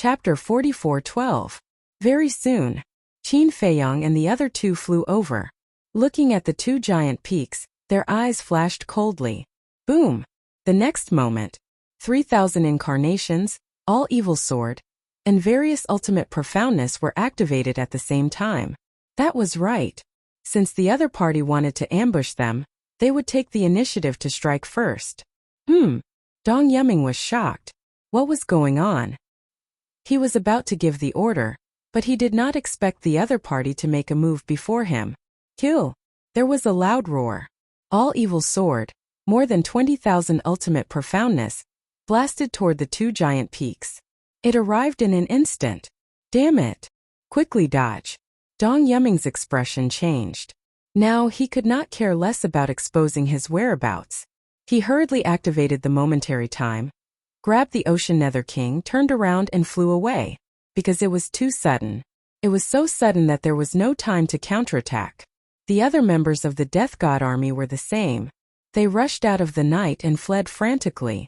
Chapter 44:12. Very soon, Qin Feiyang and the other two flew over. Looking at the two giant peaks, their eyes flashed coldly. Boom! The next moment, 3,000 incarnations, all evil sword, and various ultimate profoundness were activated at the same time. That was right. Since the other party wanted to ambush them, they would take the initiative to strike first. Dong Yuming was shocked. What was going on? He was about to give the order, but he did not expect the other party to make a move before him. Kill! There was a loud roar. All evil sword, more than 20,000 ultimate profoundness, blasted toward the two giant peaks. It arrived in an instant. Damn it! Quickly dodge. Dong Yuming's expression changed. Now he could not care less about exposing his whereabouts. He hurriedly activated the momentary time, grabbed the Ocean Nether King, turned around and flew away. Because it was too sudden. It was so sudden that there was no time to counterattack. The other members of the Death God army were the same. They rushed out of the night and fled frantically.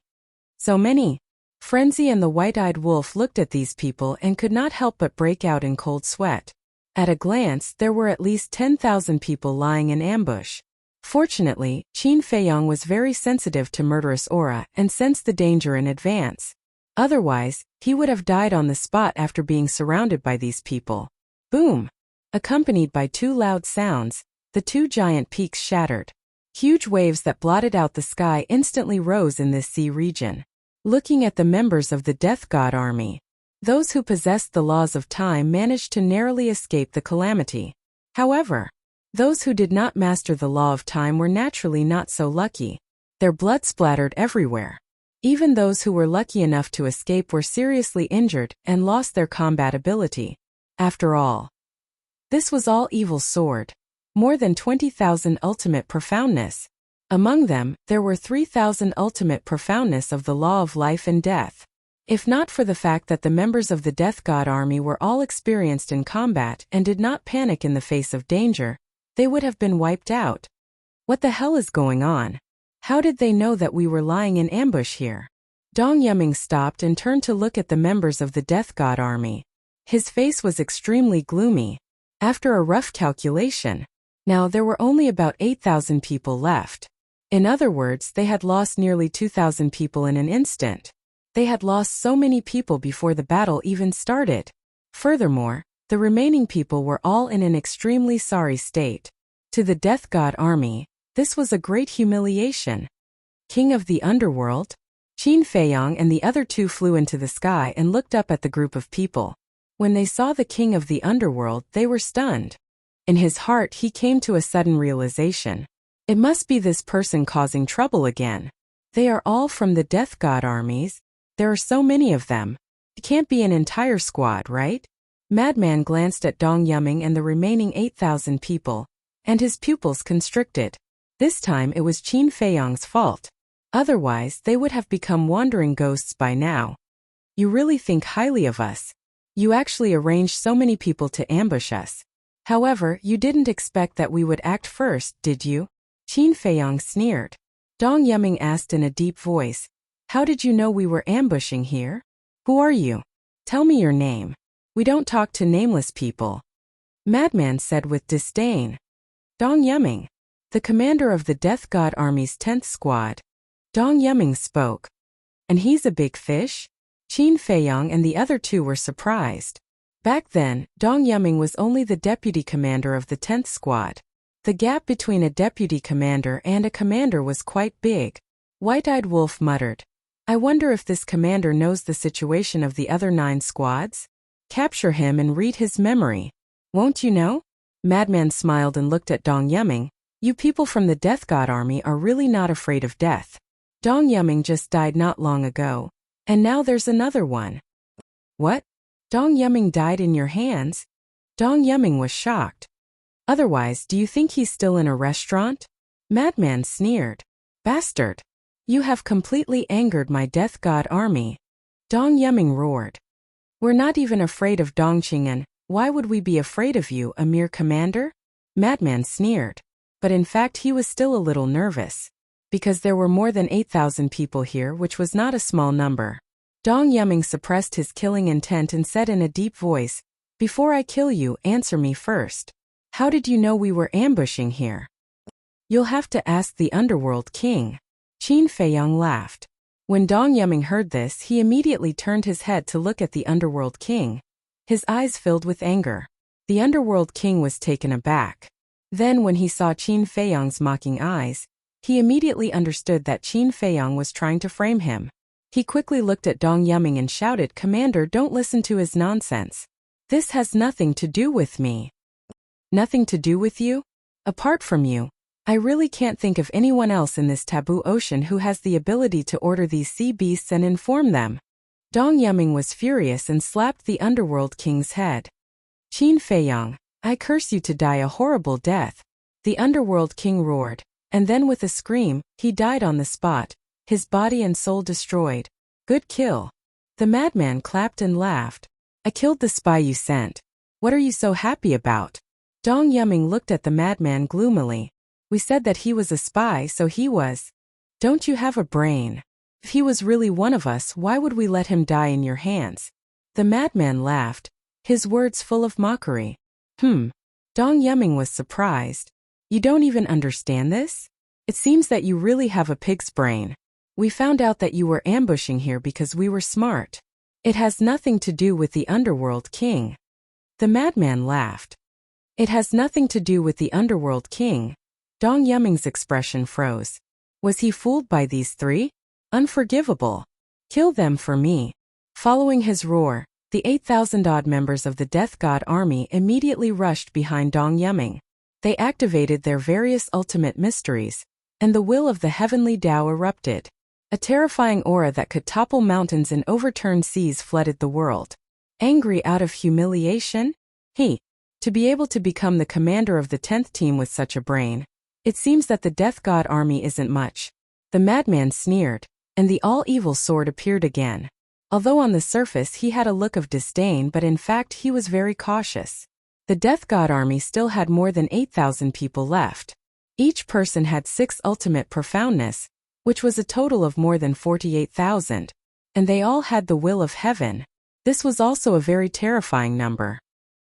So many. Frenzy and the white-eyed wolf looked at these people and could not help but break out in cold sweat. At a glance, there were at least 10,000 people lying in ambush. Fortunately, Qin Feiyang was very sensitive to murderous aura and sensed the danger in advance. Otherwise, he would have died on the spot after being surrounded by these people. Boom! Accompanied by two loud sounds, the two giant peaks shattered. Huge waves that blotted out the sky instantly rose in this sea region. Looking at the members of the Death God army, those who possessed the laws of time managed to narrowly escape the calamity. However, those who did not master the law of time were naturally not so lucky. Their blood splattered everywhere. Even those who were lucky enough to escape were seriously injured and lost their combat ability. After all, this was all evil sword. More than 20,000 ultimate profoundness. Among them, there were 3,000 ultimate profoundness of the law of life and death. If not for the fact that the members of the Death God army were all experienced in combat and did not panic in the face of danger, they would have been wiped out. What the hell is going on? How did they know that we were lying in ambush here? Dong Yuming stopped and turned to look at the members of the Death God army. His face was extremely gloomy. After a rough calculation, now there were only about 8,000 people left. In other words, they had lost nearly 2,000 people in an instant. They had lost so many people before the battle even started. Furthermore, the remaining people were all in an extremely sorry state. To the Death God army, this was a great humiliation. King of the Underworld? Qin Feiyang and the other two flew into the sky and looked up at the group of people. When they saw the King of the Underworld, they were stunned. In his heart, he came to a sudden realization. It must be this person causing trouble again. They are all from the Death God armies. There are so many of them. It can't be an entire squad, right? Madman glanced at Dong Yuming and the remaining 8,000 people, and his pupils constricted. This time it was Qin Feiyang's fault. Otherwise, they would have become wandering ghosts by now. You really think highly of us. You actually arranged so many people to ambush us. However, you didn't expect that we would act first, did you? Qin Feiyang sneered. Dong Yuming asked in a deep voice, "How did you know we were ambushing here? Who are you? Tell me your name. We don't talk to nameless people." Madman said with disdain. Dong Yuming, the commander of the Death God army's 10th squad. Dong Yuming spoke. And he's a big fish? Qin Feiyang and the other two were surprised. Back then, Dong Yuming was only the deputy commander of the 10th squad. The gap between a deputy commander and a commander was quite big. White-eyed Wolf muttered, "I wonder if this commander knows the situation of the other 9 squads? Capture him and read his memory. Won't you know?" Madman smiled and looked at Dong Yuming. "You people from the Death God army are really not afraid of death. Dong Yuming just died not long ago, and now there's another one." "What? Dong Yuming died in your hands?" Dong Yuming was shocked. "Otherwise, do you think he's still in a restaurant?" Madman sneered. "Bastard! You have completely angered my Death God army." Dong Yuming roared. "We're not even afraid of Dongqing, and why would we be afraid of you, a mere commander?" Madman sneered. But in fact he was still a little nervous. Because there were more than 8,000 people here, which was not a small number. Dong Yuming suppressed his killing intent and said in a deep voice, "Before I kill you, answer me first. How did you know we were ambushing here?" "You'll have to ask the Underworld King." Qin Feiyang laughed. When Dong Yuming heard this, he immediately turned his head to look at the Underworld King. His eyes filled with anger. The Underworld King was taken aback. Then when he saw Qin Feiyang's mocking eyes, he immediately understood that Qin Feiyang was trying to frame him. He quickly looked at Dong Yuming and shouted, "Commander, don't listen to his nonsense. This has nothing to do with me." "Nothing to do with you? Apart from you, I really can't think of anyone else in this taboo ocean who has the ability to order these sea beasts and inform them." Dong Yuming was furious and slapped the Underworld King's head. "Qin Feiyang, I curse you to die a horrible death," the Underworld King roared, and then with a scream, he died on the spot, his body and soul destroyed. "Good kill." The madman clapped and laughed. "I killed the spy you sent. What are you so happy about?" Dong Yuming looked at the madman gloomily. "We said that he was a spy, so he was. Don't you have a brain? If he was really one of us, why would we let him die in your hands?" The madman laughed, his words full of mockery. Dong Yuming was surprised. "You don't even understand this? It seems that you really have a pig's brain. We found out that you were ambushing here because we were smart. It has nothing to do with the Underworld King." The madman laughed. "It has nothing to do with the Underworld King." Dong Yuming's expression froze. Was he fooled by these three? Unforgivable. "Kill them for me." Following his roar, the 8,000-odd members of the Death God army immediately rushed behind Dong Yuming. They activated their various ultimate mysteries, and the will of the heavenly Tao erupted. A terrifying aura that could topple mountains and overturn seas flooded the world. Angry out of humiliation? To be able to become the commander of the 10th team with such a brain. It seems that the Death God army isn't much. The madman sneered, and the all-evil sword appeared again. Although on the surface he had a look of disdain, but in fact he was very cautious. The Death God army still had more than 8,000 people left. Each person had 6 ultimate profoundness, which was a total of more than 48,000. And they all had the will of heaven. This was also a very terrifying number.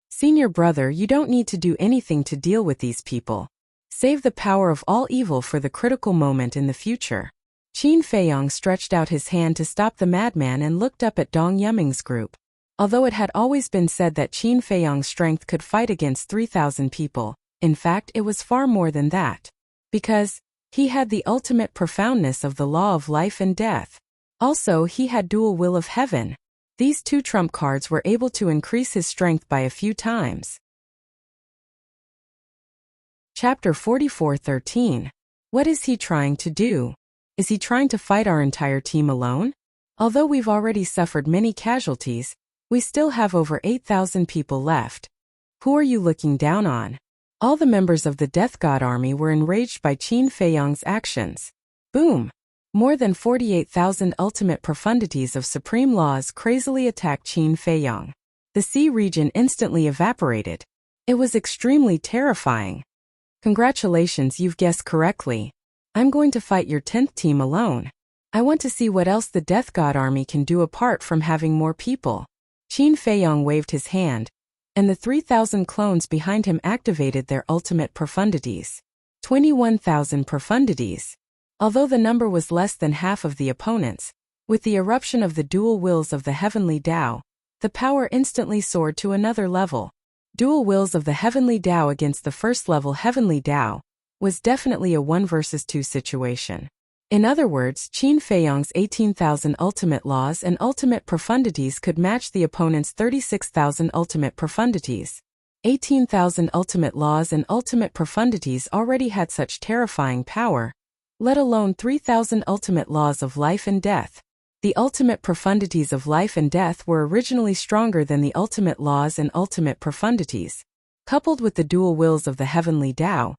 "Senior brother, you don't need to do anything to deal with these people. Save the power of all evil for the critical moment in the future." Qin Feiyang stretched out his hand to stop the madman and looked up at Dong Yuming's group. Although it had always been said that Qin Feiyang's strength could fight against 3,000 people, in fact it was far more than that. Because he had the ultimate profoundness of the law of life and death. Also, he had dual will of heaven. These 2 trump cards were able to increase his strength by a few times. Chapter 44:13. What is he trying to do? Is he trying to fight our entire team alone? Although we've already suffered many casualties, we still have over 8,000 people left. Who are you looking down on? All the members of the Death God army were enraged by Qin Feiyang's actions. Boom! More than 48,000 ultimate profundities of supreme laws crazily attacked Qin Feiyang. The sea region instantly evaporated. It was extremely terrifying. Congratulations, you've guessed correctly. I'm going to fight your 10th team alone. I want to see what else the Death God army can do apart from having more people. Qin Feiyang waved his hand, and the 3,000 clones behind him activated their ultimate profundities. 21,000 profundities. Although the number was less than half of the opponents, with the eruption of the dual wills of the heavenly Tao, the power instantly soared to another level. Dual wills of the heavenly Tao against the first level heavenly Tao was definitely a 1 versus 2 situation. In other words, Qin Feiyang's 18,000 ultimate laws and ultimate profundities could match the opponent's 36,000 ultimate profundities. 18,000 ultimate laws and ultimate profundities already had such terrifying power, let alone 3,000 ultimate laws of life and death. The ultimate profundities of life and death were originally stronger than the ultimate laws and ultimate profundities. Coupled with the dual wills of the heavenly Tao,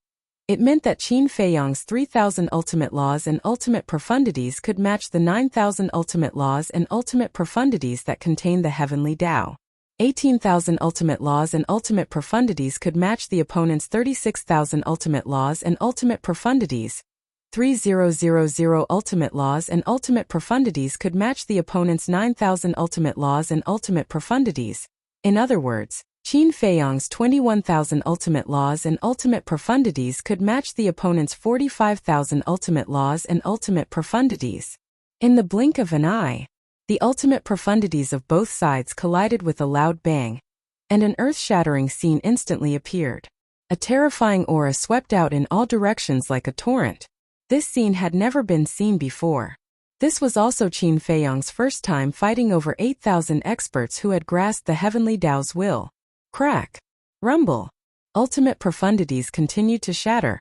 it meant that Qin Feiyang's 3,000 ultimate laws and ultimate profundities could match the 9,000 ultimate laws and ultimate profundities that contained the heavenly Tao. 18,000 ultimate laws and ultimate profundities could match the opponent's 36,000 ultimate laws and ultimate profundities. 3,000 ultimate laws and ultimate profundities could match the opponent's 9,000 ultimate laws and ultimate profundities. In other words, Qin Feiyang's 21,000 ultimate laws and ultimate profundities could match the opponent's 45,000 ultimate laws and ultimate profundities. In the blink of an eye, the ultimate profundities of both sides collided with a loud bang, and an earth-shattering scene instantly appeared. A terrifying aura swept out in all directions like a torrent. This scene had never been seen before. This was also Qin Feiyang's first time fighting over 8,000 experts who had grasped the heavenly Tao's will. Crack. Rumble. Ultimate profundities continued to shatter,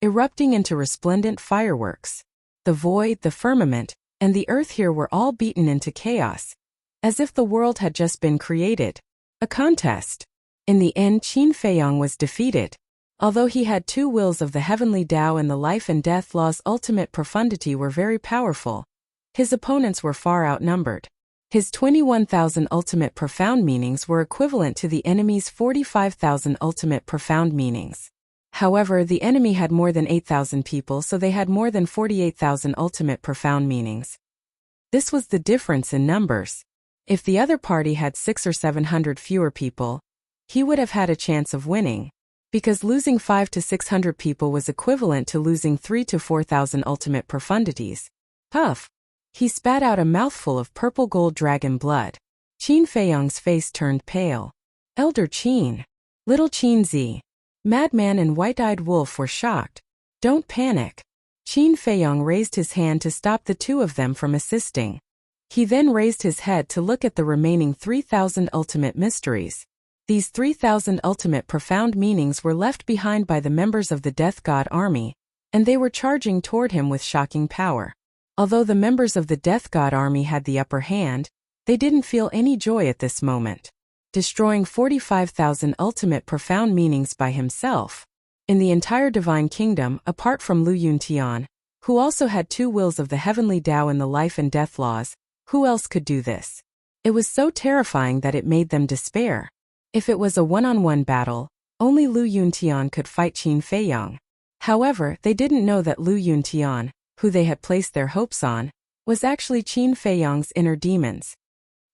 erupting into resplendent fireworks. The void, the firmament, and the earth here were all beaten into chaos, as if the world had just been created. A contest. In the end, Qin Feiyang was defeated. Although he had two wills of the heavenly Tao and the life and death law's ultimate profundity were very powerful, his opponents were far outnumbered. His 21,000 ultimate profound meanings were equivalent to the enemy's 45,000 ultimate profound meanings. However, the enemy had more than 8,000 people, so they had more than 48,000 ultimate profound meanings. This was the difference in numbers. If the other party had 600 or 700 fewer people, he would have had a chance of winning, because losing 500 to 600 people was equivalent to losing 3,000 to 4,000 ultimate profundities. Puff! He spat out a mouthful of purple gold dragon blood. Qin Feiyang's face turned pale. Elder Qin. Little Qin Zi. Madman and White-Eyed Wolf were shocked. Don't panic. Qin Feiyang raised his hand to stop the two of them from assisting. He then raised his head to look at the remaining 3,000 ultimate mysteries. These 3,000 ultimate profound meanings were left behind by the members of the Death God Army, and they were charging toward him with shocking power. Although the members of the Death God Army had the upper hand, they didn't feel any joy at this moment. Destroying 45,000 ultimate profound meanings by himself. In the entire Divine Kingdom, apart from Lu Yuntian, who also had two wills of the heavenly Tao and the life and death laws, who else could do this? It was so terrifying that it made them despair. If it was a one-on-one battle, only Lu Yuntian could fight Qin Feiyang. However, they didn't know that Lu Yuntian, who they had placed their hopes on, was actually Qin Feiyang's inner demons.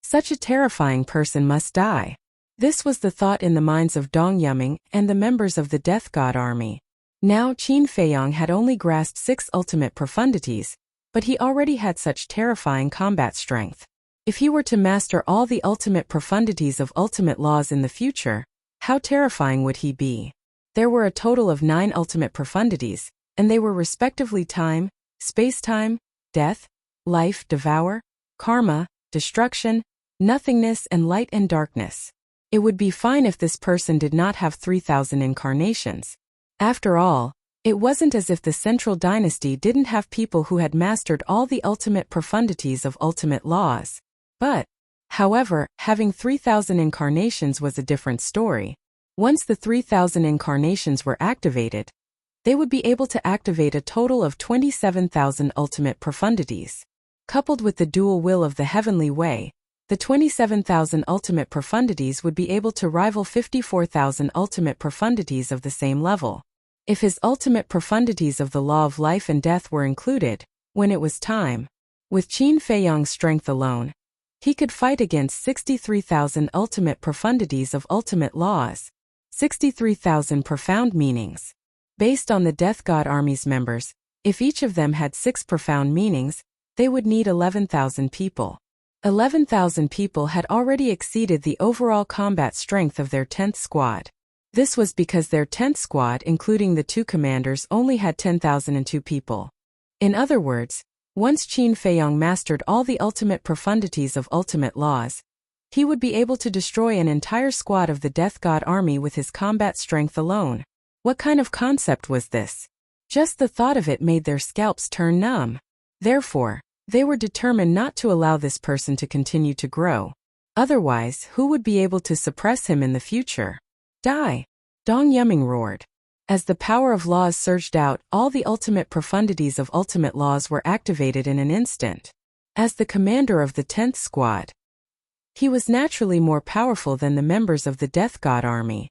Such a terrifying person must die. This was the thought in the minds of Dong Yuming and the members of the Death God Army. Now Qin Feiyang had only grasped 6 ultimate profundities, but he already had such terrifying combat strength. If he were to master all the ultimate profundities of ultimate laws in the future, how terrifying would he be? There were a total of 9 ultimate profundities, and they were respectively time, space-time, death, life, devour, karma, destruction, nothingness, and light and darkness. It would be fine if this person did not have 3,000 incarnations. After all, it wasn't as if the Central Dynasty didn't have people who had mastered all the ultimate profundities of ultimate laws. But, however, having 3,000 incarnations was a different story. Once the 3,000 incarnations were activated, they would be able to activate a total of 27,000 ultimate profundities. Coupled with the dual will of the heavenly way, the 27,000 ultimate profundities would be able to rival 54,000 ultimate profundities of the same level. If his ultimate profundities of the law of life and death were included, when it was time, with Qin Feiyang's strength alone, he could fight against 63,000 ultimate profundities of ultimate laws, 63,000 profound meanings. Based on the Death God Army's members, if each of them had 6 profound meanings, they would need 11,000 people. 11,000 people had already exceeded the overall combat strength of their 10th squad. This was because their 10th squad, including the 2 commanders, only had 10,002 people. In other words, once Qin Feiyang mastered all the ultimate profundities of ultimate laws, he would be able to destroy an entire squad of the Death God Army with his combat strength alone. What kind of concept was this? Just the thought of it made their scalps turn numb. Therefore, they were determined not to allow this person to continue to grow. Otherwise, who would be able to suppress him in the future? Die! Dong Yuming roared. As the power of laws surged out, all the ultimate profundities of ultimate laws were activated in an instant. As the commander of the 10th squad, he was naturally more powerful than the members of the Death God Army.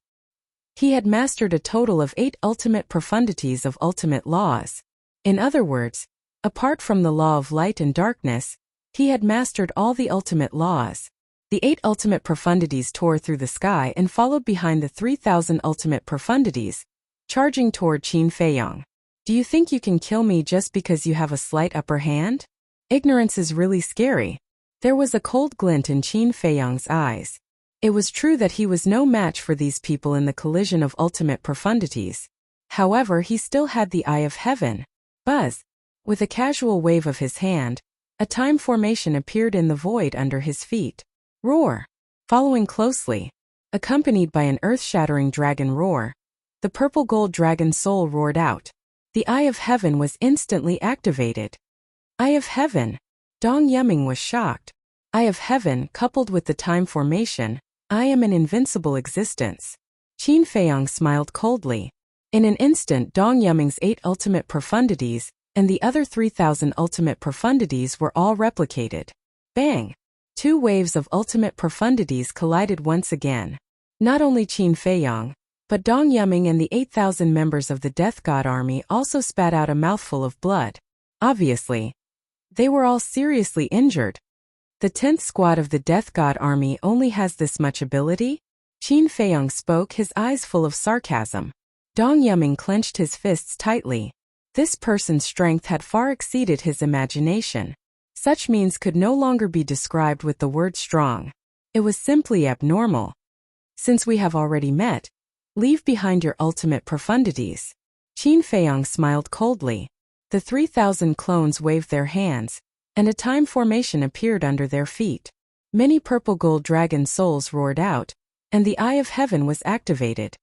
He had mastered a total of 8 ultimate profundities of ultimate laws. In other words, apart from the law of light and darkness, he had mastered all the ultimate laws. The 8 ultimate profundities tore through the sky and followed behind the 3,000 ultimate profundities, charging toward Qin Feiyang. Do you think you can kill me just because you have a slight upper hand? Ignorance is really scary. There was a cold glint in Qin Feiyang's eyes. It was true that he was no match for these people in the collision of ultimate profundities. However, he still had the Eye of Heaven. Buzz! With a casual wave of his hand, a time formation appeared in the void under his feet. Roar! Following closely, accompanied by an earth-shattering dragon roar, the purple gold dragon soul roared out. The Eye of Heaven was instantly activated. Eye of Heaven! Dong Yuming was shocked. Eye of Heaven coupled with the time formation, I am an invincible existence. Qin Feiyang smiled coldly. In an instant, Dong Yuming's 8 ultimate profundities and the other 3,000 ultimate profundities were all replicated. Bang! 2 waves of ultimate profundities collided once again. Not only Qin Feiyang, but Dong Yuming and the 8,000 members of the Death God army also spat out a mouthful of blood. Obviously, they were all seriously injured. The 10th squad of the Death God army only has this much ability? Qin Feiyang spoke, his eyes full of sarcasm. Dong Yuming clenched his fists tightly. This person's strength had far exceeded his imagination. Such means could no longer be described with the word strong. It was simply abnormal. Since we have already met, leave behind your ultimate profundities. Qin Feiyang smiled coldly. The 3,000 clones waved their hands, and a time formation appeared under their feet. Many purple gold dragon souls roared out, and the Eye of Heaven was activated.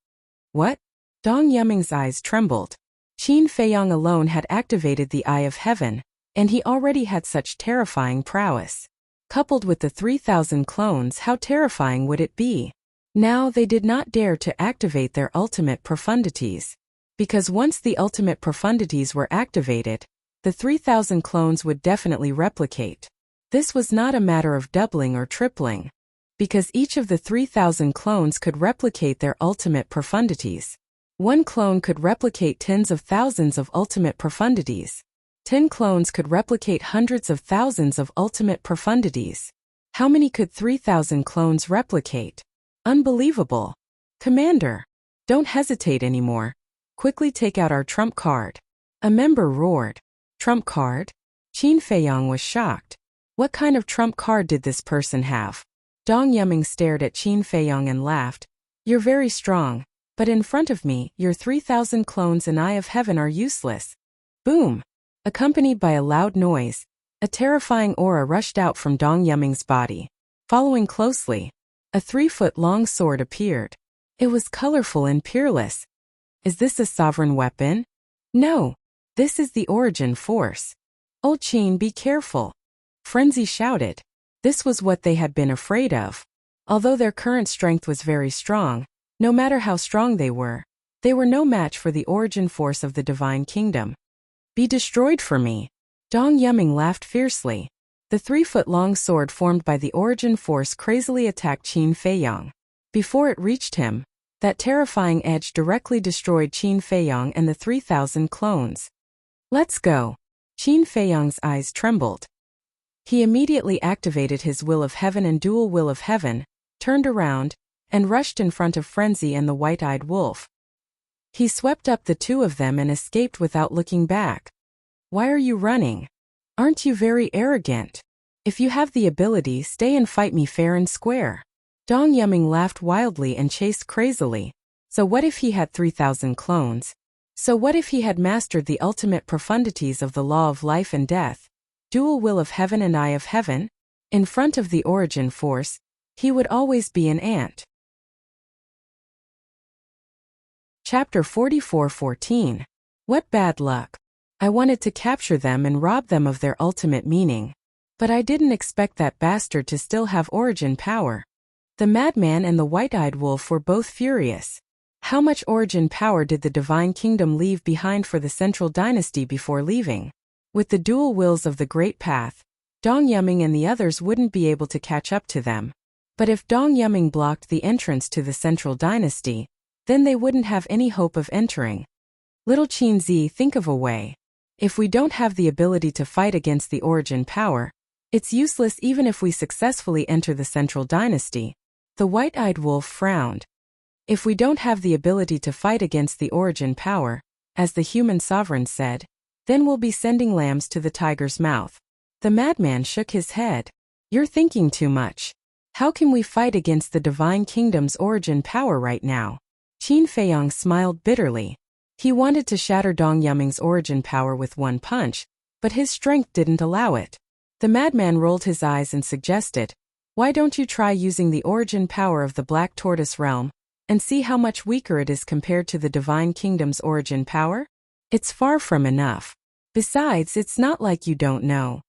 What? Dong Yuming's eyes trembled. Qin Feiyang alone had activated the Eye of Heaven, and he already had such terrifying prowess. Coupled with the 3,000 clones, how terrifying would it be? Now they did not dare to activate their ultimate profundities. Because once the ultimate profundities were activated, the 3,000 clones would definitely replicate. This was not a matter of doubling or tripling, because each of the 3,000 clones could replicate their ultimate profundities. One clone could replicate tens of thousands of ultimate profundities. 10 clones could replicate hundreds of thousands of ultimate profundities. How many could 3,000 clones replicate? Unbelievable. Commander, don't hesitate anymore. Quickly take out our trump card. A member roared. Trump card? Qin Feiyang was shocked. What kind of trump card did this person have? Dong Yuming stared at Qin Feiyang and laughed. You're very strong, but in front of me, your 3,000 clones and Eye of Heaven are useless. Boom! Accompanied by a loud noise, a terrifying aura rushed out from Dong Yuming's body. Following closely, a 3-foot-long sword appeared. It was colorful and peerless. Is this a sovereign weapon? No. This is the origin force. Old Qin, be careful. Frenzy shouted. This was what they had been afraid of. Although their current strength was very strong, no matter how strong they were no match for the origin force of the Divine Kingdom. Be destroyed for me. Dong Yuming laughed fiercely. The 3-foot-long sword formed by the origin force crazily attacked Qin Feiyang. Before it reached him, that terrifying edge directly destroyed Qin Feiyang and the 3,000 clones. Let's go. Qin Feiyang's eyes trembled. He immediately activated his Will of Heaven and Dual Will of Heaven, turned around, and rushed in front of Frenzy and the white-eyed wolf. He swept up the 2 of them and escaped without looking back. Why are you running? Aren't you very arrogant? If you have the ability, stay and fight me fair and square. Dong Yuming laughed wildly and chased crazily. So what if he had 3,000 clones? So what if he had mastered the ultimate profundities of the law of life and death, Dual Will of Heaven and Eye of Heaven? In front of the origin force, he would always be an ant. Chapter 44:14. What bad luck. I wanted to capture them and rob them of their ultimate meaning. But I didn't expect that bastard to still have origin power. The madman and the white-eyed wolf were both furious. How much origin power did the Divine Kingdom leave behind for the Central Dynasty before leaving? With the dual wills of the Great Path, Dong Yuming and the others wouldn't be able to catch up to them. But if Dong Yuming blocked the entrance to the Central Dynasty, then they wouldn't have any hope of entering. Little Qin Zi, think of a way. If we don't have the ability to fight against the origin power, it's useless even if we successfully enter the central dynasty. The white-eyed wolf frowned. If we don't have the ability to fight against the origin power, as the human sovereign said, then we'll be sending lambs to the tiger's mouth. The madman shook his head. You're thinking too much. How can we fight against the divine kingdom's origin power right now? Qin Feiyang smiled bitterly. He wanted to shatter Dong Yuming's origin power with one punch, but his strength didn't allow it. The madman rolled his eyes and suggested, "Why don't you try using the origin power of the Black Tortoise realm, and see how much weaker it is compared to the divine kingdom's origin power? It's far from enough. Besides, it's not like you don't know.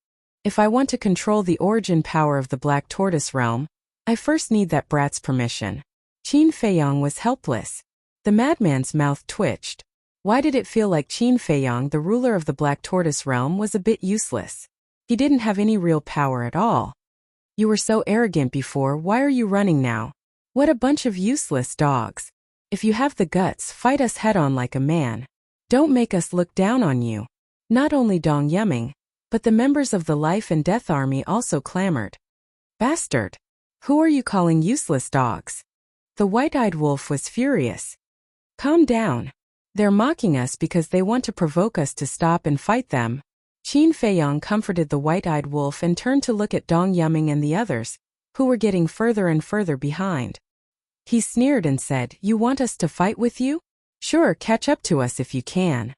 If I want to control the origin power of the Black Tortoise realm, I first need that brat's permission." Qin Feiyang was helpless. The madman's mouth twitched. Why did it feel like Qin Feiyang, the ruler of the Black Tortoise realm, was a bit useless? He didn't have any real power at all. You were so arrogant before, why are you running now? What a bunch of useless dogs. If you have the guts, fight us head-on like a man. Don't make us look down on you. Not only Dong Yuming, but the members of the Life and Death Army also clamored. Bastard! Who are you calling useless dogs? The white-eyed wolf was furious. Calm down. They're mocking us because they want to provoke us to stop and fight them. Qin Feiyang comforted the white-eyed wolf and turned to look at Dong Yuming and the others, who were getting further and further behind. He sneered and said, "You want us to fight with you? Sure, catch up to us if you can.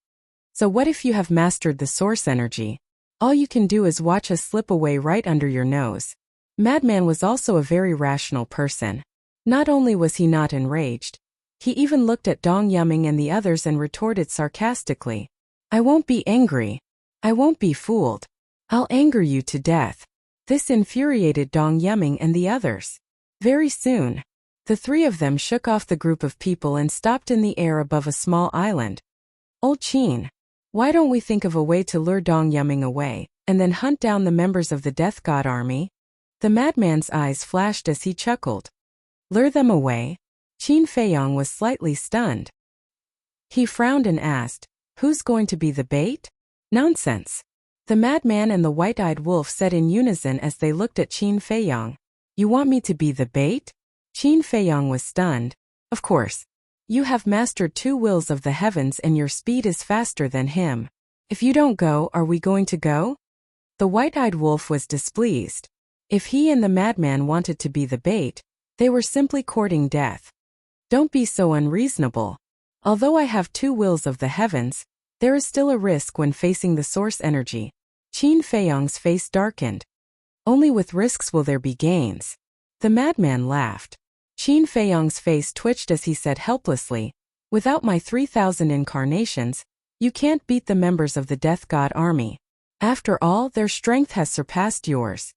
So what if you have mastered the source energy? All you can do is watch us slip away right under your nose." Madman was also a very rational person. Not only was he not enraged, he even looked at Dong Yuming and the others and retorted sarcastically, "I won't be angry. I won't be fooled. I'll anger you to death." This infuriated Dong Yuming and the others. Very soon, the three of them shook off the group of people and stopped in the air above a small island. "Old Qin, why don't we think of a way to lure Dong Yuming away, and then hunt down the members of the Death God Army?" The madman's eyes flashed as he chuckled. Lure them away? Qin Feiyang was slightly stunned. He frowned and asked, "Who's going to be the bait?" "Nonsense." The madman and the white-eyed wolf said in unison as they looked at Qin Feiyang. "You want me to be the bait?" Qin Feiyang was stunned. "Of course. You have mastered 2 wills of the heavens and your speed is faster than him. If you don't go, are we going to go?" The white-eyed wolf was displeased. If he and the madman wanted to be the bait, they were simply courting death. "Don't be so unreasonable. Although I have 2 wills of the heavens, there is still a risk when facing the source energy." Qin Feiyang's face darkened. "Only with risks will there be gains." The madman laughed. Qin Feiyang's face twitched as he said helplessly, "Without my 3,000 incarnations, you can't beat the members of the Death God Army. After all, their strength has surpassed yours.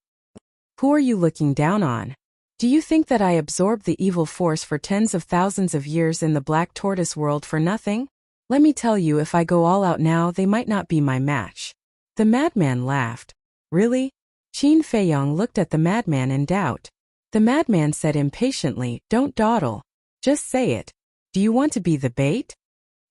Who are you looking down on? Do you think that I absorbed the evil force for tens of thousands of years in the Black Tortoise world for nothing? Let me tell you, if I go all out now, they might not be my match." The madman laughed. "Really?" Qin Feiyang looked at the madman in doubt. The madman said impatiently, "Don't dawdle. Just say it. Do you want to be the bait?"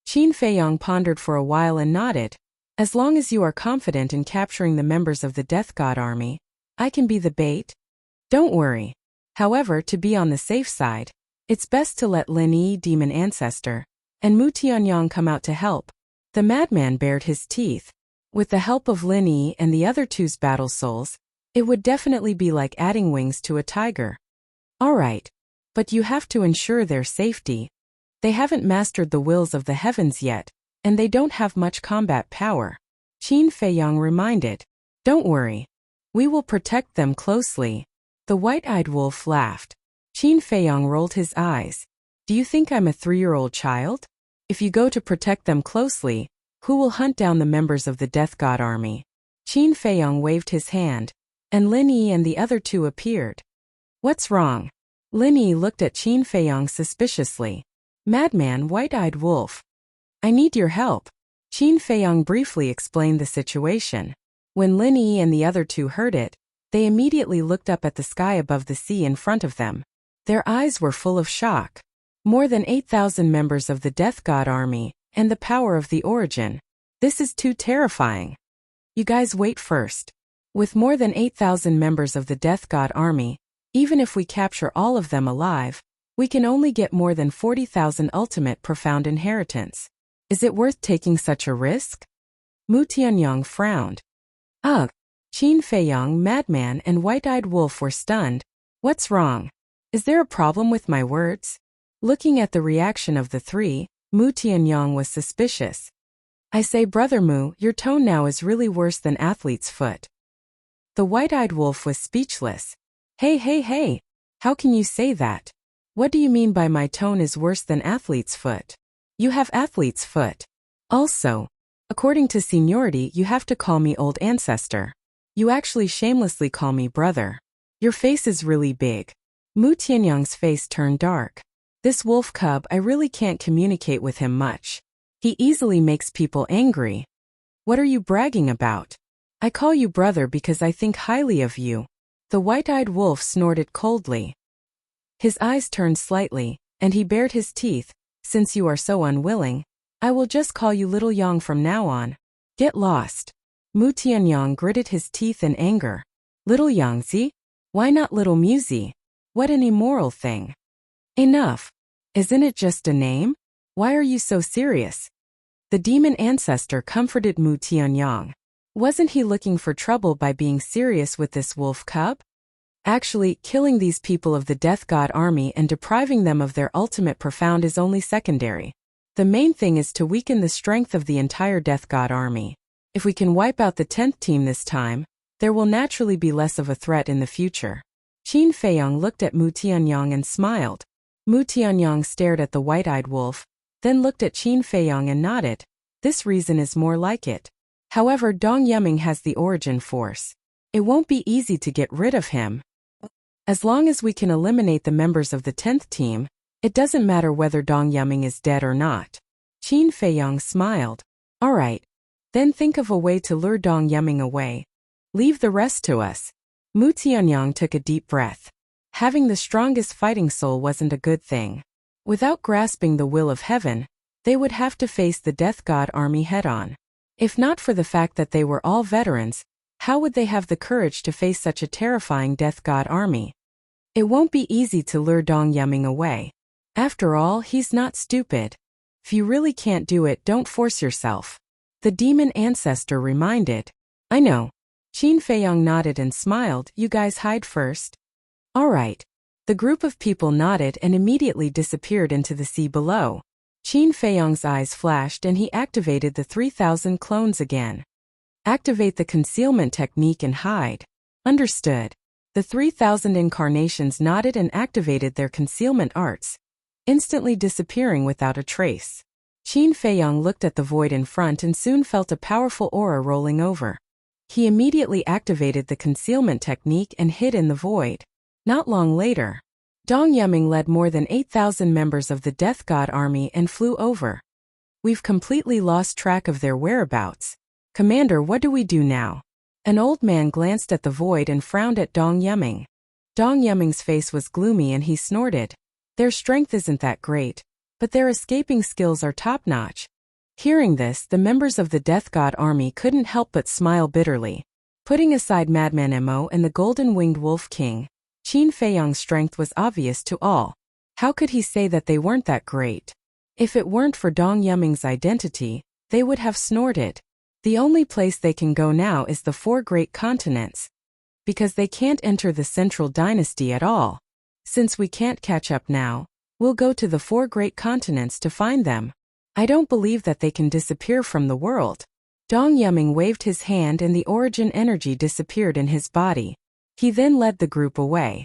Qin Feiyang pondered for a while and nodded. "As long as you are confident in capturing the members of the Death God Army, I can be the bait. Don't worry. However, to be on the safe side, it's best to let Lin Yi, demon ancestor, and Mu Tianyang come out to help." The madman bared his teeth. With the help of Lin Yi and the other 2's battle souls, it would definitely be like adding wings to a tiger. "All right. But you have to ensure their safety. They haven't mastered the wills of the heavens yet, and they don't have much combat power," Qin Feiyang reminded. "Don't worry. We will protect them closely." The white-eyed wolf laughed. Qin Feiyang rolled his eyes. "Do you think I'm a 3-year-old child? If you go to protect them closely, who will hunt down the members of the Death God Army?" Qin Feiyang waved his hand, and Lin Yi and the other 2 appeared. "What's wrong?" Lin Yi looked at Qin Feiyang suspiciously. "Madman, white-eyed wolf. I need your help." Qin Feiyang briefly explained the situation. When Lin Yi and the other 2 heard it, they immediately looked up at the sky above the sea in front of them. Their eyes were full of shock. More than 8,000 members of the Death God Army, and the power of the origin. This is too terrifying. You guys wait first. With more than 8,000 members of the Death God army, even if we capture all of them alive, we can only get more than 40,000 ultimate profound inheritance. Is it worth taking such a risk? Mu Tianyong frowned. Ugh. Qin Feiyong, Madman, and White-Eyed Wolf were stunned. What's wrong? Is there a problem with my words? Looking at the reaction of the three, Mu Tianyong was suspicious. I say, Brother Mu, your tone now is really worse than athlete's foot. The White-Eyed Wolf was speechless. Hey, how can you say that? What do you mean by my tone is worse than athlete's foot? You have athlete's foot. Also, according to seniority, you have to call me old ancestor. You actually shamelessly call me brother. Your face is really big. Mu Tianyong's face turned dark. This wolf cub, I really can't communicate with him much. He easily makes people angry. What are you bragging about? I call you brother because I think highly of you. The White-Eyed Wolf snorted coldly. His eyes turned slightly, and he bared his teeth. Since you are so unwilling, I will just call you Little Yang from now on. Get lost. Mu Tianyong gritted his teeth in anger. Little Yangzi? Why not Little Musi? What an immoral thing. Enough. Isn't it just a name? Why are you so serious? The demon ancestor comforted Mu Tianyong. Wasn't he looking for trouble by being serious with this wolf cub? Actually, killing these people of the Death God army and depriving them of their ultimate profound is only secondary. The main thing is to weaken the strength of the entire Death God army. If we can wipe out the 10th team this time, there will naturally be less of a threat in the future. Qin Feiyong looked at Mu Tianyong and smiled. Mu Tianyong stared at the White-Eyed Wolf, then looked at Qin Feiyong and nodded. This reason is more like it. However, Dong Yuming has the origin force. It won't be easy to get rid of him. As long as we can eliminate the members of the 10th team, it doesn't matter whether Dong Yuming is dead or not. Qin Feiyong smiled. Alright. Then think of a way to lure Dong Yuming away. Leave the rest to us. Mu Tianyong took a deep breath. Having the strongest fighting soul wasn't a good thing. Without grasping the will of heaven, they would have to face the Death God army head-on. If not for the fact that they were all veterans, how would they have the courage to face such a terrifying Death God army? It won't be easy to lure Dong Yuming away. After all, he's not stupid. If you really can't do it, don't force yourself. The demon ancestor reminded. I know. Qin Feiyong nodded and smiled. You guys hide first. Alright. The group of people nodded and immediately disappeared into the sea below. Qin Feiyong's eyes flashed and he activated the 3,000 clones again. Activate the concealment technique and hide. Understood. The 3,000 incarnations nodded and activated their concealment arts, instantly disappearing without a trace. Qin Feiyong looked at the void in front and soon felt a powerful aura rolling over. He immediately activated the concealment technique and hid in the void. Not long later, Dong Yuming led more than 8,000 members of the Death God army and flew over. We've completely lost track of their whereabouts. Commander, what do we do now? An old man glanced at the void and frowned at Dong Yuming. Dong Yuming's face was gloomy and he snorted. Their strength isn't that great, but their escaping skills are top-notch. Hearing this, the members of the Death God army couldn't help but smile bitterly. Putting aside Madman Mo and the Golden-Winged Wolf King, Qin Feiyong's strength was obvious to all. How could he say that they weren't that great? If it weren't for Dong Yuming's identity, they would have snorted. The only place they can go now is the 4 great continents. Because they can't enter the Central Dynasty at all. Since we can't catch up now, we'll go to the 4 great continents to find them. I don't believe that they can disappear from the world. Dong Yuming waved his hand and the origin energy disappeared in his body. He then led the group away.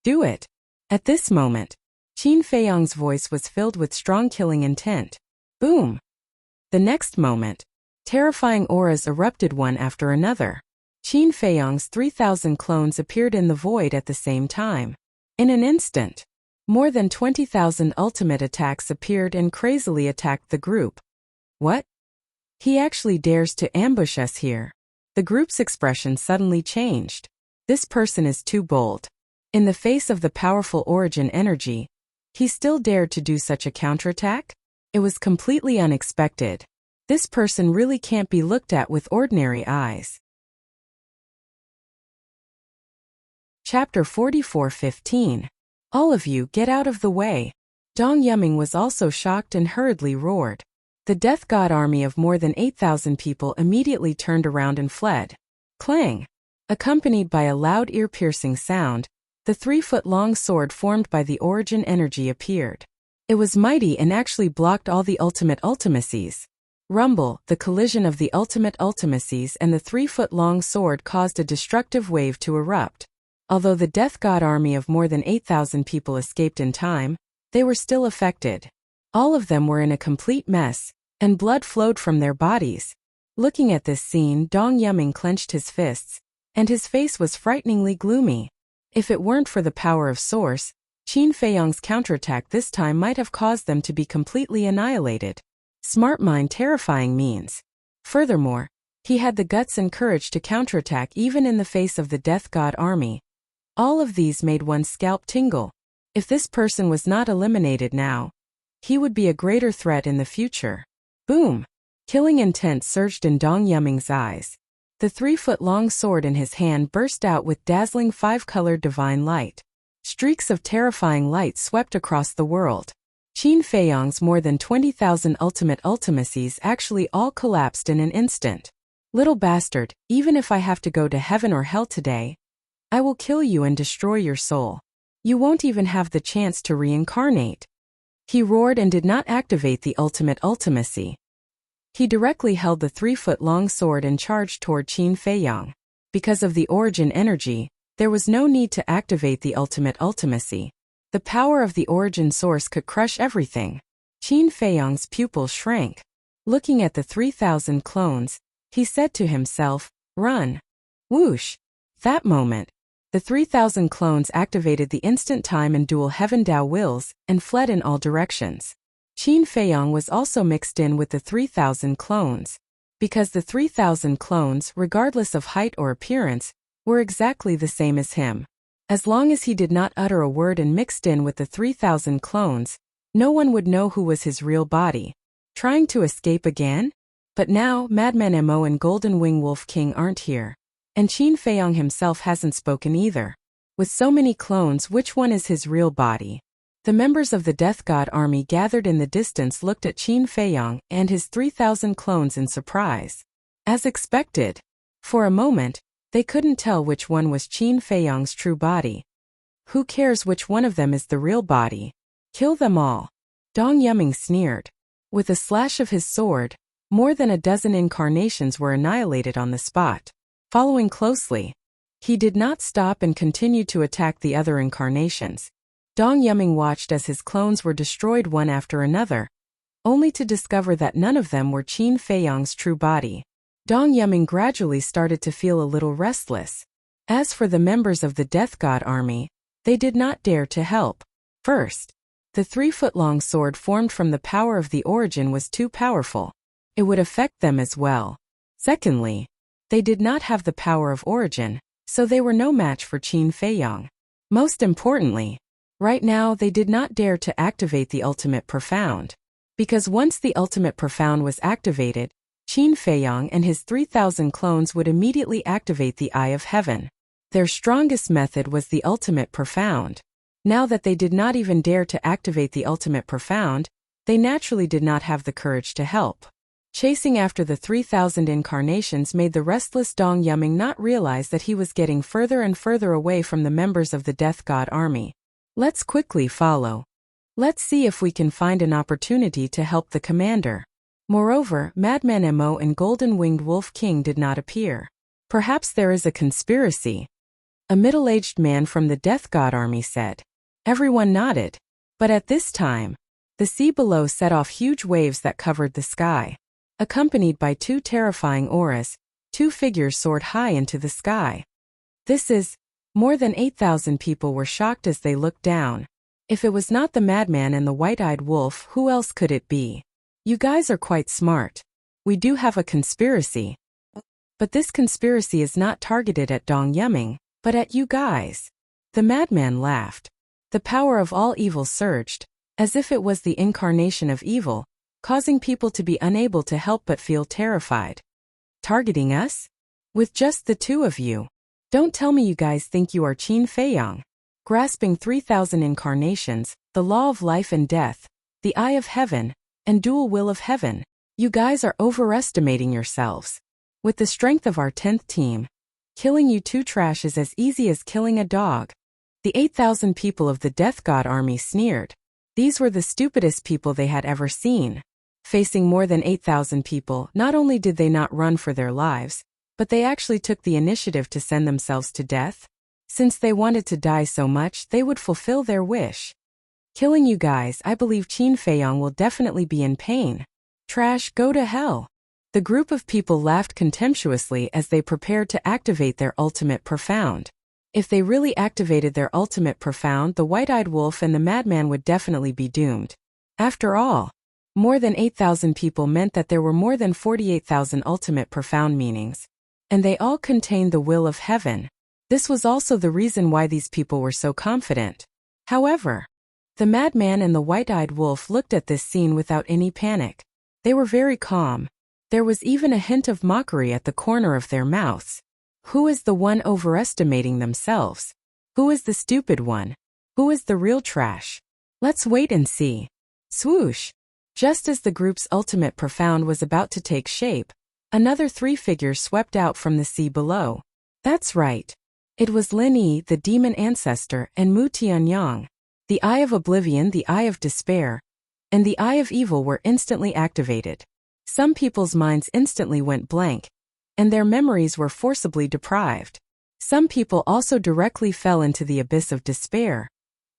Do it. At this moment, Qin Feiyong's voice was filled with strong killing intent. Boom. The next moment, terrifying auras erupted one after another. Qin Feiyong's 3,000 clones appeared in the void at the same time. In an instant, more than 20,000 ultimate attacks appeared and crazily attacked the group. What? He actually dares to ambush us here. The group's expression suddenly changed. This person is too bold. In the face of the powerful origin energy, he still dared to do such a counterattack? It was completely unexpected. This person really can't be looked at with ordinary eyes. Chapter 44:15. All of you get out of the way. Dong Yuming was also shocked and hurriedly roared. The death god army of more than 8,000 people immediately turned around and fled. Clang! Accompanied by a loud ear-piercing sound, the 3-foot-long sword formed by the origin energy appeared. It was mighty and actually blocked all the ultimate ultimacies. Rumble, the collision of the ultimate ultimacies and the 3-foot-long sword caused a destructive wave to erupt. Although the death god army of more than 8,000 people escaped in time, they were still affected. All of them were in a complete mess, and blood flowed from their bodies. Looking at this scene, Dong Yuming clenched his fists, and his face was frighteningly gloomy. If it weren't for the power of Source, Qin Feiyong's counterattack this time might have caused them to be completely annihilated. Smart mind terrifying means. Furthermore, he had the guts and courage to counterattack even in the face of the death god army. All of these made one's scalp tingle. If this person was not eliminated now, he would be a greater threat in the future. Boom! Killing intent surged in Dong Yuming's eyes. The 3-foot-long sword in his hand burst out with dazzling 5-colored divine light. Streaks of terrifying light swept across the world. Qin Feiyong's more than 20,000 ultimate ultimacies actually all collapsed in an instant. Little bastard, even if I have to go to heaven or hell today, I will kill you and destroy your soul. You won't even have the chance to reincarnate. He roared and did not activate the ultimate ultimacy. He directly held the 3-foot-long sword and charged toward Qin Feiyong. Because of the origin energy, there was no need to activate the ultimate ultimacy. The power of the origin source could crush everything. Qin Feiyong's pupils shrank. Looking at the 3,000 clones, he said to himself, "Run." Whoosh! That moment, the 3,000 clones activated the instant time and dual heaven Dao wills and fled in all directions. Qin Feiyong was also mixed in with the 3,000 clones. Because the 3,000 clones, regardless of height or appearance, were exactly the same as him. As long as he did not utter a word and mixed in with the 3,000 clones, no one would know who was his real body. Trying to escape again? But now, Madman Mo and Golden Wing Wolf King aren't here. And Qin Feiyong himself hasn't spoken either. With so many clones, which one is his real body? The members of the Death God army gathered in the distance looked at Qin Feiyong and his 3,000 clones in surprise. As expected. For a moment, they couldn't tell which one was Qin Feiyong's true body. Who cares which one of them is the real body? Kill them all. Dong Yuming sneered. With a slash of his sword, more than a dozen incarnations were annihilated on the spot. Following closely, he did not stop and continued to attack the other incarnations. Dong Yuming watched as his clones were destroyed one after another, only to discover that none of them were Qin Feiyong's true body. Dong Yuming gradually started to feel a little restless. As for the members of the Death God army, they did not dare to help. First, the 3-foot-long sword formed from the power of the origin was too powerful. It would affect them as well. Secondly, they did not have the power of origin, so they were no match for Qin Feiyong. Most importantly, right now they did not dare to activate the ultimate profound. Because once the ultimate profound was activated, Qin Feiyong and his 3,000 clones would immediately activate the Eye of Heaven. Their strongest method was the ultimate profound. Now that they did not even dare to activate the ultimate profound, they naturally did not have the courage to help. Chasing after the 3,000 incarnations made the restless Dong Yuming not realize that he was getting further and further away from the members of the Death God army. Let's quickly follow. Let's see if we can find an opportunity to help the commander. Moreover, Madman Mo and Golden Winged Wolf King did not appear. Perhaps there is a conspiracy. A middle-aged man from the Death God army said. Everyone nodded. But at this time, the sea below set off huge waves that covered the sky. Accompanied by 2 terrifying auras, 2 figures soared high into the sky. More than 8,000 people were shocked as they looked down. If it was not the madman and the white-eyed wolf, who else could it be? You guys are quite smart. We do have a conspiracy. But this conspiracy is not targeted at Dong Yuming, but at you guys. The madman laughed. The power of all evil surged, as if it was the incarnation of evil, causing people to be unable to help but feel terrified. Targeting us? With just the two of you? Don't tell me you guys think you are Qin Feiyang. Grasping 3,000 incarnations, the law of life and death, the eye of heaven, and dual will of heaven. You guys are overestimating yourselves. With the strength of our 10th team, killing you two trash is as easy as killing a dog. The 8,000 people of the Death God army sneered. These were the stupidest people they had ever seen. Facing more than 8,000 people, not only did they not run for their lives, but they actually took the initiative to send themselves to death. Since they wanted to die so much, they would fulfill their wish. Killing you guys, I believe Qin Feiyang will definitely be in pain. Trash, go to hell. The group of people laughed contemptuously as they prepared to activate their ultimate profound. If they really activated their ultimate profound, the white-eyed wolf and the madman would definitely be doomed. After all, more than 8,000 people meant that there were more than 48,000 ultimate profound meanings. And they all contained the will of heaven. This was also the reason why these people were so confident. However, the madman and the white-eyed wolf looked at this scene without any panic. They were very calm. There was even a hint of mockery at the corner of their mouths. Who is the one overestimating themselves? Who is the stupid one? Who is the real trash? Let's wait and see. Swoosh! Just as the group's ultimate profound was about to take shape, another three figures swept out from the sea below. That's right. It was Lin Yi, the demon ancestor, and Mu Tianyang. The Eye of Oblivion, the Eye of Despair, and the Eye of Evil were instantly activated. Some people's minds instantly went blank, and their memories were forcibly deprived. Some people also directly fell into the abyss of despair,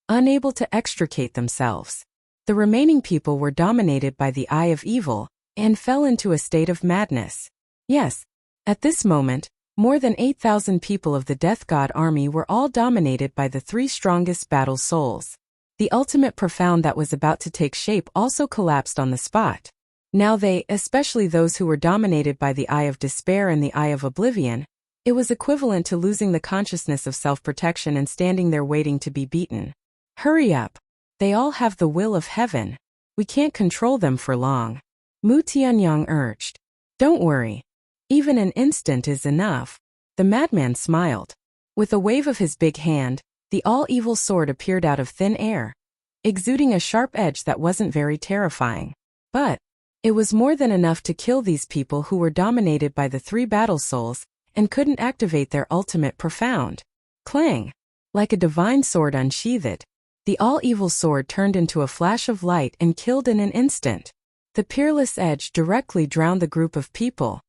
unable to extricate themselves. The remaining people were dominated by the Eye of Evil, and fell into a state of madness. Yes, at this moment, more than 8,000 people of the Death God army were all dominated by the three strongest battle souls. The ultimate profound that was about to take shape also collapsed on the spot. Now they, especially those who were dominated by the Eye of Despair and the Eye of Oblivion, it was equivalent to losing the consciousness of self-protection and standing there waiting to be beaten. Hurry up. They all have the will of heaven. We can't control them for long. Mu Tianyang urged. Don't worry. Even an instant is enough. The madman smiled. With a wave of his big hand, the all-evil sword appeared out of thin air, exuding a sharp edge that wasn't very terrifying. But it was more than enough to kill these people who were dominated by the three battle souls and couldn't activate their ultimate profound. Clang! Like a divine sword unsheathed, the all-evil sword turned into a flash of light and killed in an instant. The peerless edge directly drowned the group of people.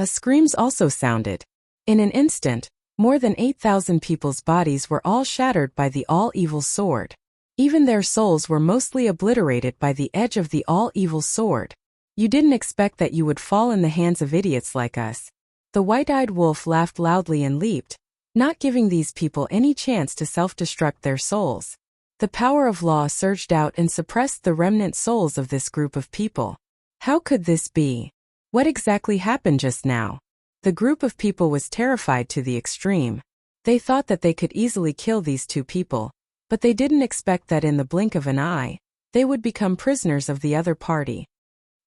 Screams also sounded. In an instant, more than 8,000 people's bodies were all shattered by the all-evil sword. Even their souls were mostly obliterated by the edge of the all-evil sword. You didn't expect that you would fall in the hands of idiots like us. The white-eyed wolf laughed loudly and leaped, not giving these people any chance to self-destruct their souls. The power of law surged out and suppressed the remnant souls of this group of people. How could this be? What exactly happened just now? The group of people was terrified to the extreme. They thought that they could easily kill these two people, but they didn't expect that in the blink of an eye, they would become prisoners of the other party.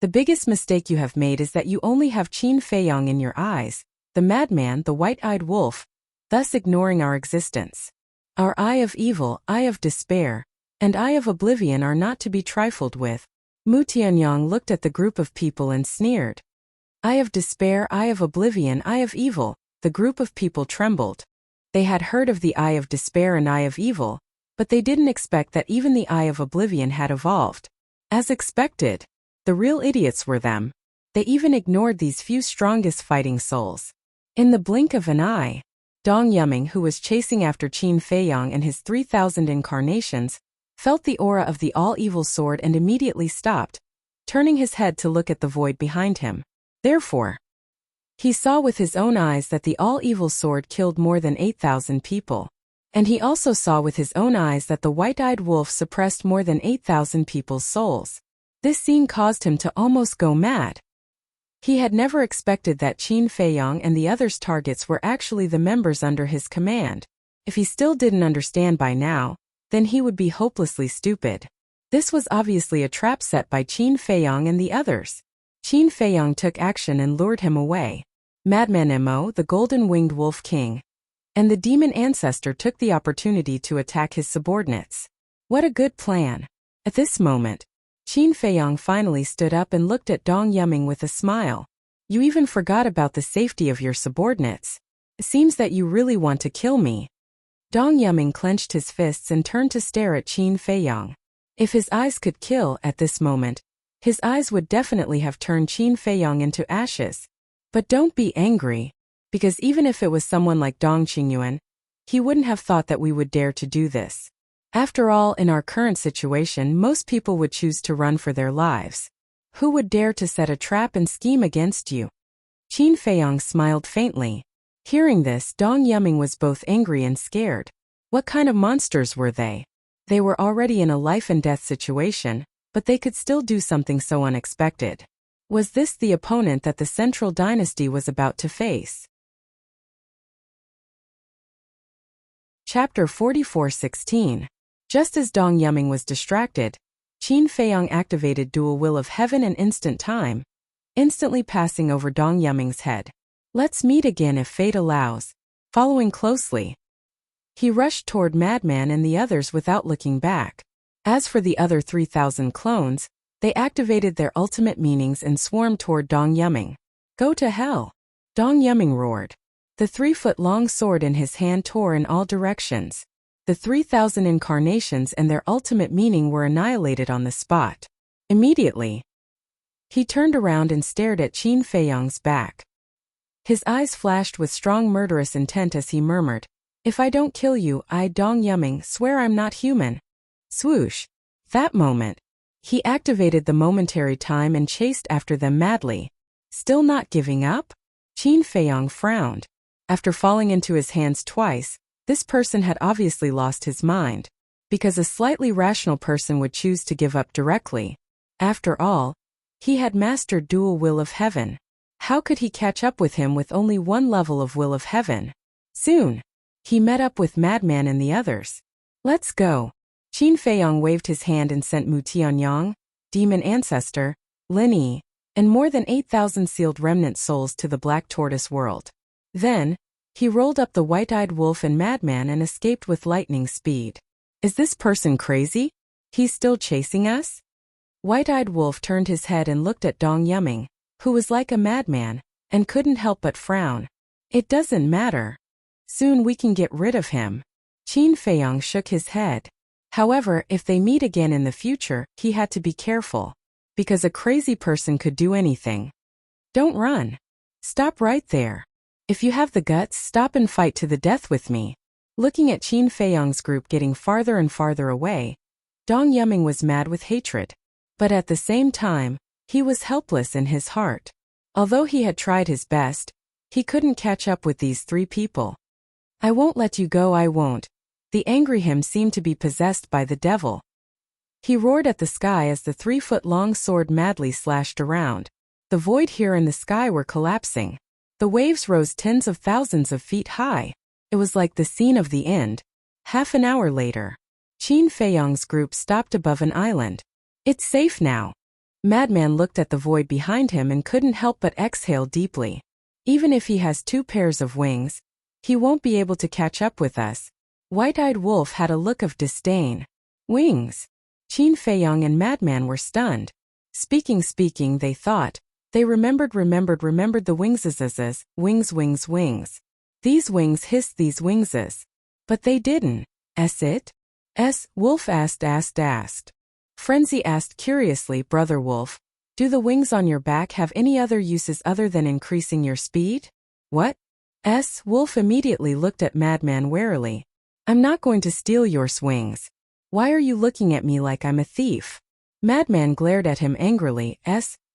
The biggest mistake you have made is that you only have Qin Feiyang in your eyes, the madman, the white-eyed wolf, thus ignoring our existence. Our Eye of Evil, Eye of Despair, and Eye of Oblivion are not to be trifled with. Mu Tianyang looked at the group of people and sneered. Eye of Despair, Eye of Oblivion, Eye of Evil. The group of people trembled. They had heard of the Eye of Despair and Eye of Evil, but they didn't expect that even the Eye of Oblivion had evolved. As expected, the real idiots were them. They even ignored these few strongest fighting souls. In the blink of an eye, Dong Yuming, who was chasing after Qin Feiyang and his 3,000 incarnations, felt the aura of the all-evil sword and immediately stopped, turning his head to look at the void behind him. Therefore, he saw with his own eyes that the all-evil sword killed more than 8,000 people. And he also saw with his own eyes that the white-eyed wolf suppressed more than 8,000 people's souls. This scene caused him to almost go mad. He had never expected that Qin Feiyang and the others' targets were actually the members under his command. If he still didn't understand by now, then he would be hopelessly stupid. This was obviously a trap set by Qin Feiyang and the others. Qin Feiyang took action and lured him away. Madman Mo, the golden-winged wolf king, and the demon ancestor took the opportunity to attack his subordinates. What a good plan. At this moment, Qin Feiyang finally stood up and looked at Dong Yuming with a smile. You even forgot about the safety of your subordinates. It seems that you really want to kill me. Dong Yuming clenched his fists and turned to stare at Qin Feiyang. If his eyes could kill at this moment, his eyes would definitely have turned Qin Feiyang into ashes. But don't be angry, because even if it was someone like Dong Qingyuan, he wouldn't have thought that we would dare to do this. After all, in our current situation, most people would choose to run for their lives. Who would dare to set a trap and scheme against you? Qin Feiyang smiled faintly. Hearing this, Dong Yuming was both angry and scared. What kind of monsters were they? They were already in a life-and-death situation, but they could still do something so unexpected. Was this the opponent that the Central Dynasty was about to face? Chapter 44:16. Just as Dong Yuming was distracted, Qin Feiyang activated Dual Will of Heaven and Instant Time, instantly passing over Dong Yuming's head. Let's meet again if fate allows. Following closely, he rushed toward Madman and the others without looking back. As for the other 3,000 clones, they activated their ultimate meanings and swarmed toward Dong Yuming. Go to hell! Dong Yuming roared. The 3-foot-long sword in his hand tore in all directions. The 3,000 incarnations and their ultimate meaning were annihilated on the spot. Immediately, he turned around and stared at Qin Feiyang's back. His eyes flashed with strong murderous intent as he murmured, "If I don't kill you, I, Dong Yuming, swear I'm not human." Swoosh! That moment, he activated the momentary time and chased after them madly. Still not giving up? Qin Feiyang frowned. After falling into his hands twice, this person had obviously lost his mind, because a slightly rational person would choose to give up directly. After all, he had mastered Dual Will of Heaven. How could he catch up with him with only one level of Will of Heaven? Soon, he met up with Madman and the others. Let's go. Qin Feiyang waved his hand and sent Mu Tianyang, demon ancestor, Lin Yi, and more than 8,000 sealed remnant souls to the Black Tortoise world. Then, he rolled up the white-eyed wolf and Madman and escaped with lightning speed. Is this person crazy? He's still chasing us? White-eyed wolf turned his head and looked at Dong Yuming, who was like a madman, and couldn't help but frown. It doesn't matter. Soon we can get rid of him. Qin Feiyang shook his head. However, if they meet again in the future, he had to be careful, because a crazy person could do anything. Don't run. Stop right there. If you have the guts, stop and fight to the death with me. Looking at Qin Feiyang's group getting farther and farther away, Dong Yuming was mad with hatred. But at the same time, he was helpless in his heart. Although he had tried his best, he couldn't catch up with these 3 people. I won't let you go, I won't. The angry him seemed to be possessed by the devil. He roared at the sky as the 3-foot-long sword madly slashed around. The void here and the sky were collapsing. The waves rose tens of thousands of feet high. It was like the scene of the end. Half an hour later, Qin Feiyang's group stopped above an island. It's safe now. Madman looked at the void behind him and couldn't help but exhale deeply. Even if he has 2 pairs of wings, he won't be able to catch up with us. White-eyed wolf had a look of disdain. Wings. Qin Feiyang and Madman were stunned. Speaking, they thought. They remembered the wingses. Wings. These wings hissed these wingses. But they didn't. It? Wolf asked. Frenzy asked curiously, Brother Wolf, do the wings on your back have any other uses other than increasing your speed? What? Wolf immediately looked at Madman warily. I'm not going to steal your wings. Why are you looking at me like I'm a thief? Madman glared at him angrily.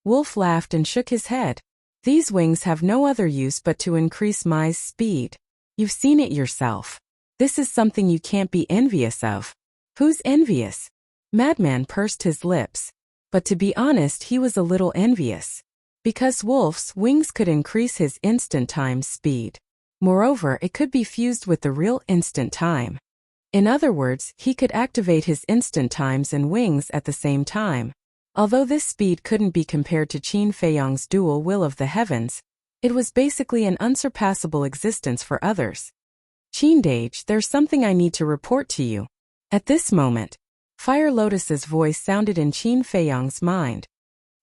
Wolf laughed and shook his head. These wings have no other use but to increase my speed. You've seen it yourself. This is something you can't be envious of. Who's envious? Madman pursed his lips. But to be honest, he was a little envious. Because Wolf's wings could increase his instant time speed. Moreover, it could be fused with the real instant time. In other words, he could activate his instant times and wings at the same time. Although this speed couldn't be compared to Qin Feiyang's dual will of the heavens, it was basically an unsurpassable existence for others. Qin Dage, there's something I need to report to you. At this moment, Fire Lotus's voice sounded in Qin Feiyang's mind.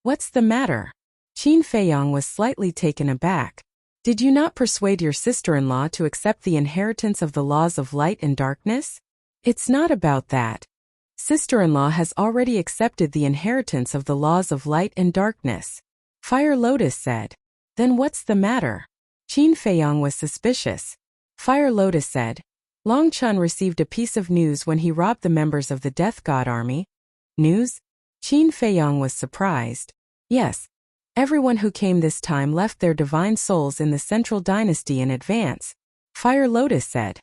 What's the matter? Qin Feiyang was slightly taken aback. Did you not persuade your sister-in-law to accept the inheritance of the laws of light and darkness? It's not about that. Sister-in-law has already accepted the inheritance of the laws of light and darkness. Fire Lotus said. Then what's the matter? Qin Feiyang was suspicious. Fire Lotus said. Long Chun received a piece of news when he robbed the members of the Death God army. News? Qin Feiyang was surprised. Yes. Everyone who came this time left their divine souls in the Central Dynasty in advance. Fire Lotus said.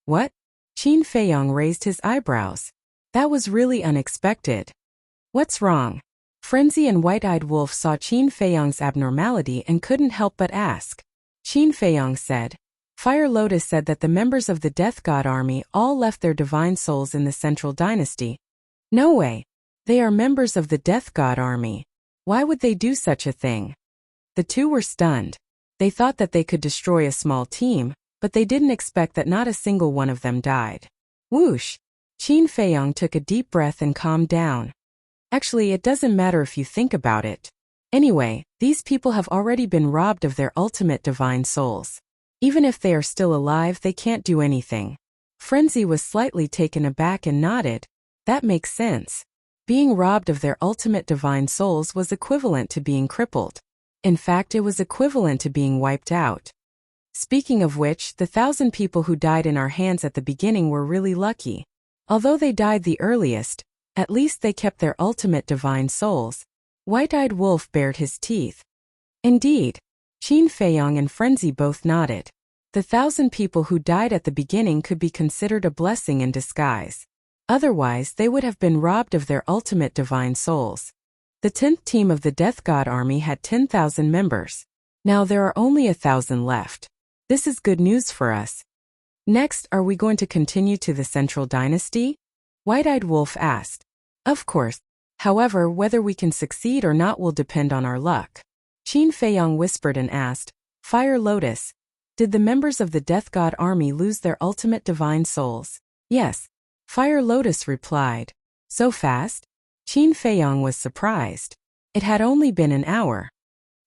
What? Qin Feiyang raised his eyebrows. That was really unexpected. What's wrong? Frenzy and White-Eyed Wolf saw Qin Feiyang's abnormality and couldn't help but ask. Qin Feiyang said. Fire Lotus said that the members of the Death God army all left their divine souls in the Central Dynasty. No way. They are members of the Death God army. Why would they do such a thing? The two were stunned. They thought that they could destroy a small team, but they didn't expect that not a single one of them died. Whoosh! Qin Feiyang took a deep breath and calmed down. Actually, it doesn't matter if you think about it. Anyway, these people have already been robbed of their ultimate divine souls. Even if they are still alive, they can't do anything. Frenzy was slightly taken aback and nodded. That makes sense. Being robbed of their ultimate divine souls was equivalent to being crippled. In fact, it was equivalent to being wiped out. Speaking of which, the 1,000 people who died in our hands at the beginning were really lucky. Although they died the earliest, at least they kept their ultimate divine souls. White-Eyed Wolf bared his teeth. Indeed. Qin Feiyang and Frenzy both nodded. The 1,000 people who died at the beginning could be considered a blessing in disguise. Otherwise, they would have been robbed of their ultimate divine souls. The 10th team of the Death God army had 10,000 members. Now there are only 1,000 left. This is good news for us. Next, are we going to continue to the Central Dynasty? White-Eyed Wolf asked. Of course. However, whether we can succeed or not will depend on our luck. Qin Feiyang whispered and asked, Fire Lotus, did the members of the Death God army lose their ultimate divine souls? Yes. Fire Lotus replied. So fast? Qin Feiyang was surprised. It had only been an hour.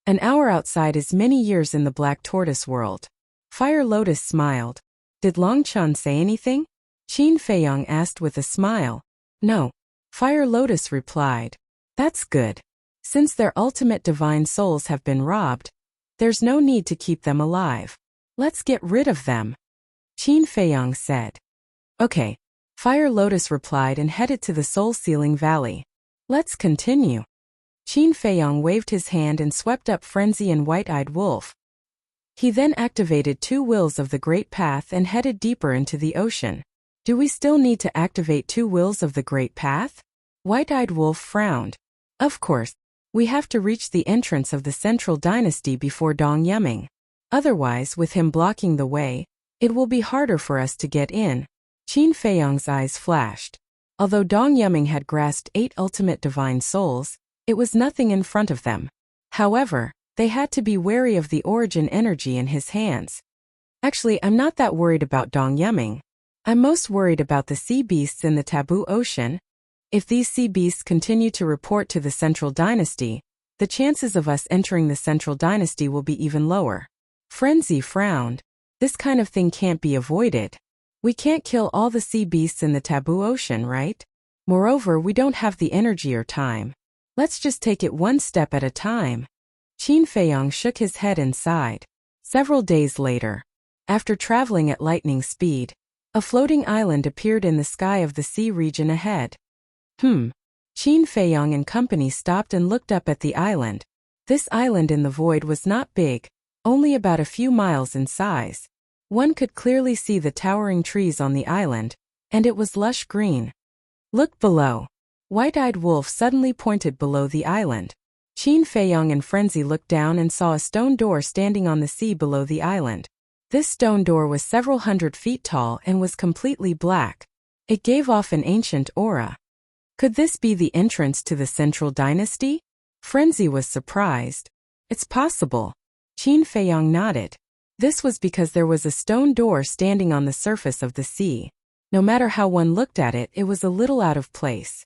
An hour outside is many years in the Black Tortoise world. Fire Lotus smiled. Did Long Chun say anything? Qin Feiyang asked with a smile. No. Fire Lotus replied. That's good. Since their ultimate divine souls have been robbed, there's no need to keep them alive. Let's get rid of them. Qin Feiyang said. Okay. Fire Lotus replied and headed to the Soul-Sealing Valley. Let's continue. Qin Feiyang waved his hand and swept up Frenzy and White-Eyed Wolf. He then activated 2 wills of the Great Path and headed deeper into the ocean. Do we still need to activate 2 wills of the Great Path? White-Eyed Wolf frowned. Of course. We have to reach the entrance of the Central Dynasty before Dong Yuming. Otherwise, with him blocking the way, it will be harder for us to get in. Qin Feiyang's eyes flashed. Although Dong Yuming had grasped 8 ultimate divine souls, it was nothing in front of them. However, they had to be wary of the origin energy in his hands. Actually, I'm not that worried about Dong Yuming. I'm most worried about the sea beasts in the taboo ocean. If these sea beasts continue to report to the Central Dynasty, the chances of us entering the Central Dynasty will be even lower. Frenzy frowned. This kind of thing can't be avoided. We can't kill all the sea beasts in the taboo ocean, right? Moreover, we don't have the energy or time. Let's just take it one step at a time. Qin Feiyang shook his head and sighed. Several days later, after traveling at lightning speed, a floating island appeared in the sky of the sea region ahead. Qin Feiyang and company stopped and looked up at the island. This island in the void was not big, only about a few miles in size. One could clearly see the towering trees on the island, and it was lush green. Look below. White-Eyed Wolf suddenly pointed below the island. Qin Feiyang and Frenzy looked down and saw a stone door standing on the sea below the island. This stone door was several hundred feet tall and was completely black. It gave off an ancient aura. Could this be the entrance to the central dynasty? Frenzy was surprised. It's possible. Qin Feiyang nodded. This was because there was a stone door standing on the surface of the sea. No matter how one looked at it, it was a little out of place.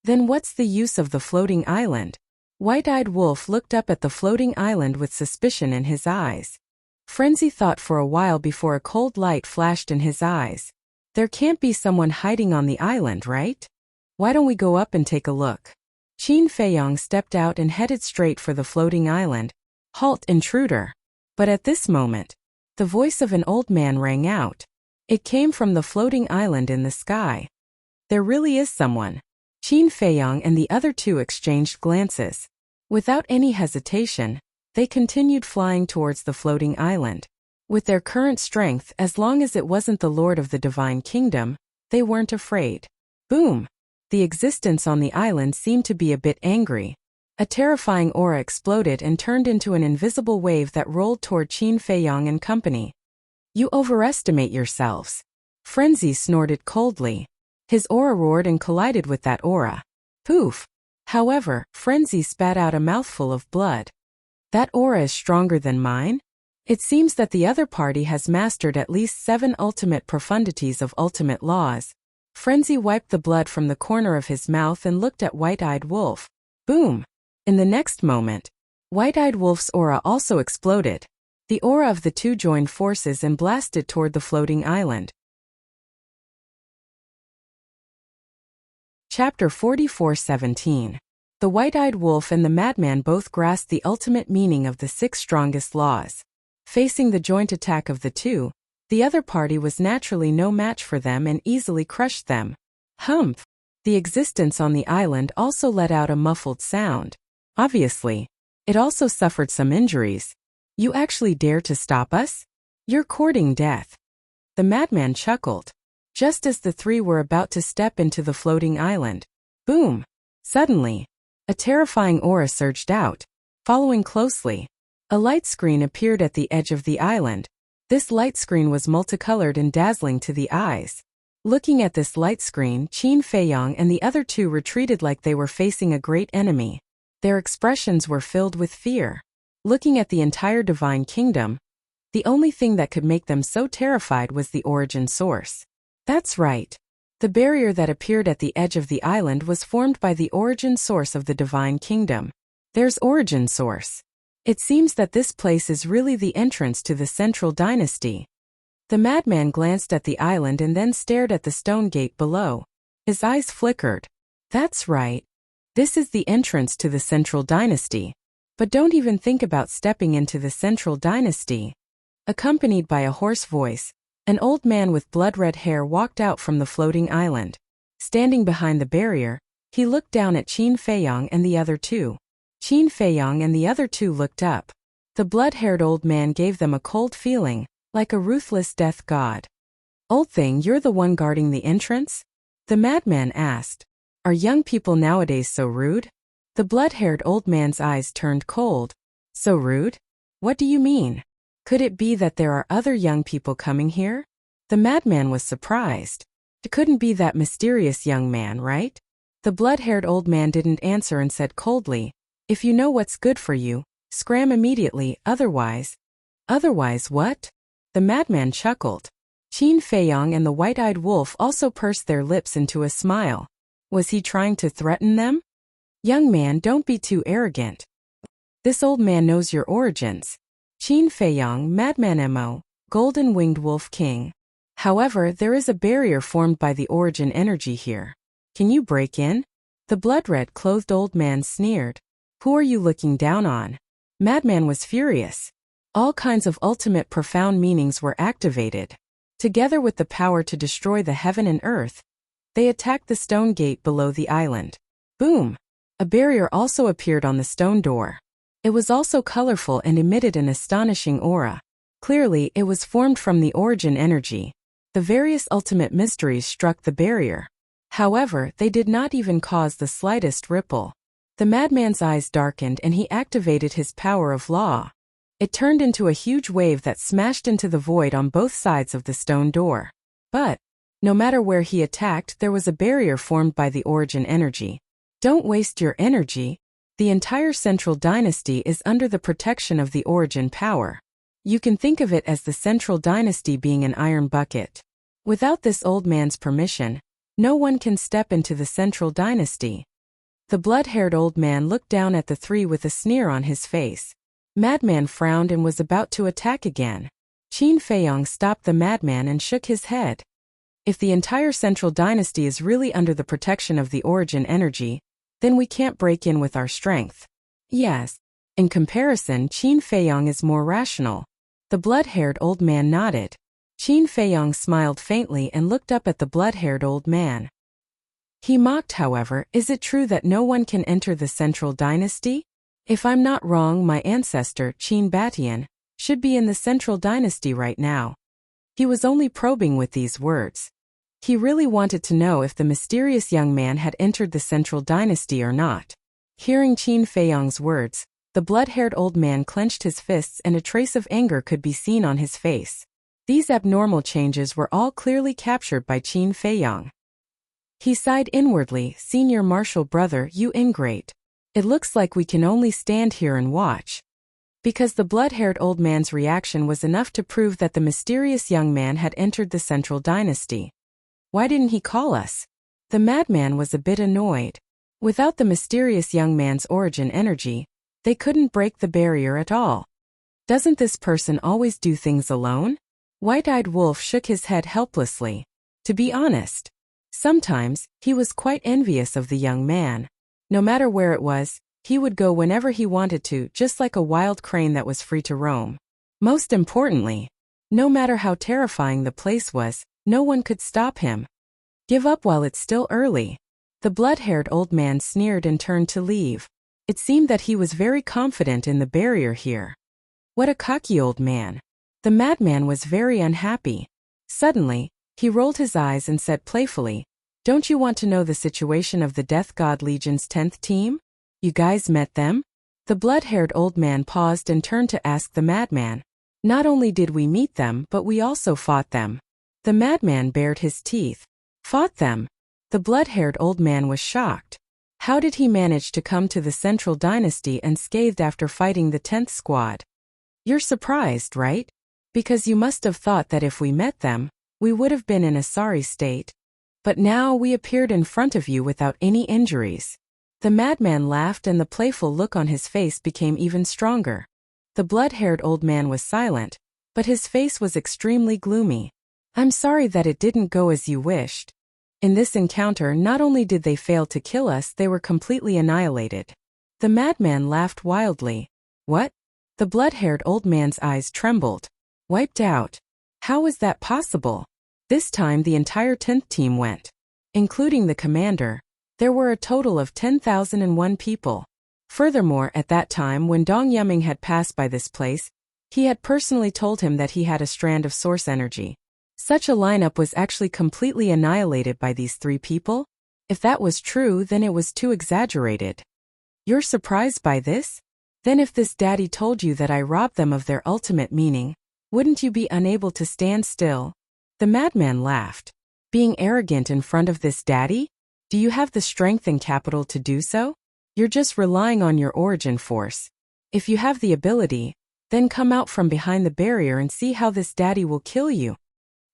Then what's the use of the floating island? White-eyed Wolf looked up at the floating island with suspicion in his eyes. Frenzy thought for a while before a cold light flashed in his eyes. There can't be someone hiding on the island, right? Why don't we go up and take a look? Qin Feiyang stepped out and headed straight for the floating island. Halt, intruder! But at this moment, the voice of an old man rang out. It came from the floating island in the sky. There really is someone. Qin Feiyang and the other two exchanged glances. Without any hesitation, they continued flying towards the floating island. With their current strength, as long as it wasn't the Lord of the Divine Kingdom, they weren't afraid. Boom! The existence on the island seemed to be a bit angry. A terrifying aura exploded and turned into an invisible wave that rolled toward Qin Feiyang and company. You overestimate yourselves. Frenzy snorted coldly. His aura roared and collided with that aura. Poof! However, Frenzy spat out a mouthful of blood. That aura is stronger than mine? It seems that the other party has mastered at least 7 ultimate profundities of ultimate laws. Frenzy wiped the blood from the corner of his mouth and looked at White-eyed Wolf. Boom! In the next moment, White-eyed Wolf's aura also exploded. The aura of the two joined forces and blasted toward the floating island. Chapter 44:17. The White-eyed Wolf and the Madman both grasped the ultimate meaning of the 6 strongest laws. Facing the joint attack of the two, the other party was naturally no match for them and easily crushed them. Humph! The existence on the island also let out a muffled sound. Obviously, it also suffered some injuries. You actually dare to stop us? You're courting death. The Madman chuckled. Just as the three were about to step into the floating island. Boom! Suddenly, a terrifying aura surged out. Following closely, a light screen appeared at the edge of the island. This light screen was multicolored and dazzling to the eyes. Looking at this light screen, Qin Feiyang and the other two retreated like they were facing a great enemy. Their expressions were filled with fear. Looking at the entire Divine Kingdom, the only thing that could make them so terrified was the origin source. That's right. The barrier that appeared at the edge of the island was formed by the origin source of the Divine Kingdom. There's origin source. It seems that this place is really the entrance to the central dynasty. The Madman glanced at the island and then stared at the stone gate below. His eyes flickered. That's right. This is the entrance to the central dynasty. But don't even think about stepping into the central dynasty. Accompanied by a hoarse voice, an old man with blood-red hair walked out from the floating island. Standing behind the barrier, he looked down at Qin Feiyang and the other two. Qin Feiyang and the other two looked up. The blood-haired old man gave them a cold feeling, like a ruthless death god. Old thing, you're the one guarding the entrance? The Madman asked. Are young people nowadays so rude? The blood-haired old man's eyes turned cold. So rude? What do you mean? Could it be that there are other young people coming here? The Madman was surprised. It couldn't be that mysterious young man, right? The blood-haired old man didn't answer and said coldly, if you know what's good for you, scram immediately, otherwise. Otherwise what? The Madman chuckled. Qin Feiyang and the White-eyed Wolf also pursed their lips into a smile. Was he trying to threaten them? Young man, don't be too arrogant. This old man knows your origins. Qin Feiyang, Madman Mo, Golden-Winged Wolf King. However, there is a barrier formed by the origin energy here. Can you break in? The blood-red clothed old man sneered. Who are you looking down on? Madman was furious. All kinds of ultimate profound meanings were activated. Together with the power to destroy the heaven and earth, they attacked the stone gate below the island. Boom! A barrier also appeared on the stone door. It was also colorful and emitted an astonishing aura. Clearly, it was formed from the origin energy. The various ultimate mysteries struck the barrier. However, they did not even cause the slightest ripple. The Madman's eyes darkened and he activated his power of law. It turned into a huge wave that smashed into the void on both sides of the stone door. But No matter where he attacked, there was a barrier formed by the origin energy. Don't waste your energy. The entire central dynasty is under the protection of the origin power. You can think of it as the central dynasty being an iron bucket. Without this old man's permission, no one can step into the central dynasty. The blood-haired old man looked down at the three with a sneer on his face. Madman frowned and was about to attack again. Qin Feiyong stopped the madman and shook his head. If the entire central dynasty is really under the protection of the origin energy, then we can't break in with our strength. Yes. In comparison, Qin Feiyong is more rational. The blood-haired old man nodded. Qin Feiyong smiled faintly and looked up at the blood-haired old man. He mocked, however, "Is it true that no one can enter the central dynasty? If I'm not wrong, my ancestor, Qin Batian, should be in the central dynasty right now." He was only probing with these words. He really wanted to know if the mysterious young man had entered the central dynasty or not. Hearing Qin Feiyong's words, the blood-haired old man clenched his fists and a trace of anger could be seen on his face. These abnormal changes were all clearly captured by Qin Feiyong. He sighed inwardly. "Senior martial brother, you ingrate. It looks like we can only stand here and watch." Because the blood-haired old man's reaction was enough to prove that the mysterious young man had entered the central dynasty. Why didn't he call us? The madman was a bit annoyed. Without the mysterious young man's origin energy, they couldn't break the barrier at all. Doesn't this person always do things alone? White-eyed Wolf shook his head helplessly. To be honest, sometimes he was quite envious of the young man. No matter where it was, he would go whenever he wanted to, just like a wild crane that was free to roam. Most importantly, no matter how terrifying the place was, no one could stop him. Give up while it's still early. The blood-haired old man sneered and turned to leave. It seemed that he was very confident in the barrier here. What a cocky old man. The madman was very unhappy. Suddenly, he rolled his eyes and said playfully, "Don't you want to know the situation of the Death God Legion's 10th team? You guys met them?" The blood-haired old man paused and turned to ask the madman. "Not only did we meet them, but we also fought them." The madman bared his teeth. Fought them? The blood-haired old man was shocked. How did he manage to come to the central dynasty unscathed after fighting the 10th squad? You're surprised, right? Because you must have thought that if we met them, we would have been in a sorry state. But now we appeared in front of you without any injuries. The madman laughed and the playful look on his face became even stronger. The blood-haired old man was silent, but his face was extremely gloomy. "I'm sorry that it didn't go as you wished. In this encounter, not only did they fail to kill us, they were completely annihilated." The madman laughed wildly. "What?" The blood-haired old man's eyes trembled. "Wiped out? How was that possible?" This time the entire 10th team went. Including the commander, there were a total of 10,001 people. Furthermore, at that time when Dong Yuming had passed by this place, he had personally told him that he had a strand of source energy. Such a lineup was actually completely annihilated by these three people? If that was true, then it was too exaggerated. You're surprised by this? Then if this daddy told you that I robbed them of their ultimate meaning, wouldn't you be unable to stand still? The madman laughed. Being arrogant in front of this daddy? Do you have the strength and capital to do so? You're just relying on your origin force. If you have the ability, then come out from behind the barrier and see how this daddy will kill you.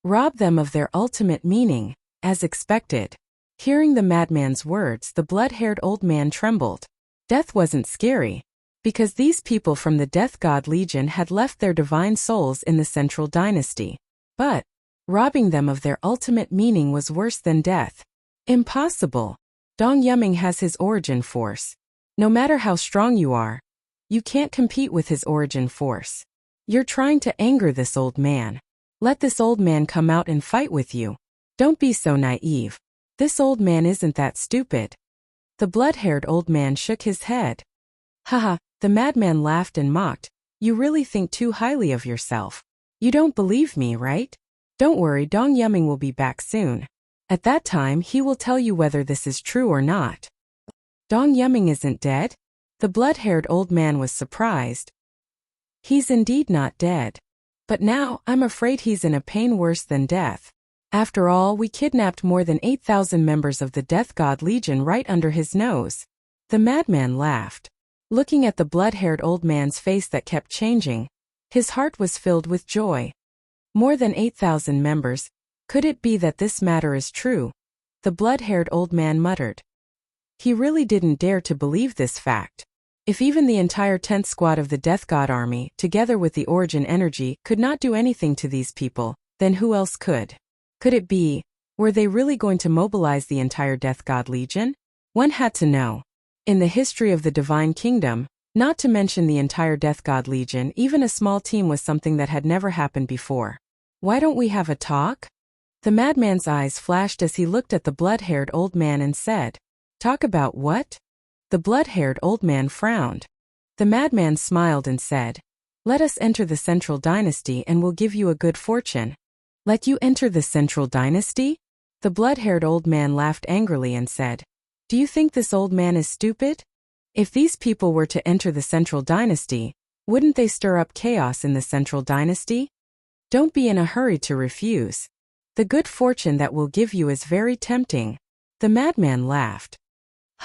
Rob them of their ultimate meaning, as expected. Hearing the madman's words, the blood-haired old man trembled. Death wasn't scary, because these people from the Death God Legion had left their divine souls in the central dynasty. But robbing them of their ultimate meaning was worse than death. Impossible. Dong Yuming has his origin force. No matter how strong you are, you can't compete with his origin force. You're trying to anger this old man. Let this old man come out and fight with you. Don't be so naive. This old man isn't that stupid. The blood-haired old man shook his head. Haha, the madman laughed and mocked. You really think too highly of yourself. You don't believe me, right? Don't worry, Dong Yuming will be back soon. At that time, he will tell you whether this is true or not. Dong Yuming isn't dead? The blood-haired old man was surprised. He's indeed not dead. But now, I'm afraid he's in a pain worse than death. After all, we kidnapped more than 8,000 members of the Death God Legion right under his nose. The madman laughed. Looking at the blood-haired old man's face that kept changing, his heart was filled with joy. More than 8,000 members. Could it be that this matter is true? The blood-haired old man muttered. He really didn't dare to believe this fact. If even the entire 10th squad of the Death God army, together with the Origin energy, could not do anything to these people, then who else could? Could it be, were they really going to mobilize the entire Death God Legion? One had to know. In the history of the Divine Kingdom, not to mention the entire Death God Legion, even a small team was something that had never happened before. Why don't we have a talk? The madman's eyes flashed as he looked at the blood-haired old man and said, "Talk about what?" The blood-haired old man frowned. The madman smiled and said, "Let us enter the Central Dynasty and we'll give you a good fortune." "Let you enter the Central Dynasty?" The blood-haired old man laughed angrily and said, "Do you think this old man is stupid? If these people were to enter the Central Dynasty, wouldn't they stir up chaos in the Central Dynasty? Don't be in a hurry to refuse. The good fortune that we'll give you is very tempting." The madman laughed.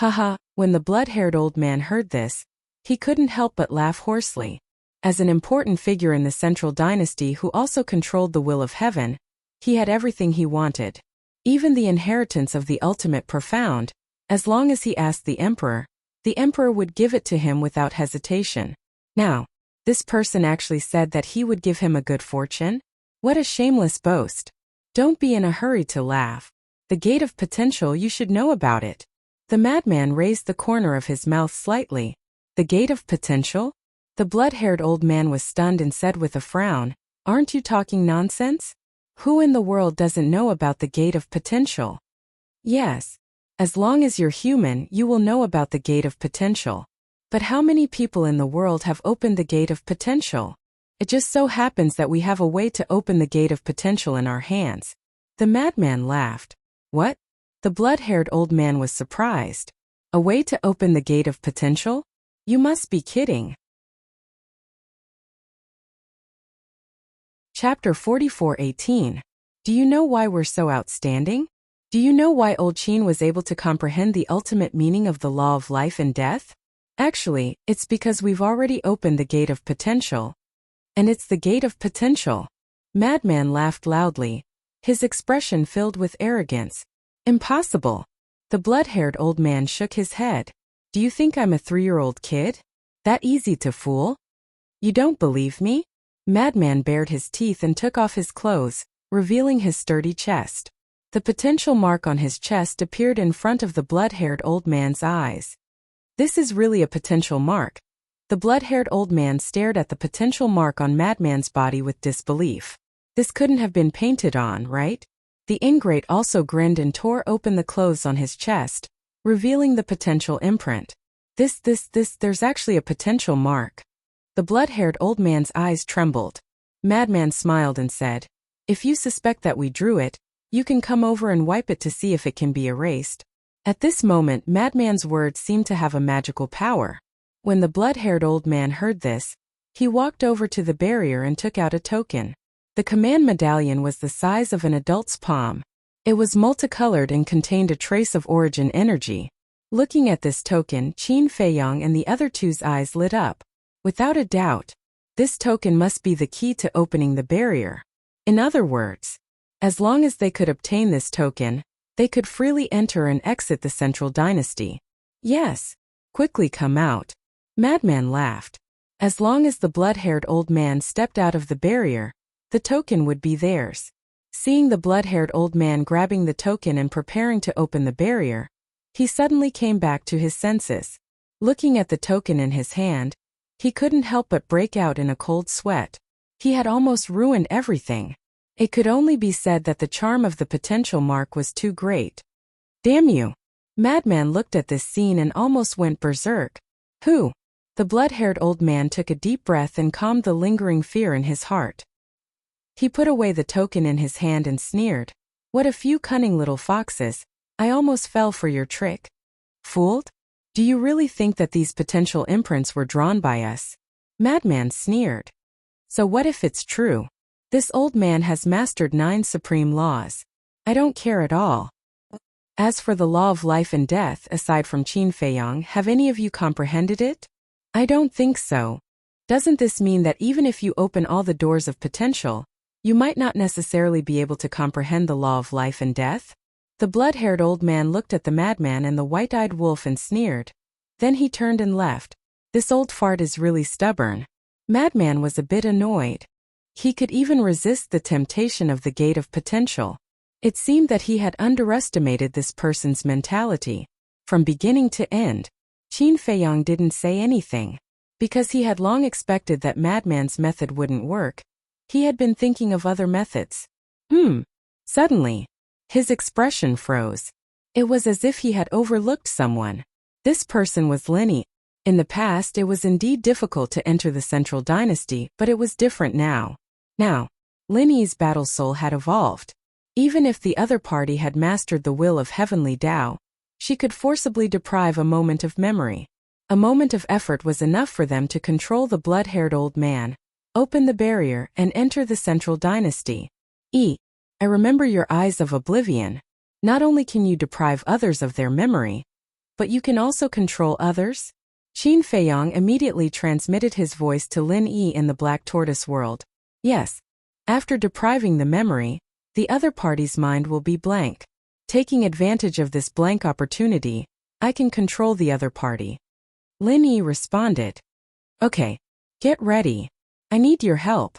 Haha, when the blood-haired old man heard this, he couldn't help but laugh hoarsely. As an important figure in the Central Dynasty who also controlled the will of heaven, he had everything he wanted. Even the inheritance of the ultimate profound. As long as he asked the emperor would give it to him without hesitation. Now, this person actually said that he would give him a good fortune? What a shameless boast. Don't be in a hurry to laugh. The gate of potential, you should know about it. The madman raised the corner of his mouth slightly. The gate of potential? The blood-haired old man was stunned and said with a frown, "Aren't you talking nonsense? Who in the world doesn't know about the gate of potential?" "Yes. As long as you're human, you will know about the gate of potential. But how many people in the world have opened the gate of potential? It just so happens that we have a way to open the gate of potential in our hands." The madman laughed. "What?" The blood-haired old man was surprised. "A way to open the gate of potential? You must be kidding." Chapter 44:18. Do you know why we're so outstanding? Do you know why Old Chin was able to comprehend the ultimate meaning of the law of life and death? Actually, it's because we've already opened the gate of potential. And it's the gate of potential. Madman laughed loudly, his expression filled with arrogance. "Impossible." The blood-haired old man shook his head. "Do you think I'm a 3-year-old kid? That easy to fool? You don't believe me?" Madman bared his teeth and took off his clothes, revealing his sturdy chest. The potential mark on his chest appeared in front of the blood-haired old man's eyes. "This is really a potential mark." The blood-haired old man stared at the potential mark on Madman's body with disbelief. This couldn't have been painted on, right? The ingrate also grinned and tore open the clothes on his chest, revealing the potential imprint. There's actually a potential mark." The blood-haired old man's eyes trembled. Madman smiled and said, "If you suspect that we drew it, you can come over and wipe it to see if it can be erased." At this moment, Madman's words seemed to have a magical power. When the blood-haired old man heard this, he walked over to the barrier and took out a token. The command medallion was the size of an adult's palm. It was multicolored and contained a trace of origin energy. Looking at this token, Qin Feiyang and the other two's eyes lit up. Without a doubt, this token must be the key to opening the barrier. In other words, as long as they could obtain this token, they could freely enter and exit the Central Dynasty. "Yes. Quickly come out." Madman laughed. As long as the blood-haired old man stepped out of the barrier, the token would be theirs. Seeing the blood-haired old man grabbing the token and preparing to open the barrier, he suddenly came back to his senses. Looking at the token in his hand, he couldn't help but break out in a cold sweat. He had almost ruined everything. It could only be said that the charm of the potential mark was too great. "Damn you!" Madman looked at this scene and almost went berserk. "Who?" The blood-haired old man took a deep breath and calmed the lingering fear in his heart. He put away the token in his hand and sneered. "What a few cunning little foxes. I almost fell for your trick. Fooled? Do you really think that these potential imprints were drawn by us?" Madman sneered. "So what if it's true? This old man has mastered 9 supreme laws. I don't care at all. As for the law of life and death, aside from Qin Feiyang, have any of you comprehended it? I don't think so. Doesn't this mean that even if you open all the doors of potential, you might not necessarily be able to comprehend the law of life and death? The blood-haired old man looked at the madman and the white-eyed wolf and sneered. Then he turned and left. This old fart is really stubborn. Madman was a bit annoyed. He could even resist the temptation of the gate of potential. It seemed that he had underestimated this person's mentality. From beginning to end, Qin Feiyang didn't say anything. Because he had long expected that Madman's method wouldn't work, he had been thinking of other methods. Suddenly, his expression froze. It was as if he had overlooked someone. This person was Lin. In the past, it was indeed difficult to enter the Central Dynasty, but it was different now. Now, Lin's battle soul had evolved. Even if the other party had mastered the will of heavenly Tao, she could forcibly deprive a moment of memory. A moment of effort was enough for them to control the blood-haired old man, open the barrier, and enter the Central Dynasty. I remember your eyes of oblivion. Not only can you deprive others of their memory, but you can also control others? Qin Feiyang immediately transmitted his voice to Lin in the Black Tortoise world. Yes. After depriving the memory, the other party's mind will be blank. Taking advantage of this blank opportunity, I can control the other party. Lin responded. Okay. Get ready. I need your help.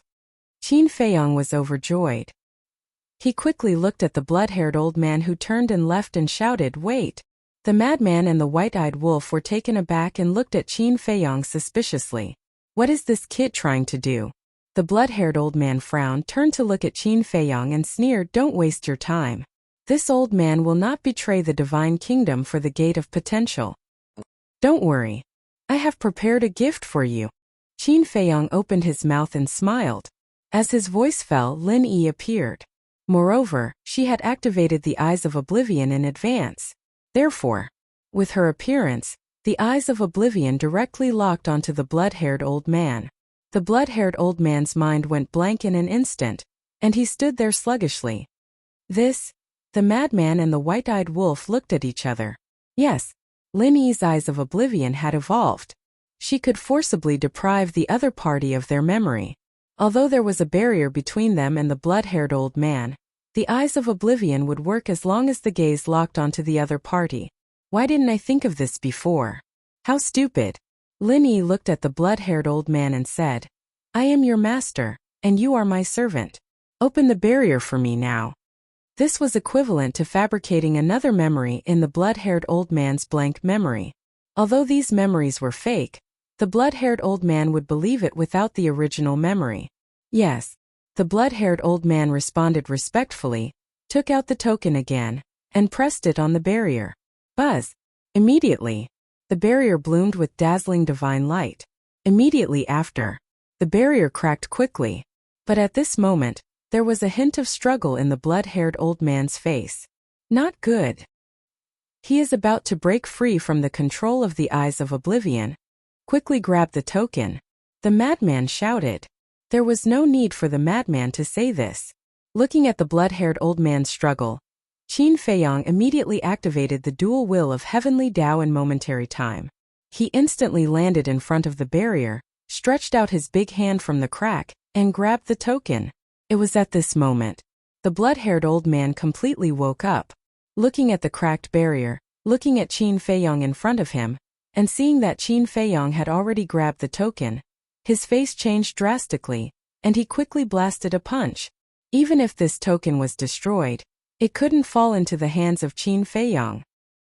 Qin Feiyang was overjoyed. He quickly looked at the blood-haired old man who turned and left and shouted, "Wait!" The madman and the white-eyed wolf were taken aback and looked at Qin Feiyang suspiciously. What is this kid trying to do? The blood-haired old man frowned, turned to look at Qin Feiyang and sneered, "Don't waste your time. This old man will not betray the divine kingdom for the gate of potential. Don't worry. I have prepared a gift for you." Qin Feiyang opened his mouth and smiled. As his voice fell, Lin appeared. Moreover, she had activated the Eyes of Oblivion in advance. Therefore, with her appearance, the Eyes of Oblivion directly locked onto the blood-haired old man. The blood-haired old man's mind went blank in an instant, and he stood there sluggishly. The madman and the white-eyed wolf looked at each other. Yes, Lin's Eyes of Oblivion had evolved. She could forcibly deprive the other party of their memory. Although there was a barrier between them and the blood-haired old man, the Eyes of Oblivion would work as long as the gaze locked onto the other party. Why didn't I think of this before? How stupid. Lin looked at the blood-haired old man and said, "I am your master, and you are my servant. Open the barrier for me now." This was equivalent to fabricating another memory in the blood-haired old man's blank memory. Although these memories were fake, the blood-haired old man would believe it without the original memory. Yes. The blood-haired old man responded respectfully, took out the token again, and pressed it on the barrier. Buzz! Immediately, the barrier bloomed with dazzling divine light. Immediately after, the barrier cracked quickly. But at this moment, there was a hint of struggle in the blood-haired old man's face. Not good. He is about to break free from the control of the Eyes of Oblivion. Quickly grab the token. The madman shouted. There was no need for the madman to say this. Looking at the blood-haired old man's struggle, Qin Feiyang immediately activated the dual will of heavenly Tao in momentary time. He instantly landed in front of the barrier, stretched out his big hand from the crack, and grabbed the token. It was at this moment the blood-haired old man completely woke up. Looking at the cracked barrier, looking at Qin Feiyang in front of him, and seeing that Qin Feiyang had already grabbed the token, his face changed drastically, and he quickly blasted a punch. Even if this token was destroyed, it couldn't fall into the hands of Qin Feiyang.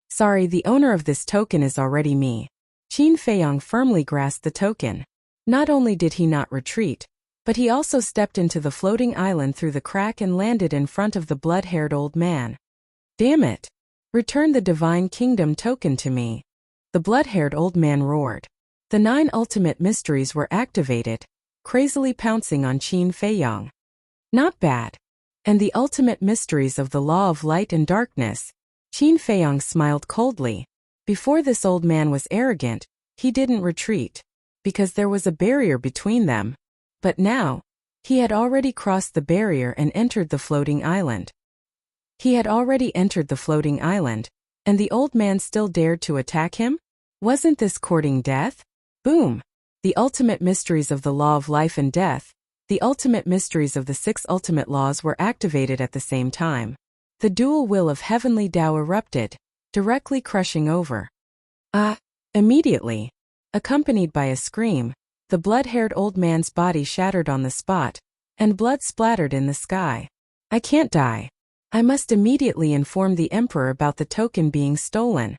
Sorry, the owner of this token is already me. Qin Feiyang firmly grasped the token. Not only did he not retreat, but he also stepped into the floating island through the crack and landed in front of the blood-haired old man. Damn it! Return the Divine Kingdom token to me. The blood-haired old man roared. The 9 ultimate mysteries were activated, crazily pouncing on Qin Feiyang. Not bad. And the ultimate mysteries of the law of light and darkness. Qin Feiyang smiled coldly. Before this old man was arrogant, he didn't retreat, because there was a barrier between them. But now, he had already crossed the barrier and entered the floating island. He had already entered the floating island, and the old man still dared to attack him? Wasn't this courting death? Boom! The ultimate mysteries of the law of life and death, the ultimate mysteries of the 6 ultimate laws were activated at the same time. The dual will of heavenly Tao erupted, directly crushing over. Immediately, accompanied by a scream, the blood-haired old man's body shattered on the spot, and blood splattered in the sky. I can't die. I must immediately inform the emperor about the token being stolen.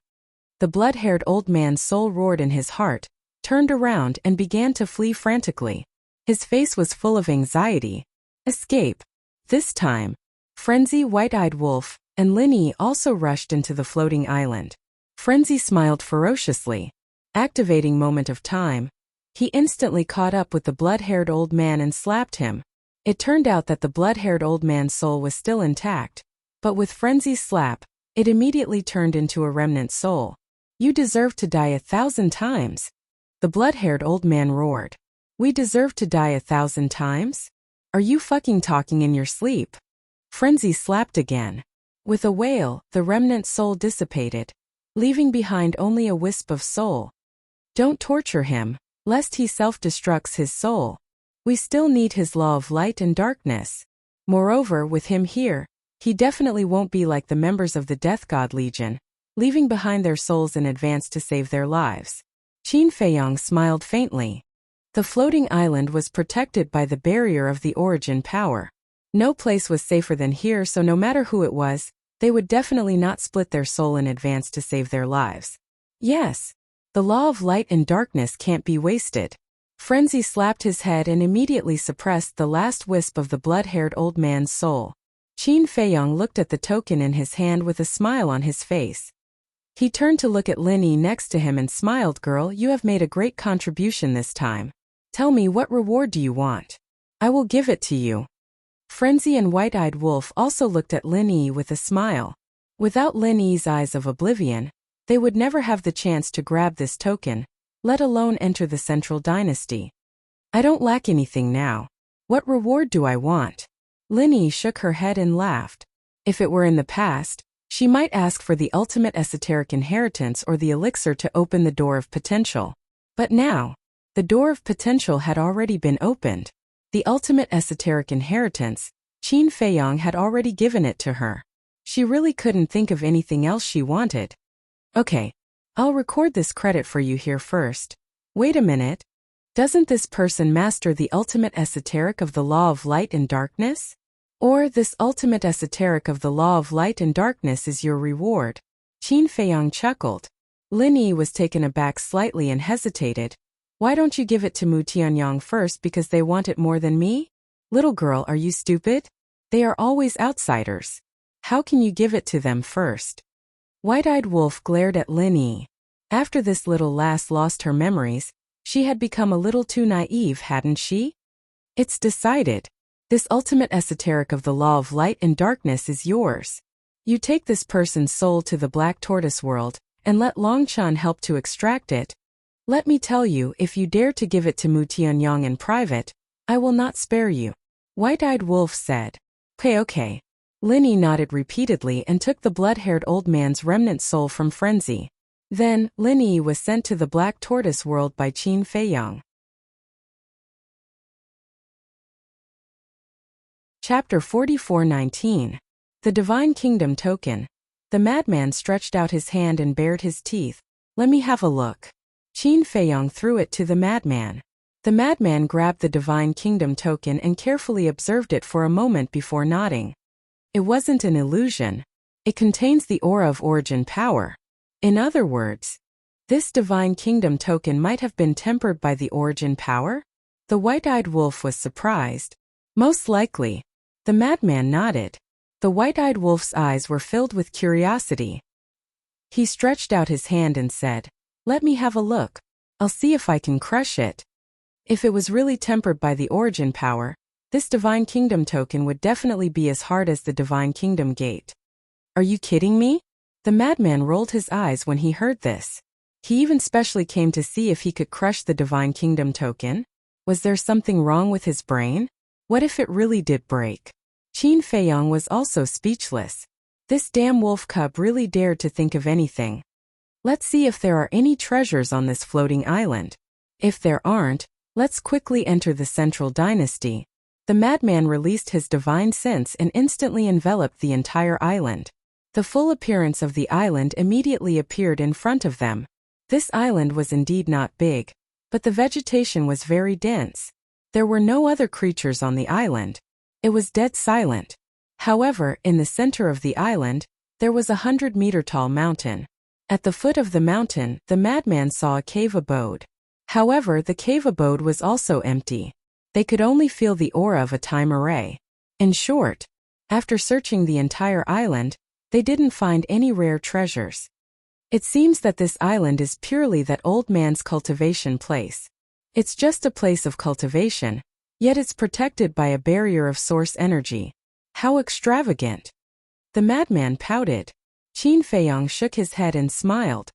The blood-haired old man's soul roared in his heart, turned around and began to flee frantically. His face was full of anxiety. Escape. This time, Frenzy, White-Eyed Wolf, and Linny also rushed into the floating island. Frenzy smiled ferociously. Activating moment of time. He instantly caught up with the blood-haired old man and slapped him. It turned out that the blood-haired old man's soul was still intact, but with Frenzy's slap, it immediately turned into a remnant soul. You deserve to die 1,000 times. The blood-haired old man roared. We deserve to die 1,000 times? Are you fucking talking in your sleep? Frenzy slapped again. With a wail, the remnant soul dissipated, leaving behind only a wisp of soul. Don't torture him, lest he self-destructs his soul. We still need his law of light and darkness. Moreover, with him here, he definitely won't be like the members of the Death God Legion, leaving behind their souls in advance to save their lives. Qin Feiyong smiled faintly. The floating island was protected by the barrier of the origin power. No place was safer than here, so no matter who it was, they would definitely not split their soul in advance to save their lives. Yes, the law of light and darkness can't be wasted. Frenzy slapped his head and immediately suppressed the last wisp of the blood-haired old man's soul. Qin Feiyong looked at the token in his hand with a smile on his face. He turned to look at Linny next to him and smiled. Girl, you have made a great contribution this time. Tell me, what reward do you want? I will give it to you. Frenzy and White-Eyed Wolf also looked at Linny with a smile. Without Linny's eyes of oblivion, they would never have the chance to grab this token, let alone enter the Central Dynasty. I don't lack anything now. What reward do I want? Linny shook her head and laughed. If it were in the past, she might ask for the ultimate esoteric inheritance or the elixir to open the door of potential. But now, the door of potential had already been opened. The ultimate esoteric inheritance, Qin Feiyong had already given it to her. She really couldn't think of anything else she wanted. Okay, I'll record this credit for you here first. Wait a minute. Doesn't this person master the ultimate esoteric of the law of light and darkness? Or this ultimate esoteric of the law of light and darkness is your reward? Qin Feiyong chuckled. Linny was taken aback slightly and hesitated. Why don't you give it to Mu Tianyang first, because they want it more than me? Little girl, are you stupid? They are always outsiders. How can you give it to them first? White-Eyed Wolf glared at Linny. After this little lass lost her memories, she had become a little too naive, hadn't she? It's decided. This ultimate esoteric of the law of light and darkness is yours. You take this person's soul to the Black Tortoise world, and let Longchan help to extract it. Let me tell you, if you dare to give it to Mu Tianyang in private, I will not spare you. White-Eyed Wolf said. Okay. Linny nodded repeatedly and took the blood-haired old man's remnant soul from Frenzy. Then, Linny was sent to the Black Tortoise world by Qin Feiyong. Chapter 44:19. The Divine Kingdom Token. The madman stretched out his hand and bared his teeth. Let me have a look. Qin Feiyong threw it to the madman. The madman grabbed the Divine Kingdom Token and carefully observed it for a moment before nodding. It wasn't an illusion. It contains the aura of origin power. In other words, this Divine Kingdom Token might have been tempered by the origin power? The White-Eyed Wolf was surprised. Most likely. The madman nodded. The White-Eyed Wolf's eyes were filled with curiosity. He stretched out his hand and said, Let me have a look. I'll see if I can crush it. If it was really tempered by the origin power, this Divine Kingdom Token would definitely be as hard as the Divine Kingdom Gate. Are you kidding me? The madman rolled his eyes when he heard this. He even specially came to see if he could crush the Divine Kingdom Token. Was there something wrong with his brain? What if it really did break? Qin Feiyong was also speechless. This damn wolf cub really dared to think of anything. Let's see if there are any treasures on this floating island. If there aren't, let's quickly enter the Central Dynasty. The madman released his divine sense and instantly enveloped the entire island. The full appearance of the island immediately appeared in front of them. This island was indeed not big, but the vegetation was very dense. There were no other creatures on the island. It was dead silent. However, in the center of the island, there was a 100-meter-tall mountain. At the foot of the mountain, the madman saw a cave abode. However, the cave abode was also empty. They could only feel the aura of a time array. In short, after searching the entire island, they didn't find any rare treasures. It seems that this island is purely that old man's cultivation place. It's just a place of cultivation, yet it's protected by a barrier of source energy. How extravagant! The madman pouted. Qin Feiyong shook his head and smiled.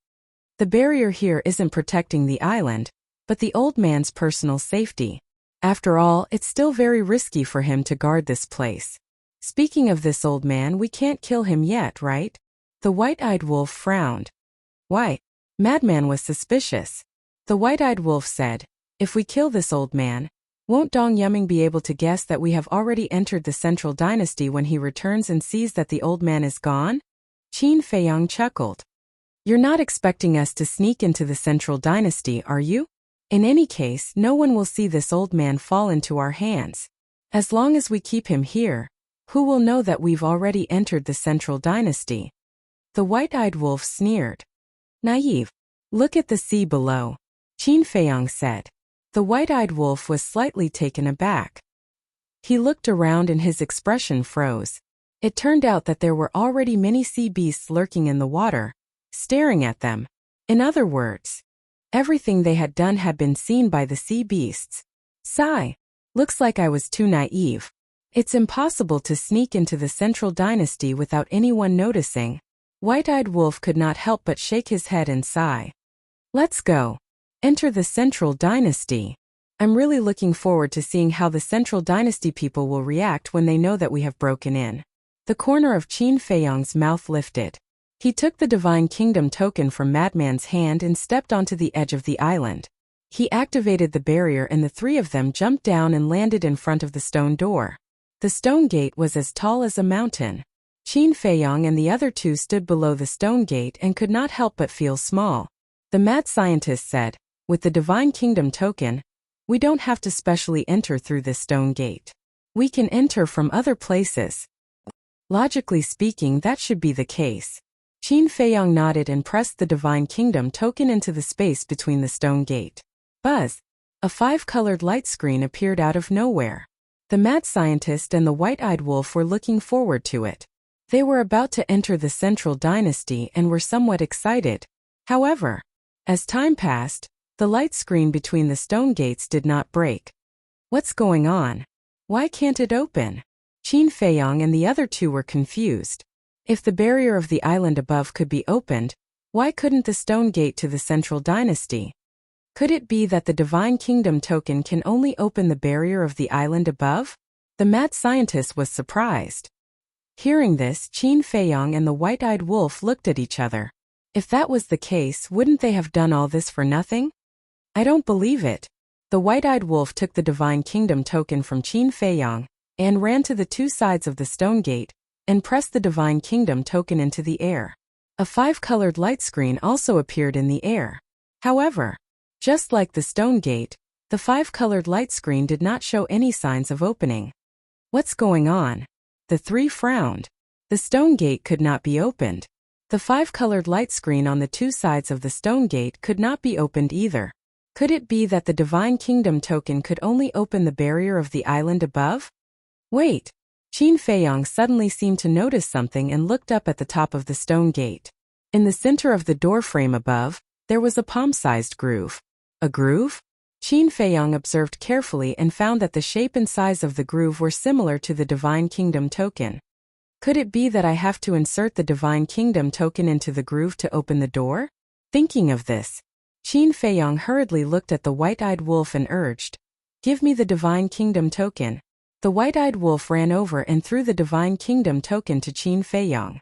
The barrier here isn't protecting the island, but the old man's personal safety. After all, it's still very risky for him to guard this place. Speaking of this old man, we can't kill him yet, right? The white-eyed wolf frowned. Why? Madman was suspicious. The white-eyed wolf said, if we kill this old man, won't Dong Yuming be able to guess that we have already entered the Central Dynasty when he returns and sees that the old man is gone? Qin Feiyong chuckled. You're not expecting us to sneak into the Central Dynasty, are you? In any case, no one will see this old man fall into our hands. As long as we keep him here, who will know that we've already entered the Central Dynasty? The white-eyed wolf sneered. Naive. Look at the sea below, Qin Feiyong said. The white-eyed wolf was slightly taken aback. He looked around and his expression froze. It turned out that there were already many sea beasts lurking in the water, staring at them. In other words, everything they had done had been seen by the sea beasts. Sigh. Looks like I was too naive. It's impossible to sneak into the Central Dynasty without anyone noticing. White-eyed wolf could not help but shake his head and sigh. Let's go. Enter the Central Dynasty. I'm really looking forward to seeing how the Central Dynasty people will react when they know that we have broken in. The corner of Qin Feiyong's mouth lifted. He took the Divine Kingdom token from Madman's hand and stepped onto the edge of the island. He activated the barrier and the three of them jumped down and landed in front of the stone door. The stone gate was as tall as a mountain. Qin Feiyong and the other two stood below the stone gate and could not help but feel small. The mad scientist said, with the Divine Kingdom token, we don't have to specially enter through this stone gate. We can enter from other places. Logically speaking, that should be the case. Qin Feiyong nodded and pressed the Divine Kingdom token into the space between the stone gate. Buzz! A 5-colored light screen appeared out of nowhere. The mad scientist and the white-eyed wolf were looking forward to it. They were about to enter the Central Dynasty and were somewhat excited. However, as time passed, the light screen between the stone gates did not break. What's going on? Why can't it open? Qin Feiyong and the other two were confused. If the barrier of the island above could be opened, why couldn't the stone gate to the Central Dynasty? Could it be that the Divine Kingdom token can only open the barrier of the island above? The mad scientist was surprised. Hearing this, Qin Feiyong and the white-eyed wolf looked at each other. If that was the case, wouldn't they have done all this for nothing? I don't believe it. The white-eyed wolf took the Divine Kingdom token from Qin Feiyong and ran to the two sides of the stone gate and pressed the Divine Kingdom token into the air. A 5-colored light screen also appeared in the air. However, just like the stone gate, the 5-colored light screen did not show any signs of opening. What's going on? The three frowned. The stone gate could not be opened. The 5-colored light screen on the two sides of the stone gate could not be opened either. Could it be that the Divine Kingdom token could only open the barrier of the island above? Wait! Qin Feiyong suddenly seemed to notice something and looked up at the top of the stone gate. In the center of the doorframe above, there was a palm-sized groove. A groove? Qin Feiyong observed carefully and found that the shape and size of the groove were similar to the Divine Kingdom token. Could it be that I have to insert the Divine Kingdom token into the groove to open the door? Thinking of this, Qin Feiyong hurriedly looked at the white-eyed wolf and urged, "Give me the Divine Kingdom token." The white-eyed wolf ran over and threw the Divine Kingdom token to Qin Feiyong.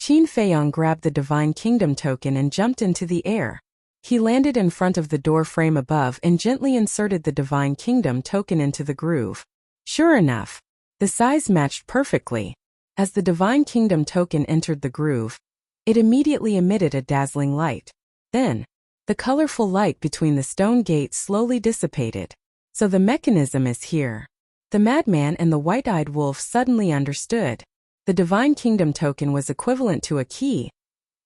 Qin Feiyong grabbed the Divine Kingdom token and jumped into the air. He landed in front of the door frame above and gently inserted the Divine Kingdom token into the groove. Sure enough, the size matched perfectly. As the Divine Kingdom token entered the groove, it immediately emitted a dazzling light. Then, the colorful light between the stone gates slowly dissipated. So the mechanism is here. The madman and the white-eyed wolf suddenly understood. The Divine Kingdom token was equivalent to a key,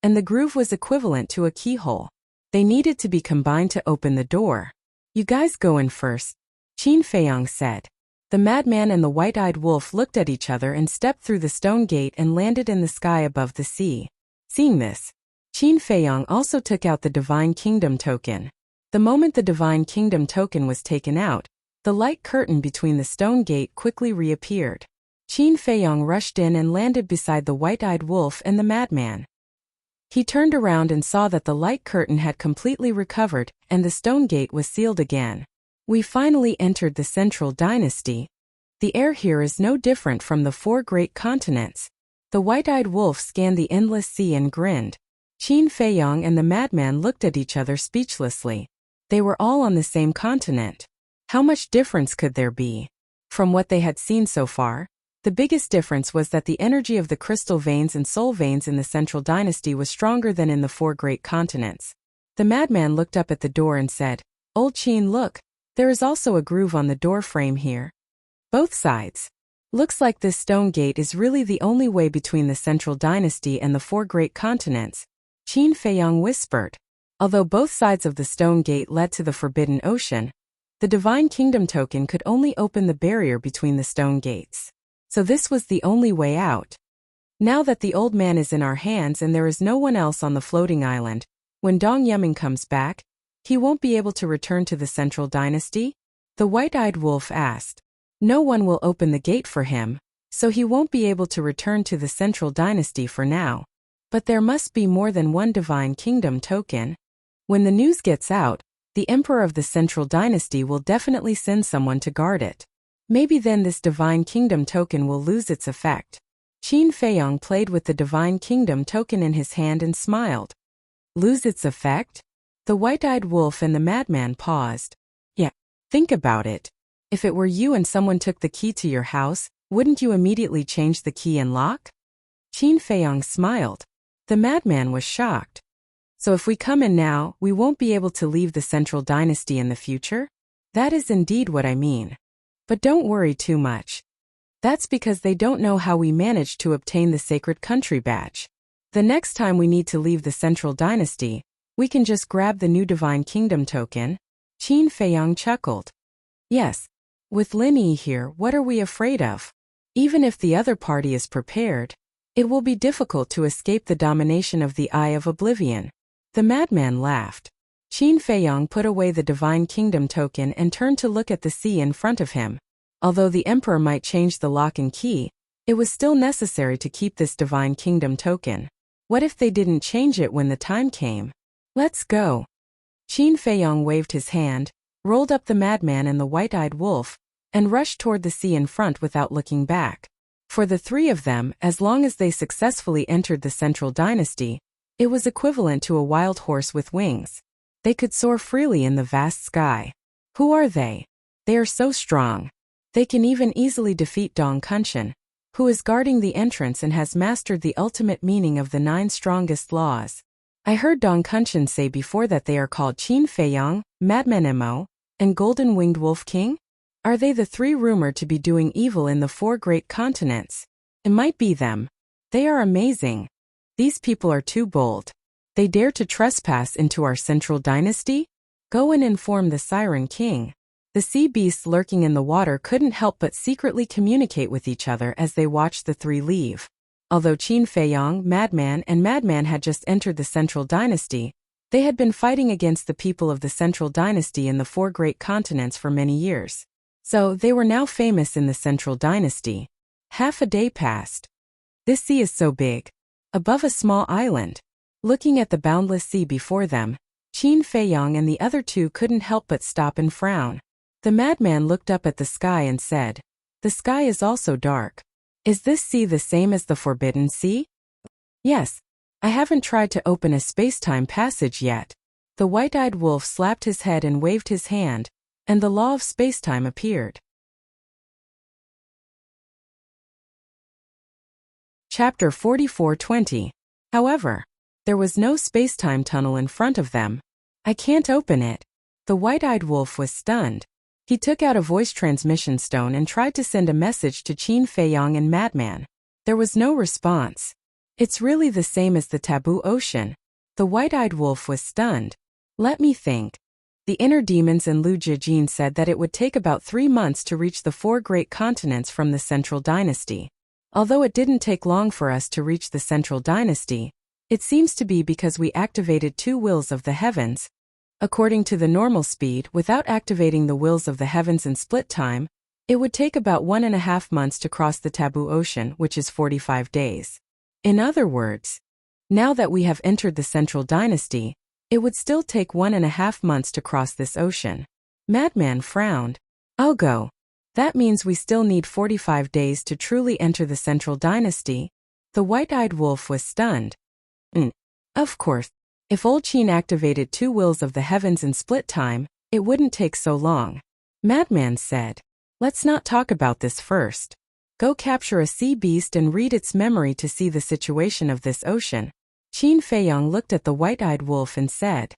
and the groove was equivalent to a keyhole. They needed to be combined to open the door. You guys go in first, Qin Feiyong said. The madman and the white-eyed wolf looked at each other and stepped through the stone gate and landed in the sky above the sea. Seeing this, Qin Feiyong also took out the Divine Kingdom token. The moment the Divine Kingdom token was taken out, the light curtain between the stone gate quickly reappeared. Qin Feiyong rushed in and landed beside the white-eyed wolf and the madman. He turned around and saw that the light curtain had completely recovered and the stone gate was sealed again. We finally entered the Central Dynasty. The air here is no different from the 4 great continents. The white-eyed wolf scanned the endless sea and grinned. Qin Feiyong and the madman looked at each other speechlessly. They were all on the same continent. How much difference could there be? From what they had seen so far, the biggest difference was that the energy of the crystal veins and soul veins in the Central Dynasty was stronger than in the 4 great continents. The madman looked up at the door and said, "Old Qin, look, there is also a groove on the door frame here. Both sides. Looks like this stone gate is really the only way between the Central Dynasty and the 4 great continents," Qin Feiyong whispered. Although both sides of the stone gate led to the Forbidden Ocean, the Divine Kingdom token could only open the barrier between the stone gates. So this was the only way out. Now that the old man is in our hands and there is no one else on the floating island, when Dong Yuming comes back, he won't be able to return to the Central Dynasty? The white-eyed wolf asked. No one will open the gate for him, so he won't be able to return to the Central Dynasty for now. But there must be more than one Divine Kingdom token. When the news gets out, the Emperor of the Central Dynasty will definitely send someone to guard it. Maybe then this Divine Kingdom token will lose its effect. Qin Feiyong played with the Divine Kingdom token in his hand and smiled. Lose its effect? The white-eyed wolf and the madman paused. Yeah, think about it. If it were you and someone took the key to your house, wouldn't you immediately change the key and lock? Qin Feiyong smiled. The madman was shocked. So if we come in now, we won't be able to leave the Central Dynasty in the future? That is indeed what I mean. But don't worry too much. That's because they don't know how we managed to obtain the Sacred Country badge. The next time we need to leave the Central Dynasty, we can just grab the new Divine Kingdom token. Qin Feiyong chuckled. Yes. With Lin Yi here, what are we afraid of? Even if the other party is prepared, it will be difficult to escape the domination of the Eye of Oblivion. The madman laughed. Qin Feiyong put away the Divine Kingdom token and turned to look at the sea in front of him. Although the Emperor might change the lock and key, it was still necessary to keep this Divine Kingdom token. What if they didn't change it when the time came? Let's go. Qin Feiyong waved his hand, rolled up the madman and the white-eyed wolf, and rushed toward the sea in front without looking back. For the 3 of them, as long as they successfully entered the Central Dynasty, it was equivalent to a wild horse with wings. They could soar freely in the vast sky. Who are they? They are so strong. They can even easily defeat Dong Kunshan, who is guarding the entrance and has mastered the ultimate meaning of the 9 strongest laws. I heard Dong Kunshan say before that they are called Qin Feiyong, Madman Mo, and Golden Winged Wolf King? Are they the 3 rumored to be doing evil in the 4 great continents? It might be them. They are amazing. These people are too bold. They dare to trespass into our Central Dynasty? Go and inform the Siren King. The sea beasts lurking in the water couldn't help but secretly communicate with each other as they watched the 3 leave. Although Qin Feiyong, and Madman had just entered the Central Dynasty, they had been fighting against the people of the Central Dynasty in the 4 great continents for many years. So they were now famous in the Central Dynasty. Half a day passed. This sea is so big. Above a small island. Looking at the boundless sea before them, Qin Feiyong and the other 2 couldn't help but stop and frown. The madman looked up at the sky and said, "The sky is also dark. Is this sea the same as the Forbidden Sea?" Yes. I haven't tried to open a space-time passage yet. The white-eyed wolf slapped his head and waved his hand, and the law of space-time appeared. Chapter 44:20. However, there was no space-time tunnel in front of them. I can't open it. The white-eyed wolf was stunned. He took out a voice transmission stone and tried to send a message to Qin Feiyang and Madman. There was no response. It's really the same as the taboo ocean. The white-eyed wolf was stunned. Let me think. The inner demons and Lu Jijin said that it would take about 3 months to reach the 4 great continents from the Central Dynasty. Although it didn't take long for us to reach the Central Dynasty, it seems to be because we activated 2 wills of the heavens. According to the normal speed, without activating the wills of the heavens in split time, it would take about 1.5 months to cross the taboo ocean, which is 45 days. In other words, now that we have entered the Central Dynasty, it would still take 1.5 months to cross this ocean. Madman frowned. I'll go. That means we still need 45 days to truly enter the Central Dynasty. The white-eyed wolf was stunned. Of course, if Old Qin activated 2 wills of the heavens in split time, it wouldn't take so long. Madman said, let's not talk about this first. Go capture a sea beast and read its memory to see the situation of this ocean. Qin Feiyang looked at the white-eyed wolf and said,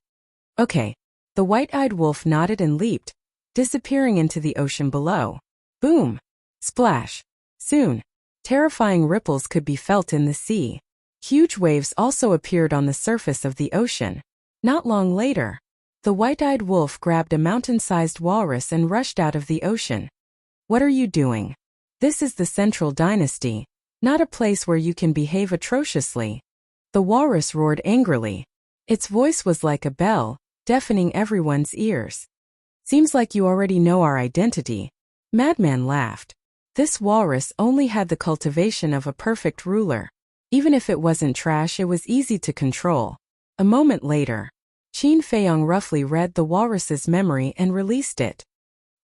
okay. The white-eyed wolf nodded and leaped, disappearing into the ocean below. Boom! Splash! Soon, terrifying ripples could be felt in the sea. Huge waves also appeared on the surface of the ocean. Not long later, the white-eyed wolf grabbed a mountain-sized walrus and rushed out of the ocean. What are you doing? This is the Central Dynasty, not a place where you can behave atrociously. The walrus roared angrily. Its voice was like a bell, deafening everyone's ears. Seems like you already know our identity. Madman laughed. This walrus only had the cultivation of a perfect ruler. Even if it wasn't trash, it was easy to control. A moment later, Qin Feiyang roughly read the walrus's memory and released it.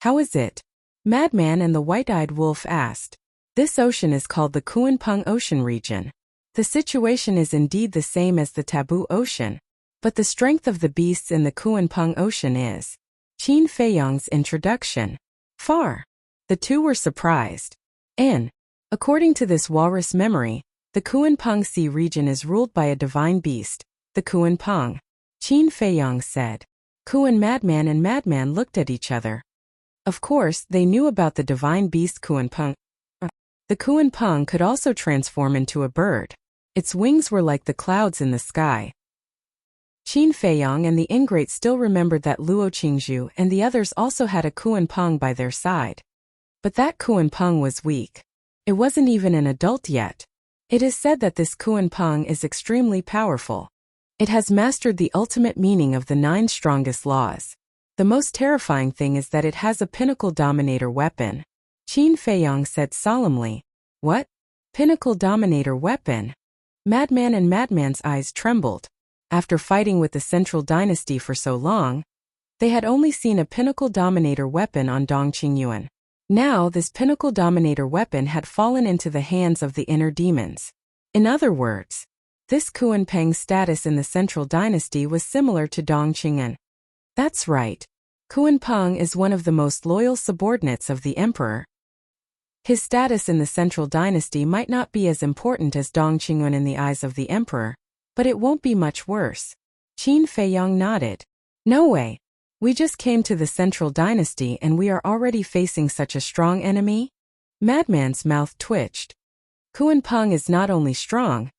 How is it? Madman and the white-eyed wolf asked. This ocean is called the Kunpeng Ocean region. The situation is indeed the same as the taboo ocean, but the strength of the beasts in the Kunpeng Ocean is Qin Feiyang's introduction. Far. The two were surprised. According to this walrus memory, the Kunpeng Sea region is ruled by a divine beast, the Kunpeng. Qin Feiyang said. Kun Madman and Madman looked at each other. Of course, they knew about the divine beast Kunpeng. The Kunpeng could also transform into a bird. Its wings were like the clouds in the sky. Qin Feiyang and the ingrate still remembered that Luo Qingzhu and the others also had a Kunpeng by their side. But that Kunpeng was weak. It wasn't even an adult yet. It is said that this Kunpeng is extremely powerful. It has mastered the ultimate meaning of the 9 strongest laws. The most terrifying thing is that it has a pinnacle dominator weapon. Qin Feiyang said solemnly. What? Pinnacle dominator weapon? Madman and Madman's eyes trembled. After fighting with the Central Dynasty for so long, they had only seen a pinnacle dominator weapon on Dong Qingyuan. Now this pinnacle dominator weapon had fallen into the hands of the inner demons. In other words, this Kunpeng's status in the Central Dynasty was similar to Dong Qingyuan. That's right. Kunpeng is one of the most loyal subordinates of the emperor. His status in the Central Dynasty might not be as important as Dong Qingyuan in the eyes of the emperor, but it won't be much worse. Qin Feiyang nodded. No way. We just came to the Central Dynasty and we are already facing such a strong enemy? Madman's mouth twitched. Kunpeng is not only strong,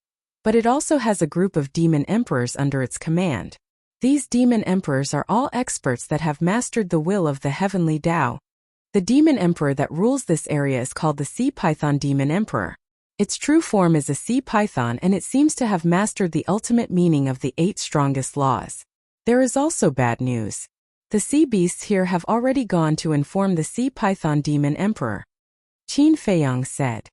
but it also has a group of demon emperors under its command. These demon emperors are all experts that have mastered the will of the heavenly Tao. The demon emperor that rules this area is called the Sea Python Demon Emperor. Its true form is a sea python and it seems to have mastered the ultimate meaning of the 8 strongest laws. There is also bad news. The sea beasts here have already gone to inform the Sea Python Demon Emperor. Qin Feiyang said.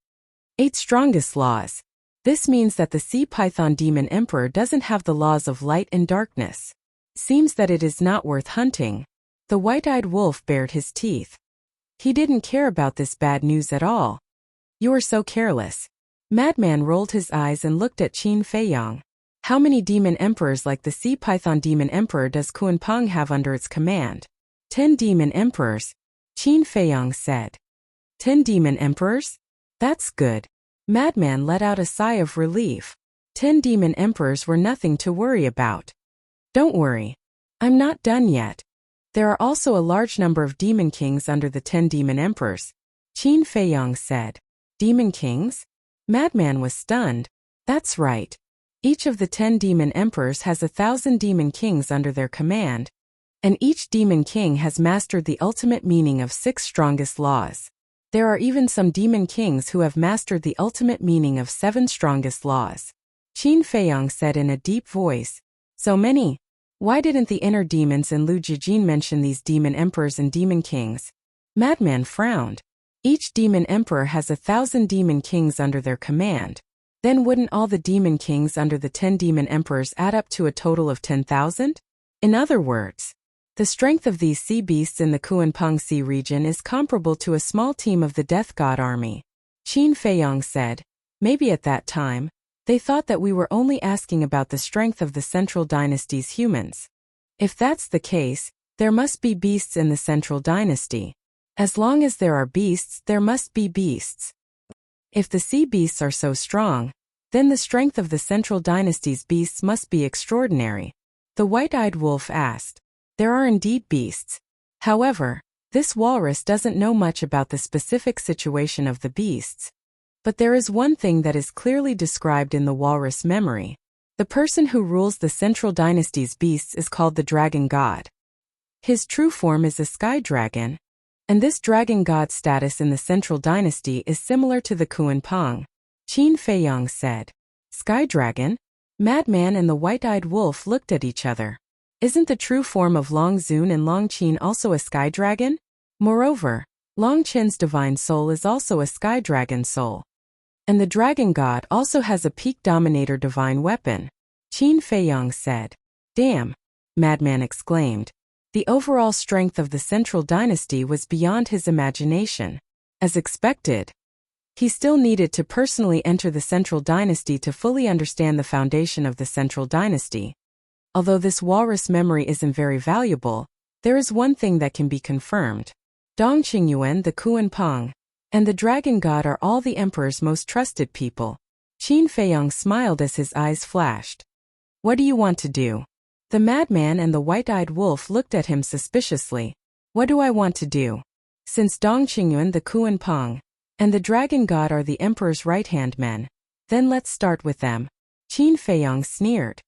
8 strongest laws. This means that the Sea Python Demon Emperor doesn't have the laws of light and darkness. Seems that it is not worth hunting. The white-eyed wolf bared his teeth. He didn't care about this bad news at all. You are so careless. Madman rolled his eyes and looked at Qin Feiyang. How many demon emperors like the sea python demon emperor does Kuanpeng have under its command? 10 demon emperors, Qin Feiyang said. 10 demon emperors? That's good. Madman let out a sigh of relief. 10 demon emperors were nothing to worry about. Don't worry. I'm not done yet. There are also a large number of demon kings under the 10 demon emperors, Qin Feiyang said. Demon kings? Madman was stunned. That's right. Each of the 10 demon emperors has 1,000 demon kings under their command, and each demon king has mastered the ultimate meaning of 6 strongest laws. There are even some demon kings who have mastered the ultimate meaning of 7 strongest laws. Qin Feiyang said in a deep voice. So many? Why didn't the inner demons and Lu Jijin mention these demon emperors and demon kings? Madman frowned. Each demon emperor has 1,000 demon kings under their command. Then wouldn't all the demon kings under the 10 demon emperors add up to a total of 10,000? In other words, the strength of these sea beasts in the Kuanpeng Sea region is comparable to a small team of the Death God army. Qin Feiyang said. Maybe at that time, they thought that we were only asking about the strength of the Central Dynasty's humans. If that's the case, there must be beasts in the Central Dynasty. As long as there are beasts, there must be beasts. If the sea beasts are so strong, then the strength of the Central Dynasty's beasts must be extraordinary. The white-eyed wolf asked. There are indeed beasts. However, this walrus doesn't know much about the specific situation of the beasts. But there is one thing that is clearly described in the walrus memory. The person who rules the Central Dynasty's beasts is called the Dragon God. His true form is a sky dragon, and this Dragon God status in the Central Dynasty is similar to the Kuanpeng, Qin Feiyang said. Sky dragon? Madman and the white-eyed wolf looked at each other. Isn't the true form of Long Zun and Long Qin also a sky dragon? Moreover, Long Qin's divine soul is also a sky dragon soul. And the Dragon God also has a peak dominator divine weapon, Qin Feiyang said. Damn! Madman exclaimed. The overall strength of the Central Dynasty was beyond his imagination. As expected, he still needed to personally enter the Central Dynasty to fully understand the foundation of the Central Dynasty. Although this walrus memory isn't very valuable, there is one thing that can be confirmed. Dong Qingyuan the Kuanpeng and the Dragon God are all the Emperor's most trusted people. Qin Feiyang smiled as his eyes flashed. What do you want to do? The madman and the white-eyed wolf looked at him suspiciously. What do I want to do? Since Dong Qingyuan the Kuanpeng and the Dragon God are the Emperor's right-hand men, then let's start with them. Qin Feiyang sneered.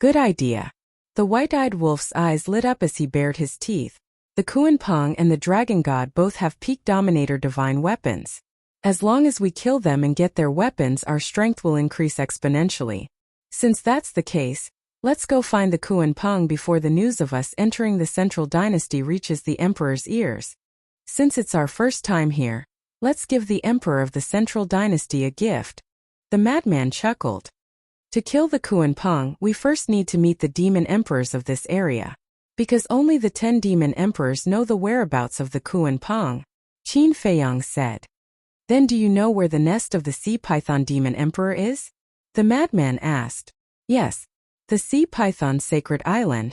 Good idea. The white-eyed wolf's eyes lit up as he bared his teeth. The Kuanpeng and the Dragon God both have peak dominator divine weapons. As long as we kill them and get their weapons, our strength will increase exponentially. Since that's the case, let's go find the Kuanpeng before the news of us entering the Central Dynasty reaches the Emperor's ears. Since it's our first time here, let's give the Emperor of the Central Dynasty a gift. The madman chuckled. To kill the Kuanpeng, we first need to meet the demon emperors of this area. Because only the 10 demon emperors know the whereabouts of the Kuanpeng, Qin Feiyang said. Then do you know where the nest of the sea python demon emperor is? The madman asked. Yes. The sea python sacred island.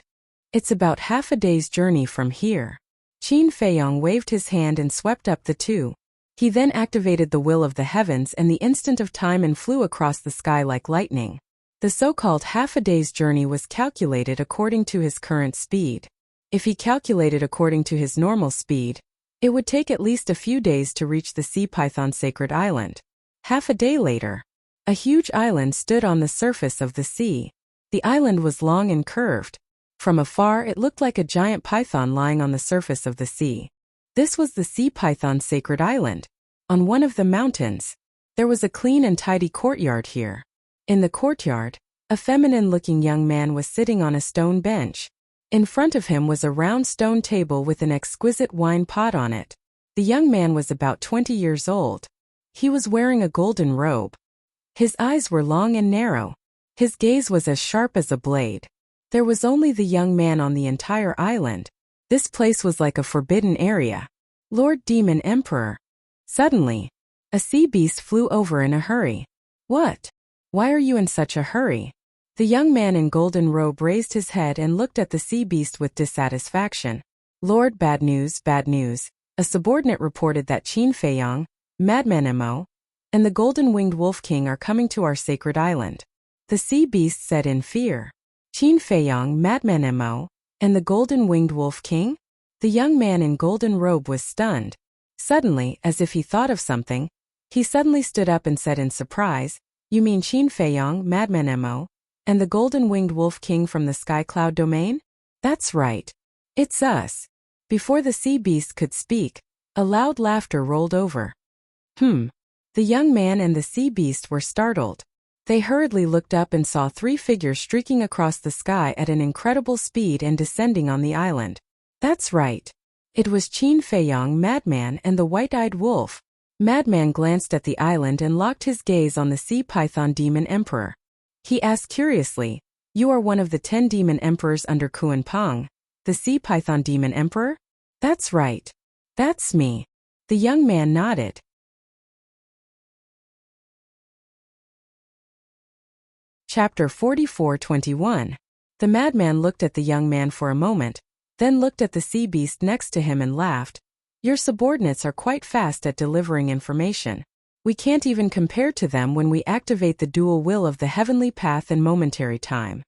It's about half a day's journey from here. Qin Feiyang waved his hand and swept up the two. He then activated the will of the heavens and the instant of time and flew across the sky like lightning. The so-called half-a-day's journey was calculated according to his current speed. If he calculated according to his normal speed, it would take at least a few days to reach the sea python sacred island. Half a day later, a huge island stood on the surface of the sea. The island was long and curved. From afar it looked like a giant python lying on the surface of the sea. This was the sea python sacred island. On one of the mountains, there was a clean and tidy courtyard here. In the courtyard, a feminine-looking young man was sitting on a stone bench. In front of him was a round stone table with an exquisite wine pot on it. The young man was about 20 years old. He was wearing a golden robe. His eyes were long and narrow. His gaze was as sharp as a blade. There was only the young man on the entire island. This place was like a forbidden area. Lord Demon Emperor. Suddenly, a sea beast flew over in a hurry. What? Why are you in such a hurry? The young man in golden robe raised his head and looked at the sea beast with dissatisfaction. Lord, bad news, bad news. A subordinate reported that Qin Feiyang, Madman Mo, and the golden-winged wolf king are coming to our sacred island. The sea beast said in fear. Qin Feiyang, Madman Mo, and the golden-winged wolf king? The young man in golden robe was stunned. Suddenly, as if he thought of something, he suddenly stood up and said in surprise, "You mean Qin Feiyang, Madman Mo, and the golden-winged wolf king from the sky cloud domain? That's right. It's us." Before the sea beast could speak, a loud laughter rolled over. The young man and the sea beast were startled. They hurriedly looked up and saw three figures streaking across the sky at an incredible speed and descending on the island. That's right. It was Qin Feiyang, Madman, and the white-eyed wolf. Madman glanced at the island and locked his gaze on the sea python demon emperor. He asked curiously, "You are one of the 10 demon emperors under Kuan Pang, the sea python demon emperor?" "That's right. That's me." The young man nodded. Chapter 44:21. The madman looked at the young man for a moment, then looked at the sea beast next to him and laughed. "Your subordinates are quite fast at delivering information. We can't even compare to them when we activate the dual will of the heavenly path in momentary time."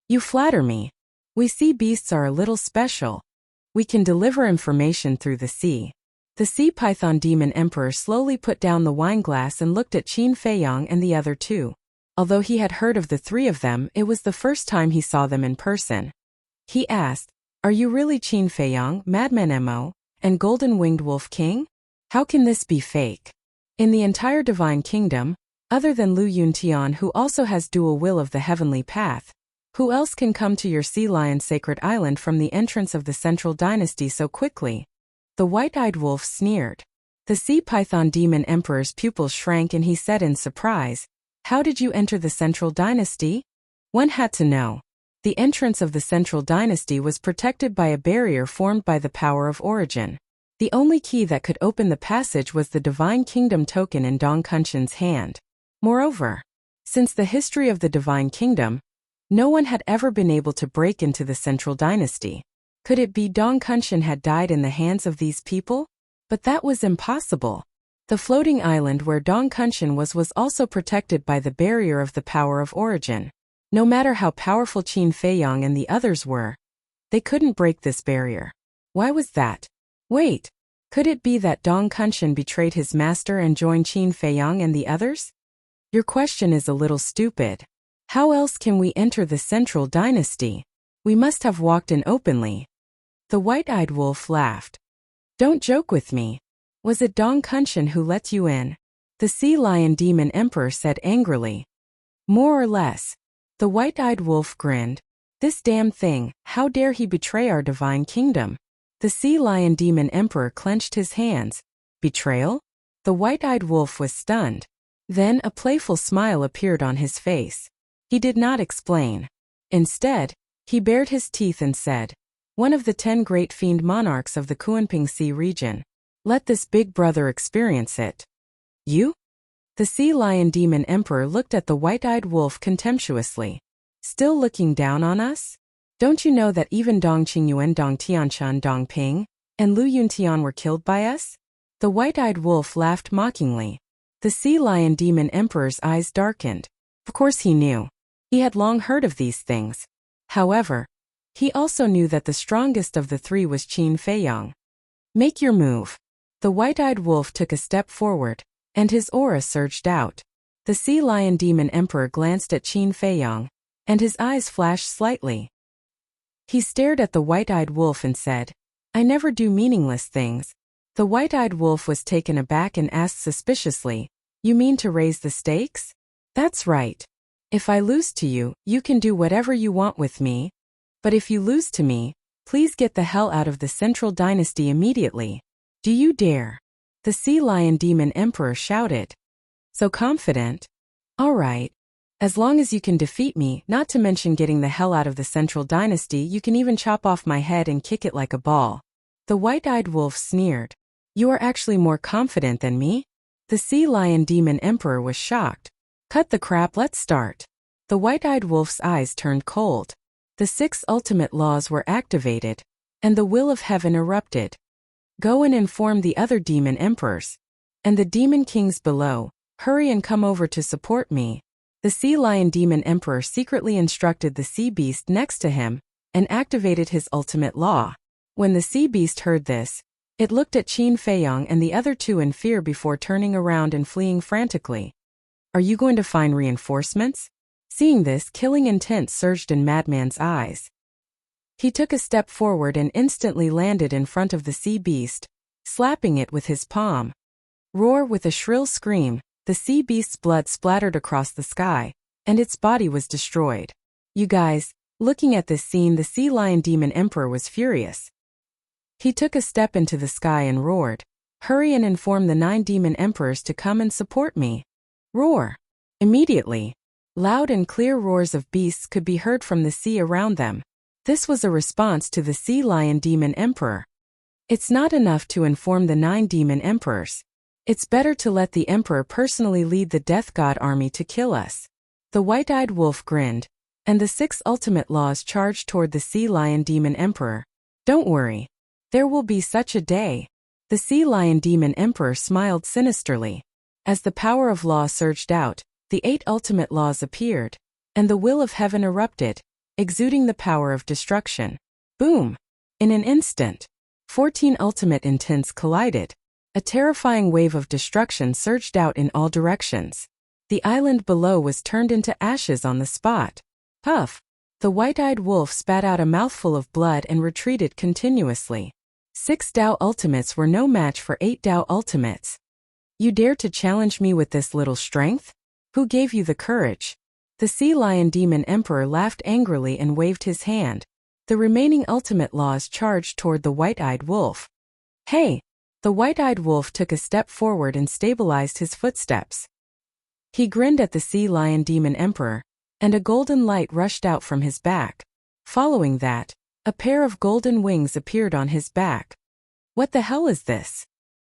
"You flatter me. We sea beasts are a little special. We can deliver information through the sea." The sea python demon emperor slowly put down the wine glass and looked at Qin Feiyang and the other two. Although he had heard of the three of them, it was the first time he saw them in person. He asked, "Are you really Qin Feiyang, Madman Mo, and golden-winged wolf king? How can this be fake?" In the entire divine kingdom, other than Lu Yuntian, who also has dual will of the heavenly path, who else can come to your sea lion sacred island from the entrance of the central dynasty so quickly? The white-eyed wolf sneered. The sea python demon emperor's pupils shrank and he said in surprise, "How did you enter the central dynasty?" One had to know. The entrance of the central dynasty was protected by a barrier formed by the power of origin. The only key that could open the passage was the divine kingdom token in Dong Kunshin's hand. Moreover, since the history of the divine kingdom, no one had ever been able to break into the central dynasty. Could it be Dong Kunshin had died in the hands of these people? But that was impossible. The floating island where Dong Kunshin was also protected by the barrier of the power of origin. No matter how powerful Qin Feiyang and the others were, they couldn't break this barrier. Why was that? Wait, could it be that Dong Kunshin betrayed his master and joined Qin Feiyang and the others? Your question is a little stupid. How else can we enter the central dynasty? We must have walked in openly. The white-eyed wolf laughed. Don't joke with me. Was it Dong Kunshin who let you in? The sea lion demon emperor said angrily. More or less. The white-eyed wolf grinned. This damn thing, how dare he betray our divine kingdom? The sea lion demon emperor clenched his hands. Betrayal? The white-eyed wolf was stunned. Then a playful smile appeared on his face. He did not explain. Instead, he bared his teeth and said, "One of the 10 great fiend monarchs of the Kuanping Sea region. Let this big brother experience it." You? The sea lion demon emperor looked at the white-eyed wolf contemptuously. Still looking down on us? Don't you know that even Dong Qingyuan, Dong Tianshan, Dong Ping, and Lu Yuntian were killed by us? The white-eyed wolf laughed mockingly. The sea lion demon emperor's eyes darkened. Of course he knew. He had long heard of these things. However, he also knew that the strongest of the three was Qin Feiyang. Make your move. The white-eyed wolf took a step forward, and his aura surged out. The sea lion demon emperor glanced at Qin Feiyang, and his eyes flashed slightly. He stared at the white-eyed wolf and said, "I never do meaningless things." The white-eyed wolf was taken aback and asked suspiciously, "You mean to raise the stakes?" "That's right. If I lose to you, you can do whatever you want with me. But if you lose to me, please get the hell out of the central dynasty immediately." "Do you dare?" The sea lion demon emperor shouted. So confident? All right. As long as you can defeat me, not to mention getting the hell out of the central dynasty, you can even chop off my head and kick it like a ball. The white-eyed wolf sneered. You are actually more confident than me? The sea lion demon emperor was shocked. Cut the crap, let's start. The white-eyed wolf's eyes turned cold. The 6 ultimate laws were activated, and the will of heaven erupted. Go and inform the other demon emperors. And the demon kings below, hurry and come over to support me. The sea lion demon emperor secretly instructed the sea beast next to him, and activated his ultimate law. When the sea beast heard this, it looked at Qin Feiyong and the other 2 in fear before turning around and fleeing frantically. Are you going to find reinforcements? Seeing this, killing intent surged in Madman's eyes. He took a step forward and instantly landed in front of the sea beast, slapping it with his palm. Roar! With a shrill scream, the sea beast's blood splattered across the sky, and its body was destroyed. You guys, looking at this scene, the sea lion demon emperor was furious. He took a step into the sky and roared, "Hurry and inform the 9 demon emperors to come and support me." Roar! Immediately, loud and clear roars of beasts could be heard from the sea around them. This was a response to the sea lion demon emperor. It's not enough to inform the 9 demon emperors. It's better to let the emperor personally lead the death god army to kill us. The white-eyed wolf grinned, and the 6 ultimate laws charged toward the sea lion demon emperor. Don't worry. There will be such a day. The sea lion demon emperor smiled sinisterly. As the power of law surged out, the 8 ultimate laws appeared, and the will of heaven erupted, exuding the power of destruction. Boom! In an instant, 14 ultimate intents collided. A terrifying wave of destruction surged out in all directions. The island below was turned into ashes on the spot. Puff! The white-eyed wolf spat out a mouthful of blood and retreated continuously. 6 Dao ultimates were no match for 8 Dao ultimates. You dare to challenge me with this little strength? Who gave you the courage? The sea lion demon emperor laughed angrily and waved his hand. The remaining ultimate laws charged toward the white-eyed wolf. Hey! The white-eyed wolf took a step forward and stabilized his footsteps. He grinned at the sea lion demon emperor, and a golden light rushed out from his back. Following that, a pair of golden wings appeared on his back. What the hell is this?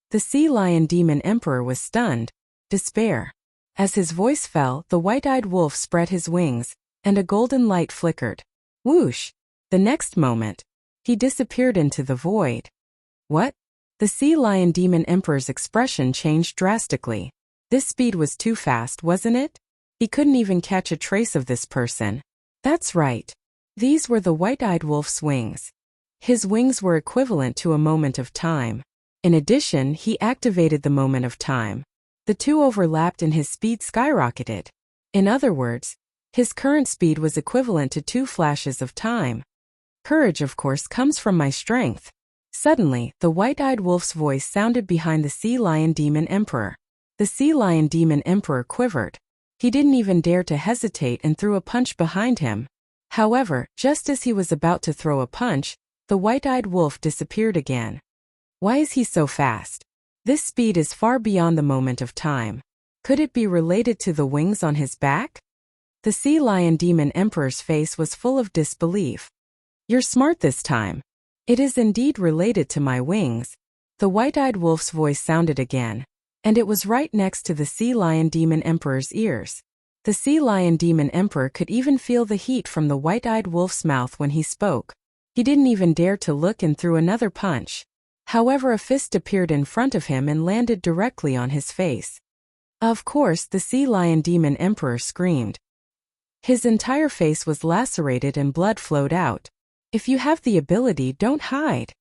The sea lion demon emperor was stunned. Despair. As his voice fell, the white-eyed wolf spread his wings, and a golden light flickered. Whoosh! The next moment, he disappeared into the void. What? The sea lion demon emperor's expression changed drastically. This speed was too fast, wasn't it? He couldn't even catch a trace of this person. That's right. These were the white-eyed wolf's wings. His wings were equivalent to a moment of time. In addition, he activated the moment of time. The 2 overlapped and his speed skyrocketed. In other words, his current speed was equivalent to 2 flashes of time. Courage, of course, comes from my strength. Suddenly, the white-eyed wolf's voice sounded behind the sea lion demon emperor. The sea lion demon emperor quivered. He didn't even dare to hesitate and threw a punch behind him. However, just as he was about to throw a punch, the white-eyed wolf disappeared again. Why is he so fast? This speed is far beyond the moment of time. Could it be related to the wings on his back? The sea lion demon emperor's face was full of disbelief. You're smart this time. It is indeed related to my wings. The white-eyed wolf's voice sounded again, and it was right next to the sea lion demon emperor's ears. The sea lion demon emperor could even feel the heat from the white-eyed wolf's mouth when he spoke. He didn't even dare to look and threw another punch. However, a fist appeared in front of him and landed directly on his face. Of course, the sea lion demon emperor screamed. His entire face was lacerated and blood flowed out. If you have the ability, don't hide.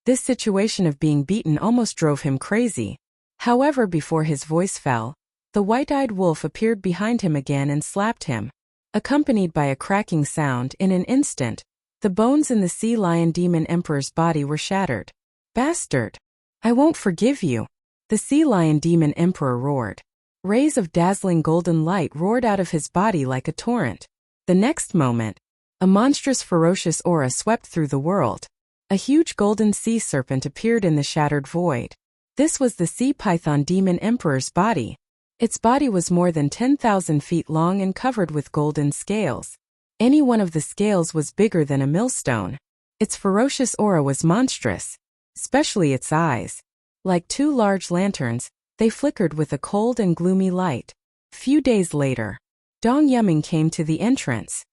This situation of being beaten almost drove him crazy. However, before his voice fell, the white-eyed wolf appeared behind him again and slapped him. Accompanied by a cracking sound, in an instant, the bones in the sea lion demon emperor's body were shattered. Bastard! I won't forgive you! The sea lion demon emperor roared. Rays of dazzling golden light roared out of his body like a torrent. The next moment, a monstrous ferocious aura swept through the world. A huge golden sea serpent appeared in the shattered void. This was the sea python demon emperor's body. Its body was more than 10,000 feet long and covered with golden scales. Any one of the scales was bigger than a millstone. Its ferocious aura was monstrous, especially its eyes. Like 2 large lanterns, they flickered with a cold and gloomy light. Few days later, Dong Yuming came to the entrance.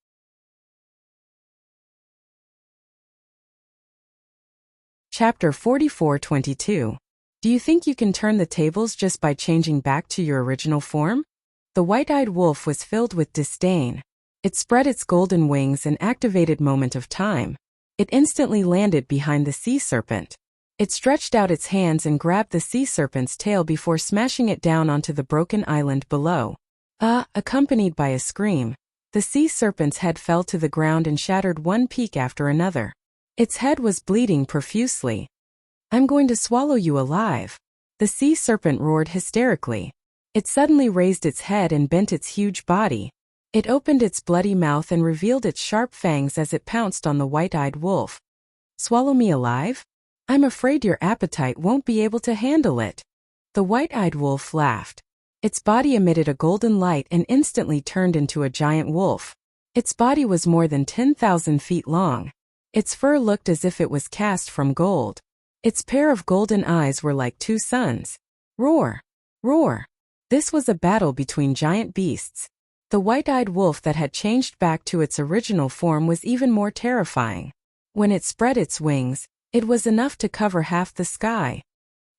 Chapter 44:22. Do you think you can turn the tables just by changing back to your original form? The white-eyed wolf was filled with disdain. It spread its golden wings and activated Moment of Time. It instantly landed behind the sea serpent. It stretched out its hands and grabbed the sea serpent's tail before smashing it down onto the broken island below. Accompanied by a scream, the sea serpent's head fell to the ground and shattered one peak after another. Its head was bleeding profusely. "I'm going to swallow you alive," the sea serpent roared hysterically. It suddenly raised its head and bent its huge body. It opened its bloody mouth and revealed its sharp fangs as it pounced on the white-eyed wolf. "Swallow me alive? I'm afraid your appetite won't be able to handle it." The white-eyed wolf laughed. Its body emitted a golden light and instantly turned into a giant wolf. Its body was more than 10,000 feet long. Its fur looked as if it was cast from gold. Its pair of golden eyes were like two suns. Roar! Roar! This was a battle between giant beasts. The white-eyed wolf that had changed back to its original form was even more terrifying. When it spread its wings, it was enough to cover half the sky.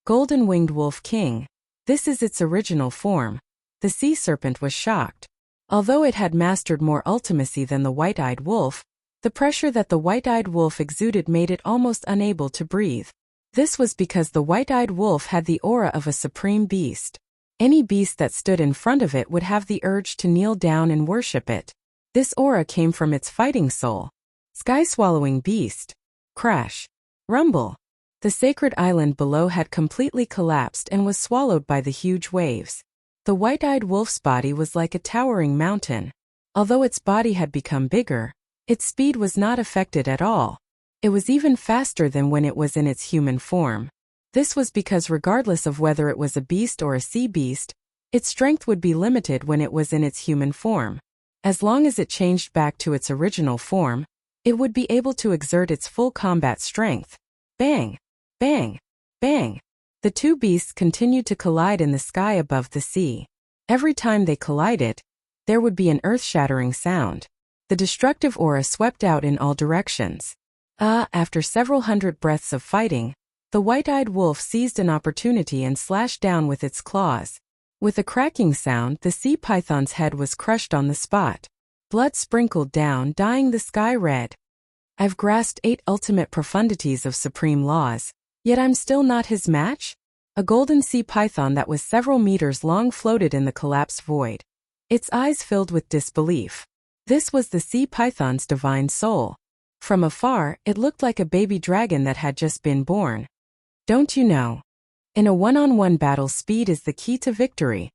Golden-winged Wolf King. This is its original form. The sea serpent was shocked. Although it had mastered more ultimacy than the white-eyed wolf, the pressure that the white-eyed wolf exuded made it almost unable to breathe. This was because the white-eyed wolf had the aura of a supreme beast. Any beast that stood in front of it would have the urge to kneel down and worship it. This aura came from its fighting soul. Sky-swallowing beast. Crash. Rumble. The sacred island below had completely collapsed and was swallowed by the huge waves. The white-eyed wolf's body was like a towering mountain. Although its body had become bigger, its speed was not affected at all. It was even faster than when it was in its human form. This was because regardless of whether it was a beast or a sea beast, its strength would be limited when it was in its human form. As long as it changed back to its original form, it would be able to exert its full combat strength. Bang! Bang! Bang! The two beasts continued to collide in the sky above the sea. Every time they collided, there would be an earth-shattering sound. The destructive aura swept out in all directions. After several hundred breaths of fighting, the white-eyed wolf seized an opportunity and slashed down with its claws. With a cracking sound, the sea python's head was crushed on the spot. Blood sprinkled down, dyeing the sky red. "I've grasped 8 ultimate profundities of supreme laws, yet I'm still not his match?" A golden sea python that was several meters long floated in the collapsed void. Its eyes filled with disbelief. This was the sea python's divine soul. From afar, it looked like a baby dragon that had just been born. "Don't you know? In a one-on-one battle, speed is the key to victory."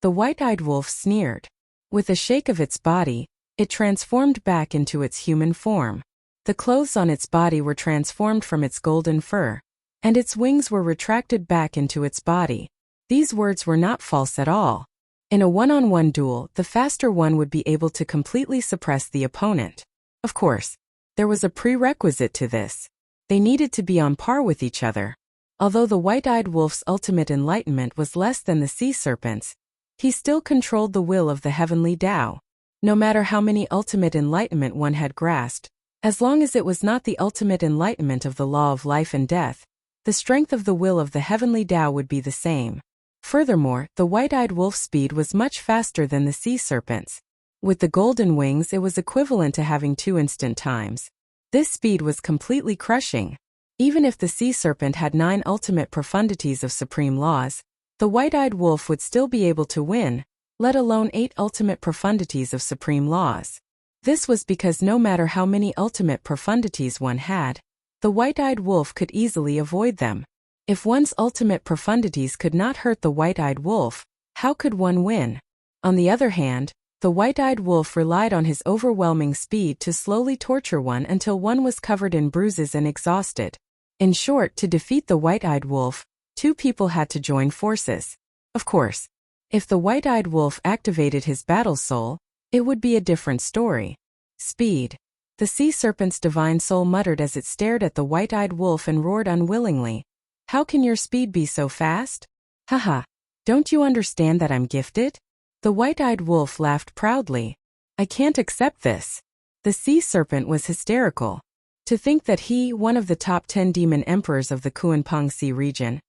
The white-eyed wolf sneered. With a shake of its body, it transformed back into its human form. The clothes on its body were transformed from its golden fur, and its wings were retracted back into its body. These words were not false at all. In a one-on-one duel, the faster one would be able to completely suppress the opponent. Of course, there was a prerequisite to this. They needed to be on par with each other. Although the white-eyed wolf's ultimate enlightenment was less than the sea serpent's, he still controlled the will of the heavenly Tao. No matter how many ultimate enlightenment one had grasped, as long as it was not the ultimate enlightenment of the law of life and death, the strength of the will of the heavenly Tao would be the same. Furthermore, the white-eyed wolf's speed was much faster than the sea serpent's. With the golden wings, it was equivalent to having 2 instant times. This speed was completely crushing. Even if the sea serpent had 9 ultimate profundities of supreme laws, the white-eyed wolf would still be able to win, let alone 8 ultimate profundities of supreme laws. This was because no matter how many ultimate profundities one had, the white-eyed wolf could easily avoid them. If one's ultimate profundities could not hurt the white-eyed wolf, how could one win? On the other hand, the white-eyed wolf relied on his overwhelming speed to slowly torture one until one was covered in bruises and exhausted. In short, to defeat the white-eyed wolf, 2 people had to join forces. Of course, if the white-eyed wolf activated his battle soul, it would be a different story. Speed. The sea serpent's divine soul muttered as it stared at the white-eyed wolf and roared unwillingly. "How can your speed be so fast? Haha, don't you understand that I'm gifted? The white-eyed wolf laughed proudly. I can't accept this. The sea serpent was hysterical. To think that he, one of the top 10 demon emperors of the Kuanping Sea region,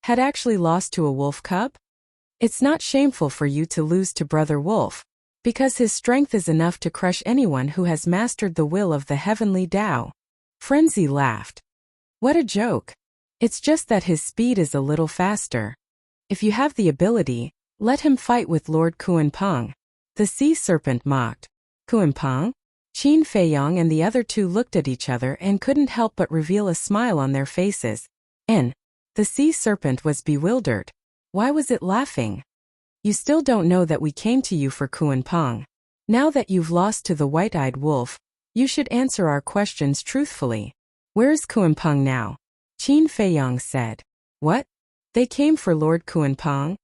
had actually lost to a wolf cub? It's not shameful for you to lose to Brother Wolf, because his strength is enough to crush anyone who has mastered the will of the heavenly Tao. Frenzy laughed. What a joke. It's just that his speed is a little faster. If you have the ability, let him fight with Lord Kuanping. The sea serpent mocked. Kuanping? Qin Feiyang and the other two looked at each other and couldn't help but reveal a smile on their faces. The sea serpent was bewildered. Why was it laughing? You still don't know that we came to you for Kuanping. Now that you've lost to the white-eyed wolf, you should answer our questions truthfully. Where's Kuanping now? Qin Feiyang said. What? They came for Lord Kuanping?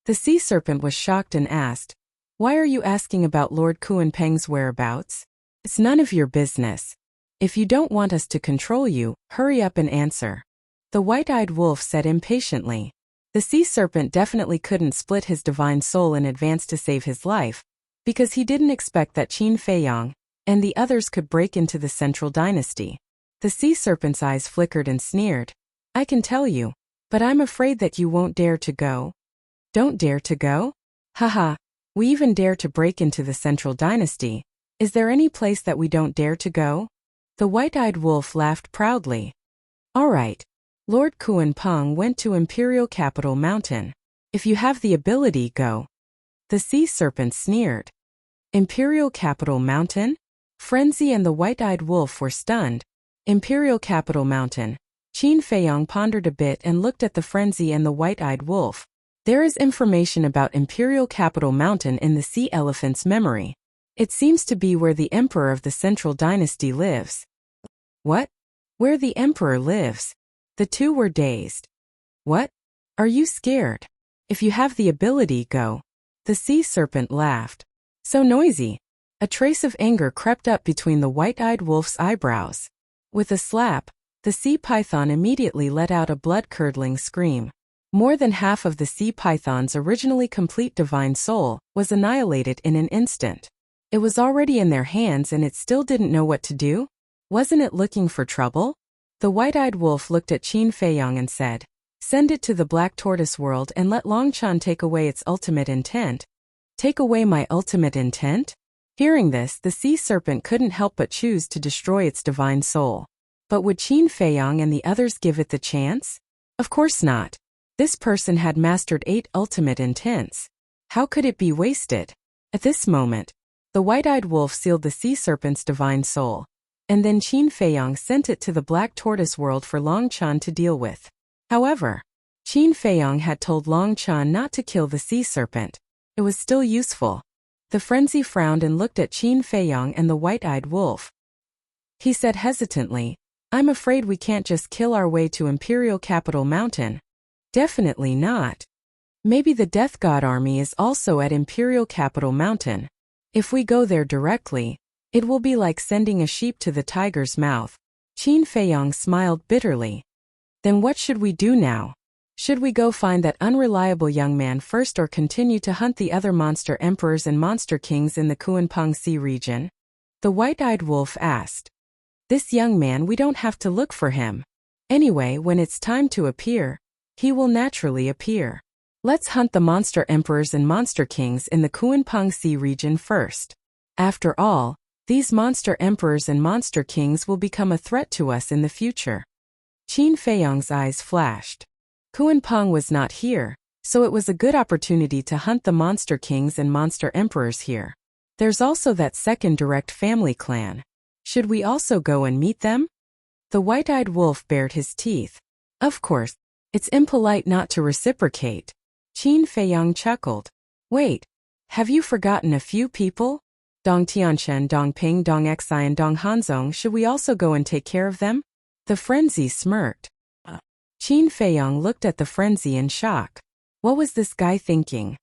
The sea serpent was shocked and asked, why are you asking about Lord Kuanping's whereabouts? It's none of your business. If you don't want us to control you, hurry up and answer. The white-eyed wolf said impatiently. The sea serpent definitely couldn't split his divine soul in advance to save his life, because he didn't expect that Qin Feiyang and the others could break into the central dynasty. The sea serpent's eyes flickered and sneered. I can tell you, but I'm afraid that you won't dare to go. Don't dare to go? Haha, we even dare to break into the central dynasty. Is there any place that we don't dare to go? The white-eyed wolf laughed proudly. All right. Lord Kuanping went to Imperial Capital Mountain. If you have the ability, go. The sea serpent sneered. Imperial Capital Mountain? Frenzy and the white-eyed wolf were stunned. Imperial Capital Mountain. Qin Feiyang pondered a bit and looked at the Frenzy and the white-eyed wolf. There is information about Imperial Capital Mountain in the sea elephant's memory. It seems to be where the emperor of the central dynasty lives. What? Where the emperor lives? The two were dazed. What? Are you scared? If you have the ability, go. The sea serpent laughed. So noisy. A trace of anger crept up between the white-eyed wolf's eyebrows. With a slap, the sea python immediately let out a blood-curdling scream. More than half of the sea python's originally complete divine soul was annihilated in an instant. It was already in their hands and it still didn't know what to do? Wasn't it looking for trouble? The white-eyed wolf looked at Qin Feiyang and said, send it to the Black Tortoise world and let Longchan take away its ultimate intent. Take away my ultimate intent? Hearing this, the sea serpent couldn't help but choose to destroy its divine soul. But would Qin Feiyang and the others give it the chance? Of course not. This person had mastered 8 ultimate intents. How could it be wasted? At this moment, the white-eyed wolf sealed the sea serpent's divine soul. And then Qin Feiyang sent it to the Black Tortoise world for Longchan to deal with. However, Qin Feiyang had told Longchan not to kill the sea serpent. It was still useful. The frenzy frowned and looked at Qin Feiyang and the white-eyed wolf. He said hesitantly, I'm afraid we can't just kill our way to Imperial Capital Mountain. Definitely not. Maybe the Death God army is also at Imperial Capital Mountain. If we go there directly, it will be like sending a sheep to the tiger's mouth. Qin Feiyang smiled bitterly. Then what should we do now? Should we go find that unreliable young man first or continue to hunt the other monster emperors and monster kings in the Kuanping Sea region? The white-eyed wolf asked. This young man, we don't have to look for him. Anyway, when it's time to appear, he will naturally appear. Let's hunt the monster emperors and monster kings in the Kuanping Sea region first. After all, these monster emperors and monster kings will become a threat to us in the future. Qin Feiyang's eyes flashed. Kuanping was not here, so it was a good opportunity to hunt the monster kings and monster emperors here. There's also that second direct family clan. Should we also go and meet them? The white-eyed wolf bared his teeth. Of course, it's impolite not to reciprocate. Qin Feiyang chuckled. Wait, have you forgotten a few people? Dong Tianchen, Dong Ping, Dong Xi and Dong Hanzong, should we also go and take care of them? The frenzy smirked. Qin Feiyang looked at the frenzy in shock. What was this guy thinking?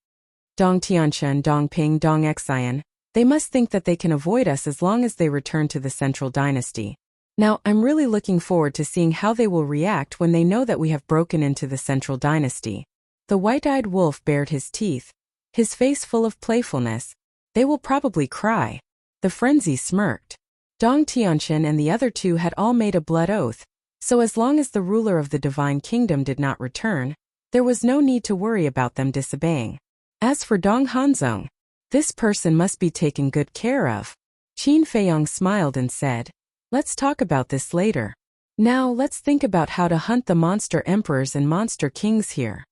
Dong Tianchen, Dong Ping, Dong Xian, they must think that they can avoid us as long as they return to the central dynasty. Now, I'm really looking forward to seeing how they will react when they know that we have broken into the central dynasty. The white-eyed wolf bared his teeth. his face full of playfulness. They will probably cry. The frenzy smirked. Dong Tianqian and the other two had all made a blood oath, so as long as the ruler of the divine kingdom did not return, there was no need to worry about them disobeying. As for Dong Hanzong, this person must be taken good care of. Qin Feiyang smiled and said, "Let's talk about this later. Now let's think about how to hunt the monster emperors and monster kings here."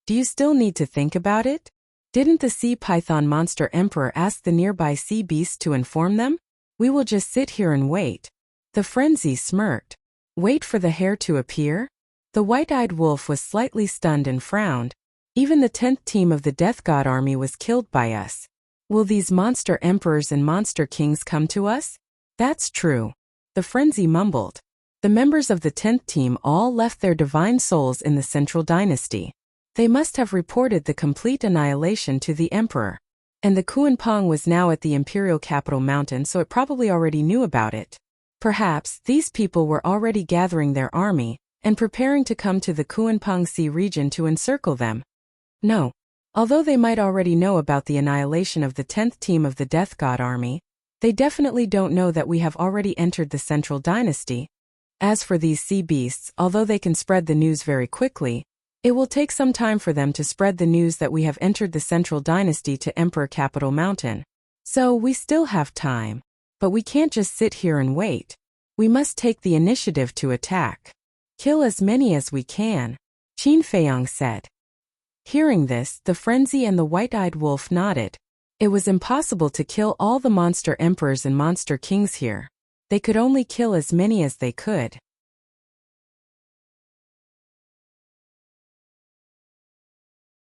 "Do you still need to think about it? Didn't the sea python monster emperor ask the nearby sea beasts to inform them? We will just sit here and wait." The frenzy smirked. "Wait for the hare to appear?" The white-eyed wolf was slightly stunned and frowned. "Even the 10th team of the Death God army was killed by us. Will these monster emperors and monster kings come to us?" "That's true." The frenzy mumbled. "The members of the 10th team all left their divine souls in the Central Dynasty. They must have reported the complete annihilation to the emperor. And the Kuanpong was now at the imperial capital mountain, so it probably already knew about it. Perhaps these people were already gathering their army and preparing to come to the Kuanpong Sea region to encircle them. No. Although they might already know about the annihilation of the 10th team of the Death God army, they definitely don't know that we have already entered the Central Dynasty. As for these sea beasts, although they can spread the news very quickly, it will take some time for them to spread the news that we have entered the Central Dynasty to Emperor Capital Mountain. So we still have time. But we can't just sit here and wait. We must take the initiative to attack. Kill as many as we can," Qin Feiyang said. Hearing this, the frenzy and the white-eyed wolf nodded. It was impossible to kill all the monster emperors and monster kings here. They could only kill as many as they could.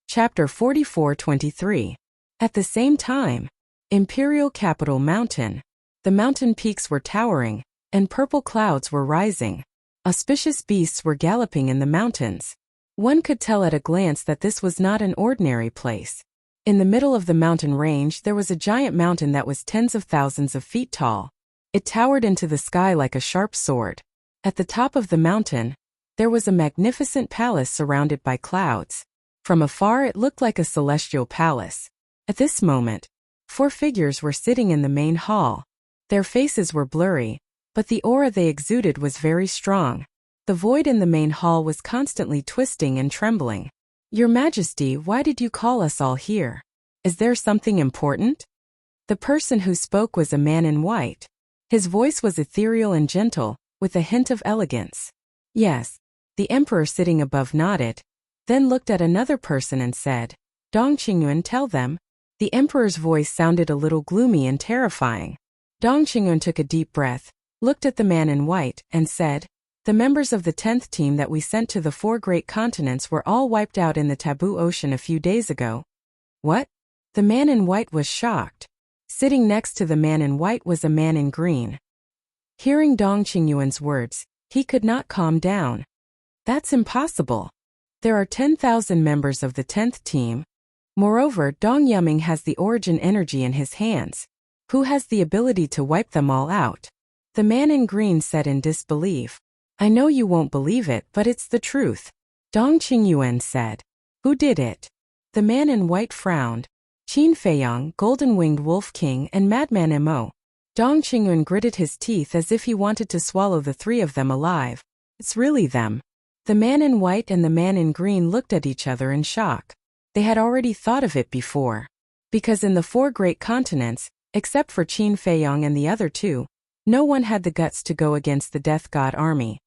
Chapter 44-23. At the same time, Imperial Capital Mountain. The mountain peaks were towering, and purple clouds were rising. Auspicious beasts were galloping in the mountains. One could tell at a glance that this was not an ordinary place. In the middle of the mountain range there was a giant mountain that was tens of thousands of feet tall. It towered into the sky like a sharp sword. At the top of the mountain, there was a magnificent palace surrounded by clouds. From afar it looked like a celestial palace. At this moment, 4 figures were sitting in the main hall. Their faces were blurry, but the aura they exuded was very strong. The void in the main hall was constantly twisting and trembling. "Your Majesty, why did you call us all here? Is there something important?" The person who spoke was a man in white. His voice was ethereal and gentle, with a hint of elegance. "Yes." The emperor sitting above nodded, then looked at another person and said, "Dong Qingyuan, tell them." The emperor's voice sounded a little gloomy and terrifying. Dong Qingyuan took a deep breath, looked at the man in white, and said, "The members of the 10th team that we sent to the 4 great continents were all wiped out in the Taboo Ocean a few days ago." "What?" The man in white was shocked. Sitting next to the man in white was a man in green. Hearing Dong Qingyuan's words, he could not calm down. "That's impossible. There are 10,000 members of the 10th team. Moreover, Dong Yuming has the origin energy in his hands. Who has the ability to wipe them all out?" The man in green said in disbelief. "I know you won't believe it, but it's the truth." Dong Qingyuan said. "Who did it?" The man in white frowned. "Qin Feiyang, Golden-Winged Wolf King, and Madman Mo." Dong Qingyuan gritted his teeth as if he wanted to swallow the 3 of them alive. "It's really them." The man in white and the man in green looked at each other in shock. They had already thought of it before. Because in the 4 great continents, except for Qin Feiyang and the other 2, no one had the guts to go against the Death God army.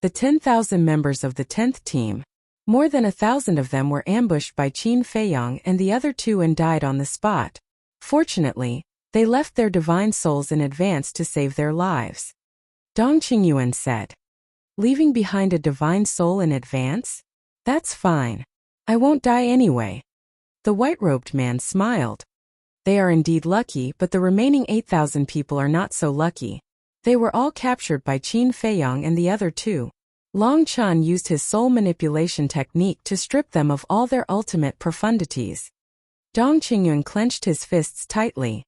The 10,000 members of the 10th team, more than 1,000 of them were ambushed by Qin Feiyang and the other 2 and died on the spot. Fortunately, they left their divine souls in advance to save their lives. Dong Qingyuan said. "Leaving behind a divine soul in advance? That's fine. I won't die anyway." The white-robed man smiled. "They are indeed lucky, but the remaining 8,000 people are not so lucky. They were all captured by Qin Feiyang and the other 2. Long Chan used his soul manipulation technique to strip them of all their ultimate profundities." Dong Qingyuan clenched his fists tightly.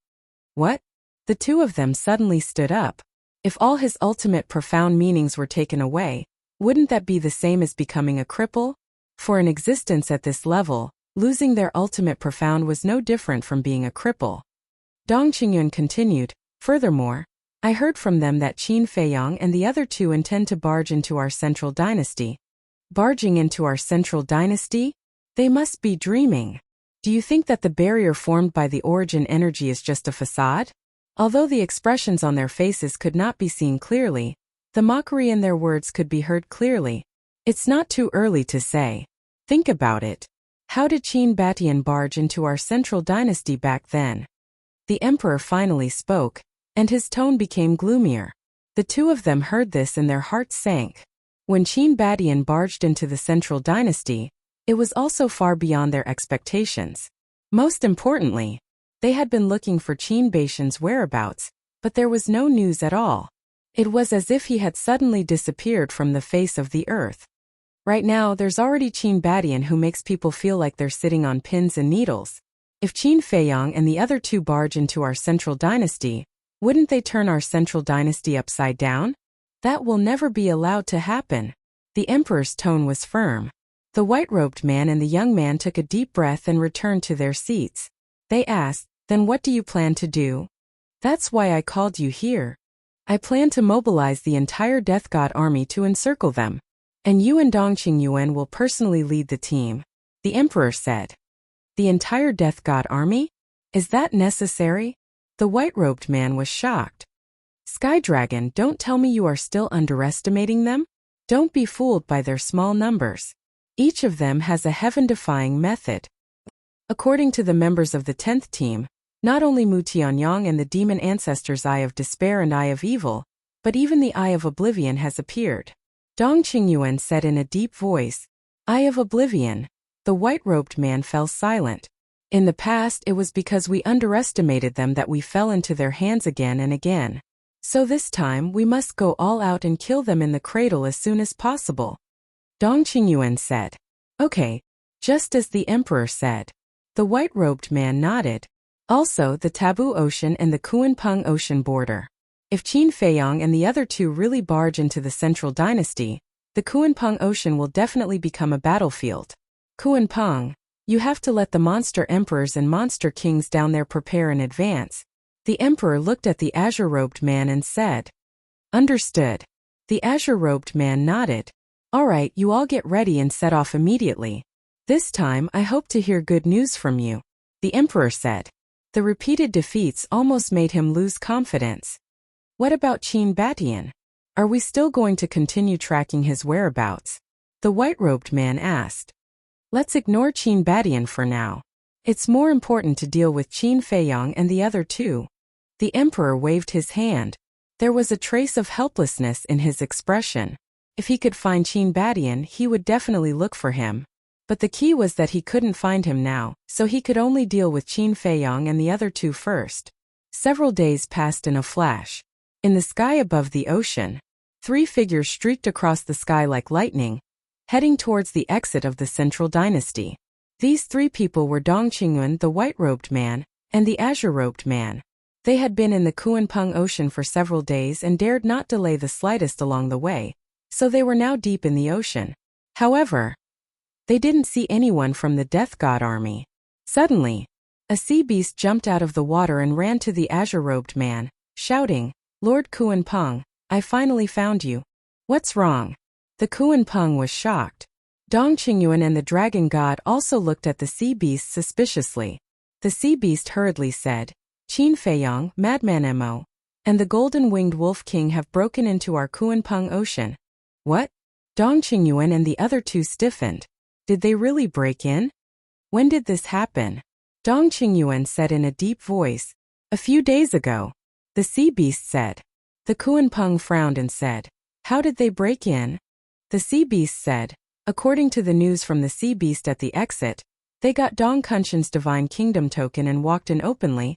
"What?" The 2 of them suddenly stood up. If all his ultimate profound meanings were taken away, wouldn't that be the same as becoming a cripple? For an existence at this level, Losing their ultimate profound was no different from being a cripple. Dong Qingyun continued, furthermore, I heard from them that Qin Feiyang and the other two intend to barge into our central dynasty. Barging into our central dynasty? They must be dreaming. Do you think that the barrier formed by the origin energy is just a facade? Although the expressions on their faces could not be seen clearly, the mockery in their words could be heard clearly. It's not too early to say. Think about it. How did Qin Batian barge into our central dynasty back then? The emperor finally spoke, and his tone became gloomier. The two of them heard this and their hearts sank. When Qin Batian barged into the central dynasty, it was also far beyond their expectations. Most importantly, they had been looking for Qin Batian's whereabouts, but there was no news at all. It was as if he had suddenly disappeared from the face of the earth. Right now, there's already Qin Batian who makes people feel like they're sitting on pins and needles. If Qin Feiyang and the other two barge into our central dynasty, wouldn't they turn our central dynasty upside down? That will never be allowed to happen. The emperor's tone was firm. The white-robed man and the young man took a deep breath and returned to their seats. They asked, then what do you plan to do? That's why I called you here. I plan to mobilize the entire Death God army to encircle them. And you and Dong Qingyuan will personally lead the team, the emperor said. The entire Death God army? Is that necessary? The white-robed man was shocked. Sky Dragon, don't tell me you are still underestimating them? Don't be fooled by their small numbers. Each of them has a heaven-defying method. According to the members of the 10th team, not only Mu Tianyang and the demon ancestors' Eye of Despair and Eye of Evil, but even the Eye of Oblivion has appeared. Dong Qingyuan said in a deep voice, Eye of Oblivion. The white-robed man fell silent. In the past, it was because we underestimated them that we fell into their hands again and again. So this time, we must go all out and kill them in the cradle as soon as possible. Dong Qingyuan said. Okay, just as the emperor said. The white-robed man nodded. Also, the Taboo Ocean and the Kuanpeng Ocean border. If Qin Feiyang and the other two really barge into the central dynasty, the Kuanpeng Ocean will definitely become a battlefield. Kuanpeng, you have to let the monster emperors and monster kings down there prepare in advance. The emperor looked at the azure-robed man and said, Understood. The azure-robed man nodded. All right, you all get ready and set off immediately. This time, I hope to hear good news from you, the emperor said. The repeated defeats almost made him lose confidence. What about Qin Batian? Are we still going to continue tracking his whereabouts? The white-robed man asked. Let's ignore Qin Batian for now. It's more important to deal with Qin Feiyang and the other two. The emperor waved his hand. There was a trace of helplessness in his expression. If he could find Qin Batian, he would definitely look for him. But the key was that he couldn't find him now, so he could only deal with Qin Feiyang and the other two first. Several days passed in a flash. In the sky above the ocean, 3 figures streaked across the sky like lightning, heading towards the exit of the central dynasty. These 3 people were Dong Qingyuan, the white-robed man, and the azure-robed man. They had been in the Kuanpeng Ocean for several days and dared not delay the slightest along the way, so they were now deep in the ocean. However, they didn't see anyone from the Death God army. Suddenly, a sea beast jumped out of the water and ran to the azure-robed man, shouting, Lord Kuanpeng, I finally found you. What's wrong? The Kuanpeng was shocked. Dong Qingyuan and the dragon god also looked at the sea beast suspiciously. The sea beast hurriedly said, Qin Feiyang, Madman Mo, and the golden-winged wolf king have broken into our Kuanpeng Ocean. What? Dong Qingyuan and the other two stiffened. Did they really break in? When did this happen? Dong Qingyuan said in a deep voice. A few days ago. The sea beast said. The Kuanpeng frowned and said, How did they break in? The sea beast said, According to the news from the sea beast at the exit, they got Dong Kunshan's divine kingdom token and walked in openly.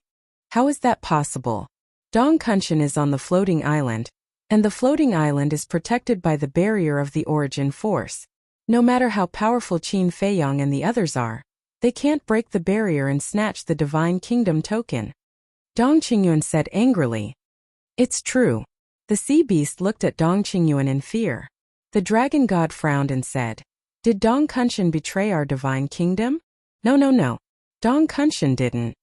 How is that possible? Dong Kunshan is on the floating island, and the floating island is protected by the barrier of the origin force. No matter how powerful Qin Feiyang and the others are, they can't break the barrier and snatch the divine kingdom token. Dong Qingyuan said angrily. It's true. The sea beast looked at Dong Qingyuan in fear. The dragon god frowned and said, Did Dong Kunshan betray our divine kingdom? No. Dong Kunshan didn't.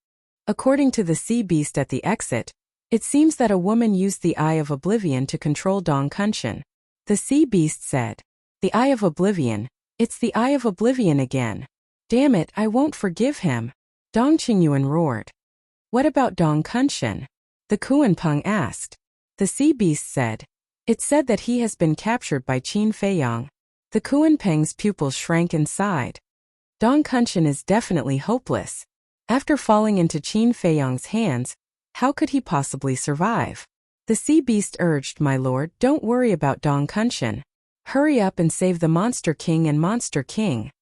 According to the sea beast at the exit, it seems that a woman used the Eye of Oblivion to control Dong Kunshan. The sea beast said, "The Eye of Oblivion, it's the Eye of Oblivion again. Damn it, I won't forgive him." Dong Qingyuan roared. "What about Dong Kunshan?" the Kuanpeng asked. The sea beast said, "It's said that he has been captured by Qin Feiyang." The Kuanpeng's pupils shrank inside. Dong Kunshan is definitely hopeless. After falling into Qin Feiyang's hands, how could he possibly survive? The sea beast urged, "My lord, don't worry about Dong Kunshan. Hurry up and save the Monster King and Monster King."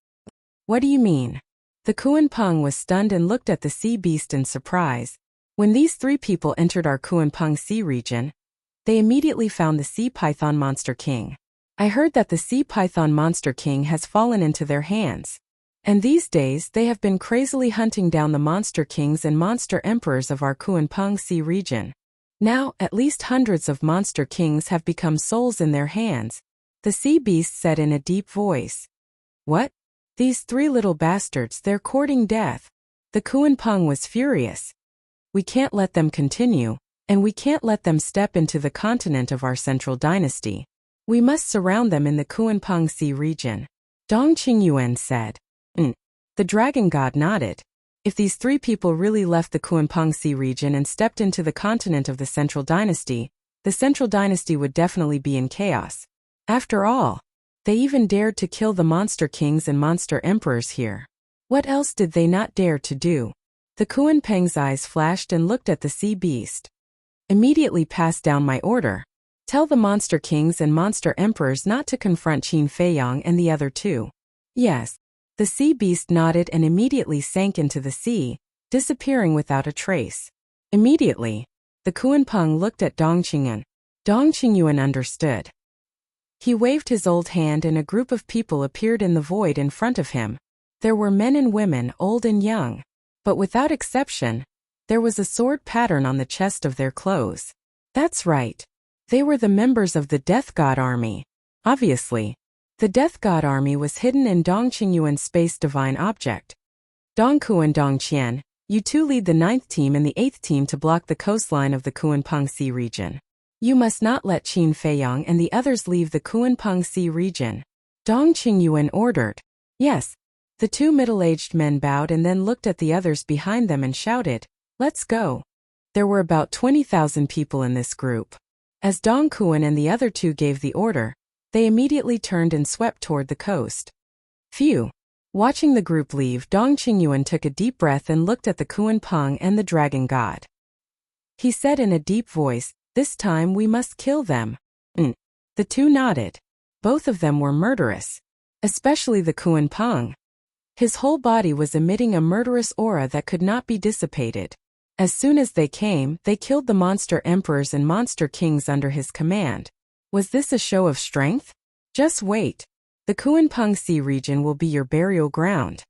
"What do you mean?" The Kuanpeng was stunned and looked at the sea beast in surprise. When these three people entered our Kuanpeng Sea region, they immediately found the Sea Python Monster King. I heard that the Sea Python Monster King has fallen into their hands, and these days they have been crazily hunting down the Monster Kings and Monster Emperors of our Kuanpeng Sea region. Now, at least hundreds of Monster Kings have become souls in their hands, the sea beast said in a deep voice. "What? These three little bastards, they're courting death." The Kuanpeng was furious. "We can't let them continue, and we can't let them step into the continent of our central dynasty. We must surround them in the Kuanpeng Sea region." Dong Qingyuan said. The dragon god nodded. If these three people really left the Kuanpeng Sea region and stepped into the continent of the central dynasty would definitely be in chaos. After all, they even dared to kill the Monster Kings and Monster Emperors here. What else did they not dare to do? The Kuanpeng's eyes flashed and looked at the sea beast. "Immediately pass down my order. Tell the Monster Kings and Monster Emperors not to confront Qin Feiyang and the other two." "Yes." The sea beast nodded and immediately sank into the sea, disappearing without a trace. Immediately, the Kuanpeng looked at Dong Qingyuan. Dong Qingyuan understood. He waved his old hand and a group of people appeared in the void in front of him. There were men and women, old and young. But without exception, there was a sword pattern on the chest of their clothes. That's right. They were the members of the Death God Army. Obviously, the Death God Army was hidden in Dong Qingyuan's space divine object. Dong Ku and Dong Qian, you two lead the 9th team and the 8th team to block the coastline of the Kuanpeng Sea region. You must not let Qin Feiyang and the others leave the Kuanpeng Sea region. Dong Qingyuan ordered. Yes. The two middle-aged men bowed and then looked at the others behind them and shouted, "Let's go." There were about 20,000 people in this group. As Dong Kuan and the other two gave the order, they immediately turned and swept toward the coast. Phew! Watching the group leave, Dong Qingyuan took a deep breath and looked at the Kuanpeng and the dragon god. He said in a deep voice, "This time we must kill them." The two nodded. Both of them were murderous. Especially the Kuanpeng. His whole body was emitting a murderous aura that could not be dissipated. As soon as they came, they killed the monster emperors and monster kings under his command. Was this a show of strength? Just wait. The Kuanpeng Sea region will be your burial ground.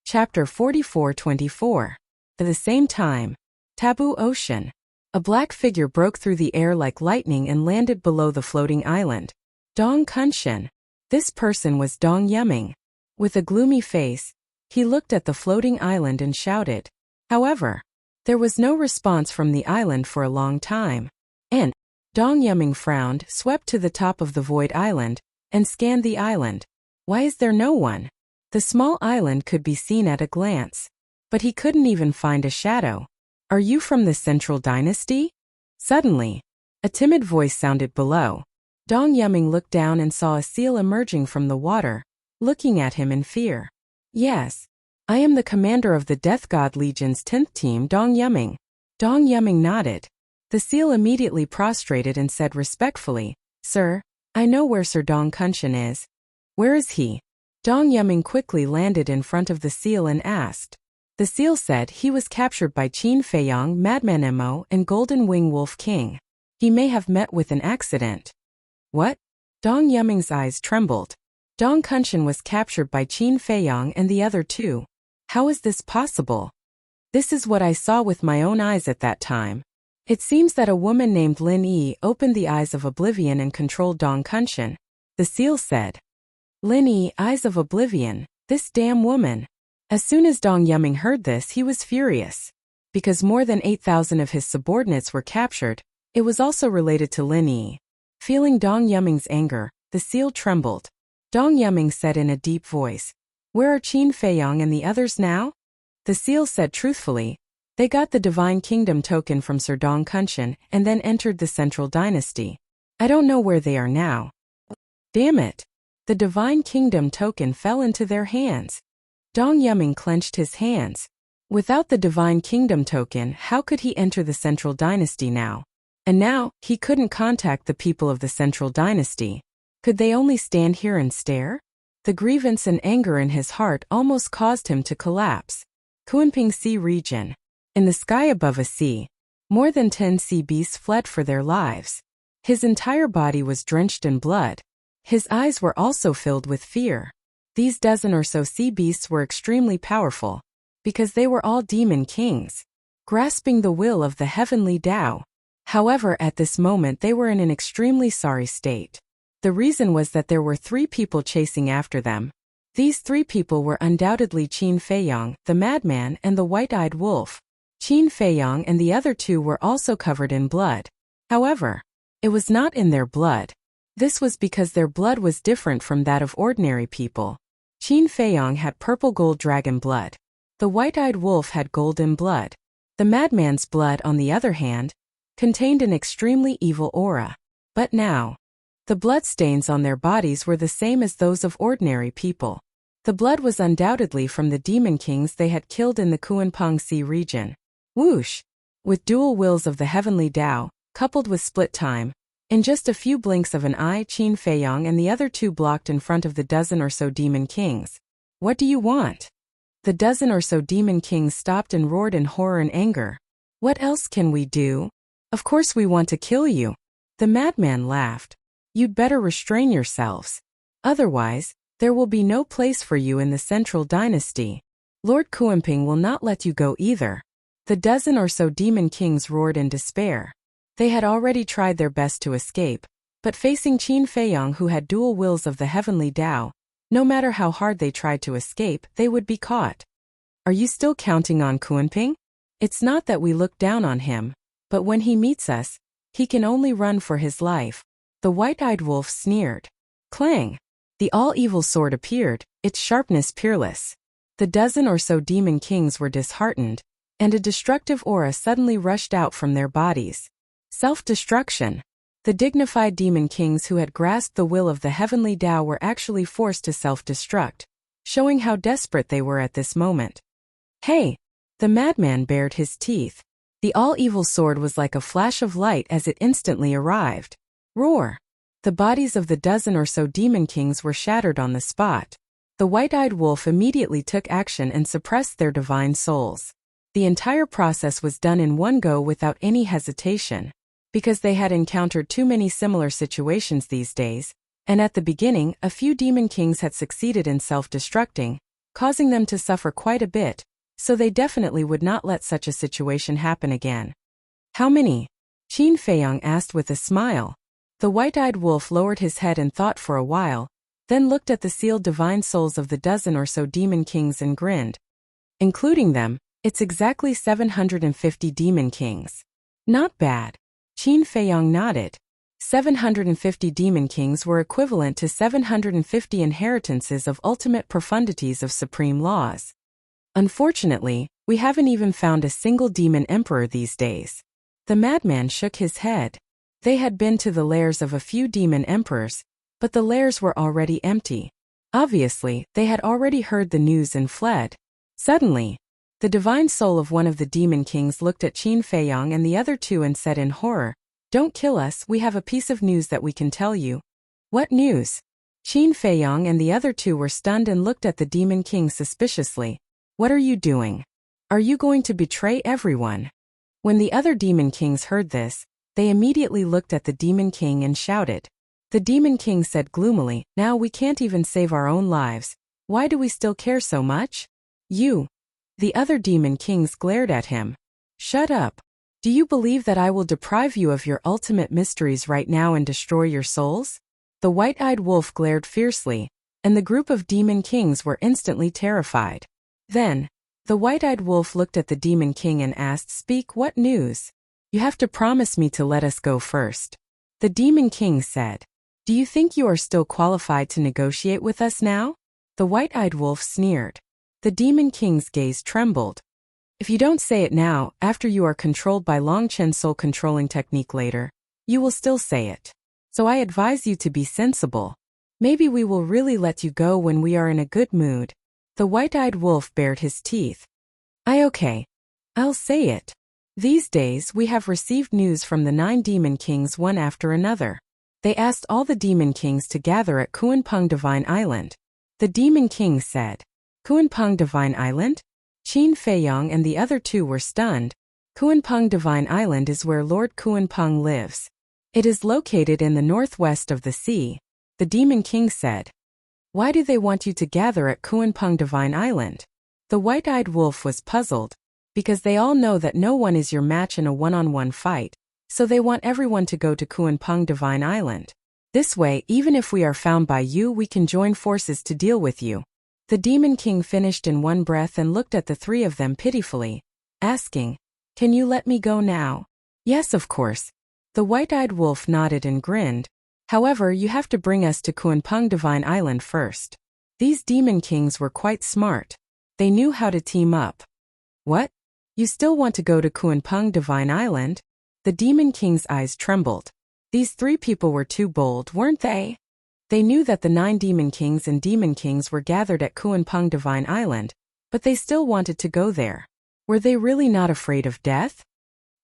Chapter 44-24. At the same time, Taboo Ocean. A black figure broke through the air like lightning and landed below the floating island. Dong Kunshan. This person was Dong Yumming. With a gloomy face, he looked at the floating island and shouted. However, there was no response from the island for a long time. And Dong Yumming frowned, swept to the top of the void island, and scanned the island. Why is there no one? The small island could be seen at a glance. But he couldn't even find a shadow. Are you from the Central Dynasty? Suddenly, a timid voice sounded below. Dong Yumming looked down and saw a seal emerging from the water, looking at him in fear. Yes. I am the commander of the Death God Legion's 10th team, Dong Yumming. Dong Yumming nodded. The seal immediately prostrated and said respectfully, "Sir, I know where Sir Dong Kunshan is." "Where is he?" Dong Yumming quickly landed in front of the seal and asked. The seal said he was captured by Qin Feiyang, Madman Mo, and Golden Wing Wolf King. He may have met with an accident. What? Dong Yumming's eyes trembled. Dong Kunshan was captured by Qin Feiyang and the other two. How is this possible? This is what I saw with my own eyes at that time. It seems that a woman named Lin Yi opened the eyes of oblivion and controlled Dong Kunshan. The seal said. Linny, eyes of oblivion, this damn woman. As soon as Dong Yuming heard this, he was furious. Because more than 8,000 of his subordinates were captured, it was also related to Linny. Feeling Dong Yuming's anger, the seal trembled. Dong Yuming said in a deep voice, "Where are Qin Feiyong and the others now?" The seal said truthfully, "They got the Divine Kingdom token from Sir Dong Kunshan and then entered the Central Dynasty. I don't know where they are now." Damn it! The Divine Kingdom token fell into their hands. Dong Yuming clenched his hands. Without the Divine Kingdom token, how could he enter the Central Dynasty now? And now, he couldn't contact the people of the Central Dynasty. Could they only stand here and stare? The grievance and anger in his heart almost caused him to collapse. Kunping Sea region. In the sky above a sea, more than 10 sea beasts fled for their lives. His entire body was drenched in blood. His eyes were also filled with fear. These dozen or so sea beasts were extremely powerful, because they were all demon kings, grasping the will of the heavenly Tao. However, at this moment they were in an extremely sorry state. The reason was that there were 3 people chasing after them. These 3 people were undoubtedly Qin Feiyong, the madman, and the white-eyed wolf. Qin Feiyong and the other 2 were also covered in blood. However, it was not in their blood. This was because their blood was different from that of ordinary people. Qin Feiyong had purple gold dragon blood. The white-eyed wolf had golden blood. The madman's blood, on the other hand, contained an extremely evil aura. But now, the bloodstains on their bodies were the same as those of ordinary people. The blood was undoubtedly from the demon kings they had killed in the Kunping Sea region. Whoosh! With dual wills of the heavenly Tao, coupled with split time, in just a few blinks of an eye, Qin Feiyong and the other 2 blocked in front of the dozen or so demon kings. "What do you want?" The dozen or so demon kings stopped and roared in horror and anger. "What else can we do? Of course we want to kill you." The madman laughed. "You'd better restrain yourselves. Otherwise, there will be no place for you in the Central Dynasty. Lord Kunping will not let you go either." The dozen or so demon kings roared in despair. They had already tried their best to escape, but facing Qin Feiyong, who had dual wills of the heavenly Tao, no matter how hard they tried to escape, they would be caught. "Are you still counting on Kunping? It's not that we look down on him, but when he meets us, he can only run for his life." The white-eyed wolf sneered. Clang! The all-evil sword appeared, its sharpness peerless. The dozen or so demon kings were disheartened, and a destructive aura suddenly rushed out from their bodies. Self-destruction. The dignified demon kings who had grasped the will of the heavenly Tao were actually forced to self-destruct, showing how desperate they were at this moment. "Hey!" The madman bared his teeth. The all-evil sword was like a flash of light as it instantly arrived. Roar! The bodies of the dozen or so demon kings were shattered on the spot. The white-eyed wolf immediately took action and suppressed their divine souls. The entire process was done in one go without any hesitation, because they had encountered too many similar situations these days, and at the beginning, a few demon kings had succeeded in self-destructing, causing them to suffer quite a bit, so they definitely would not let such a situation happen again. "How many?" Qin Feiyong asked with a smile. The white-eyed wolf lowered his head and thought for a while, then looked at the sealed divine souls of the dozen or so demon kings and grinned. "Including them, it's exactly 750 demon kings." "Not bad." Qin Feiyong nodded. 750 demon kings were equivalent to 750 inheritances of ultimate profundities of supreme laws. "Unfortunately, we haven't even found a single demon emperor these days." The madman shook his head. They had been to the lairs of a few demon emperors, but the lairs were already empty. Obviously, they had already heard the news and fled. Suddenly, the divine soul of one of the demon kings looked at Qin Feiyong and the other 2 and said in horror, "Don't kill us, we have a piece of news that we can tell you." "What news?" Qin Feiyong and the other 2 were stunned and looked at the demon king suspiciously. "What are you doing? Are you going to betray everyone?" When the other demon kings heard this, they immediately looked at the demon king and shouted. The demon king said gloomily, "Now we can't even save our own lives. Why do we still care so much?" "You." The other demon kings glared at him. "Shut up. Do you believe that I will deprive you of your ultimate mysteries right now and destroy your souls?" The white-eyed wolf glared fiercely, and the group of demon kings were instantly terrified. Then, the white-eyed wolf looked at the demon king and asked, "Speak, what news? You have to promise me to let us go first." The demon king said, "Do you think you are still qualified to negotiate with us now?" The white-eyed wolf sneered. The demon king's gaze trembled. "If you don't say it now, after you are controlled by Long Chen's soul controlling technique later, you will still say it. So I advise you to be sensible. Maybe we will really let you go when we are in a good mood." The white-eyed wolf bared his teeth. Okay. I'll say it. These days we have received news from the 9 demon kings one after another. They asked all the demon kings to gather at Kuanpeng Divine Island. The demon king said, "Kuanpeng Divine Island?" Qin Feiyong and the other 2 were stunned. Kuanpeng Divine Island is where Lord Kuanpeng lives. It is located in the northwest of the sea. The demon king said, "Why do they want you to gather at Kuanpeng Divine Island?" The white-eyed wolf was puzzled. Because they all know that no one is your match in a one-on-one fight, so they want everyone to go to Kuanpeng Divine Island. This way, even if we are found by you, we can join forces to deal with you. The demon king finished in one breath and looked at the 3 of them pitifully, asking, "Can you let me go now?" "Yes, of course." The white-eyed wolf nodded and grinned. "However, you have to bring us to Kuanpeng Divine Island first." These demon kings were quite smart. They knew how to team up. "What? You still want to go to Kuanpeng Divine Island?" The demon king's eyes trembled. These 3 people were too bold, weren't they? They knew that the 9 demon kings and demon kings were gathered at Kuanpeng Divine Island, but they still wanted to go there. Were they really not afraid of death?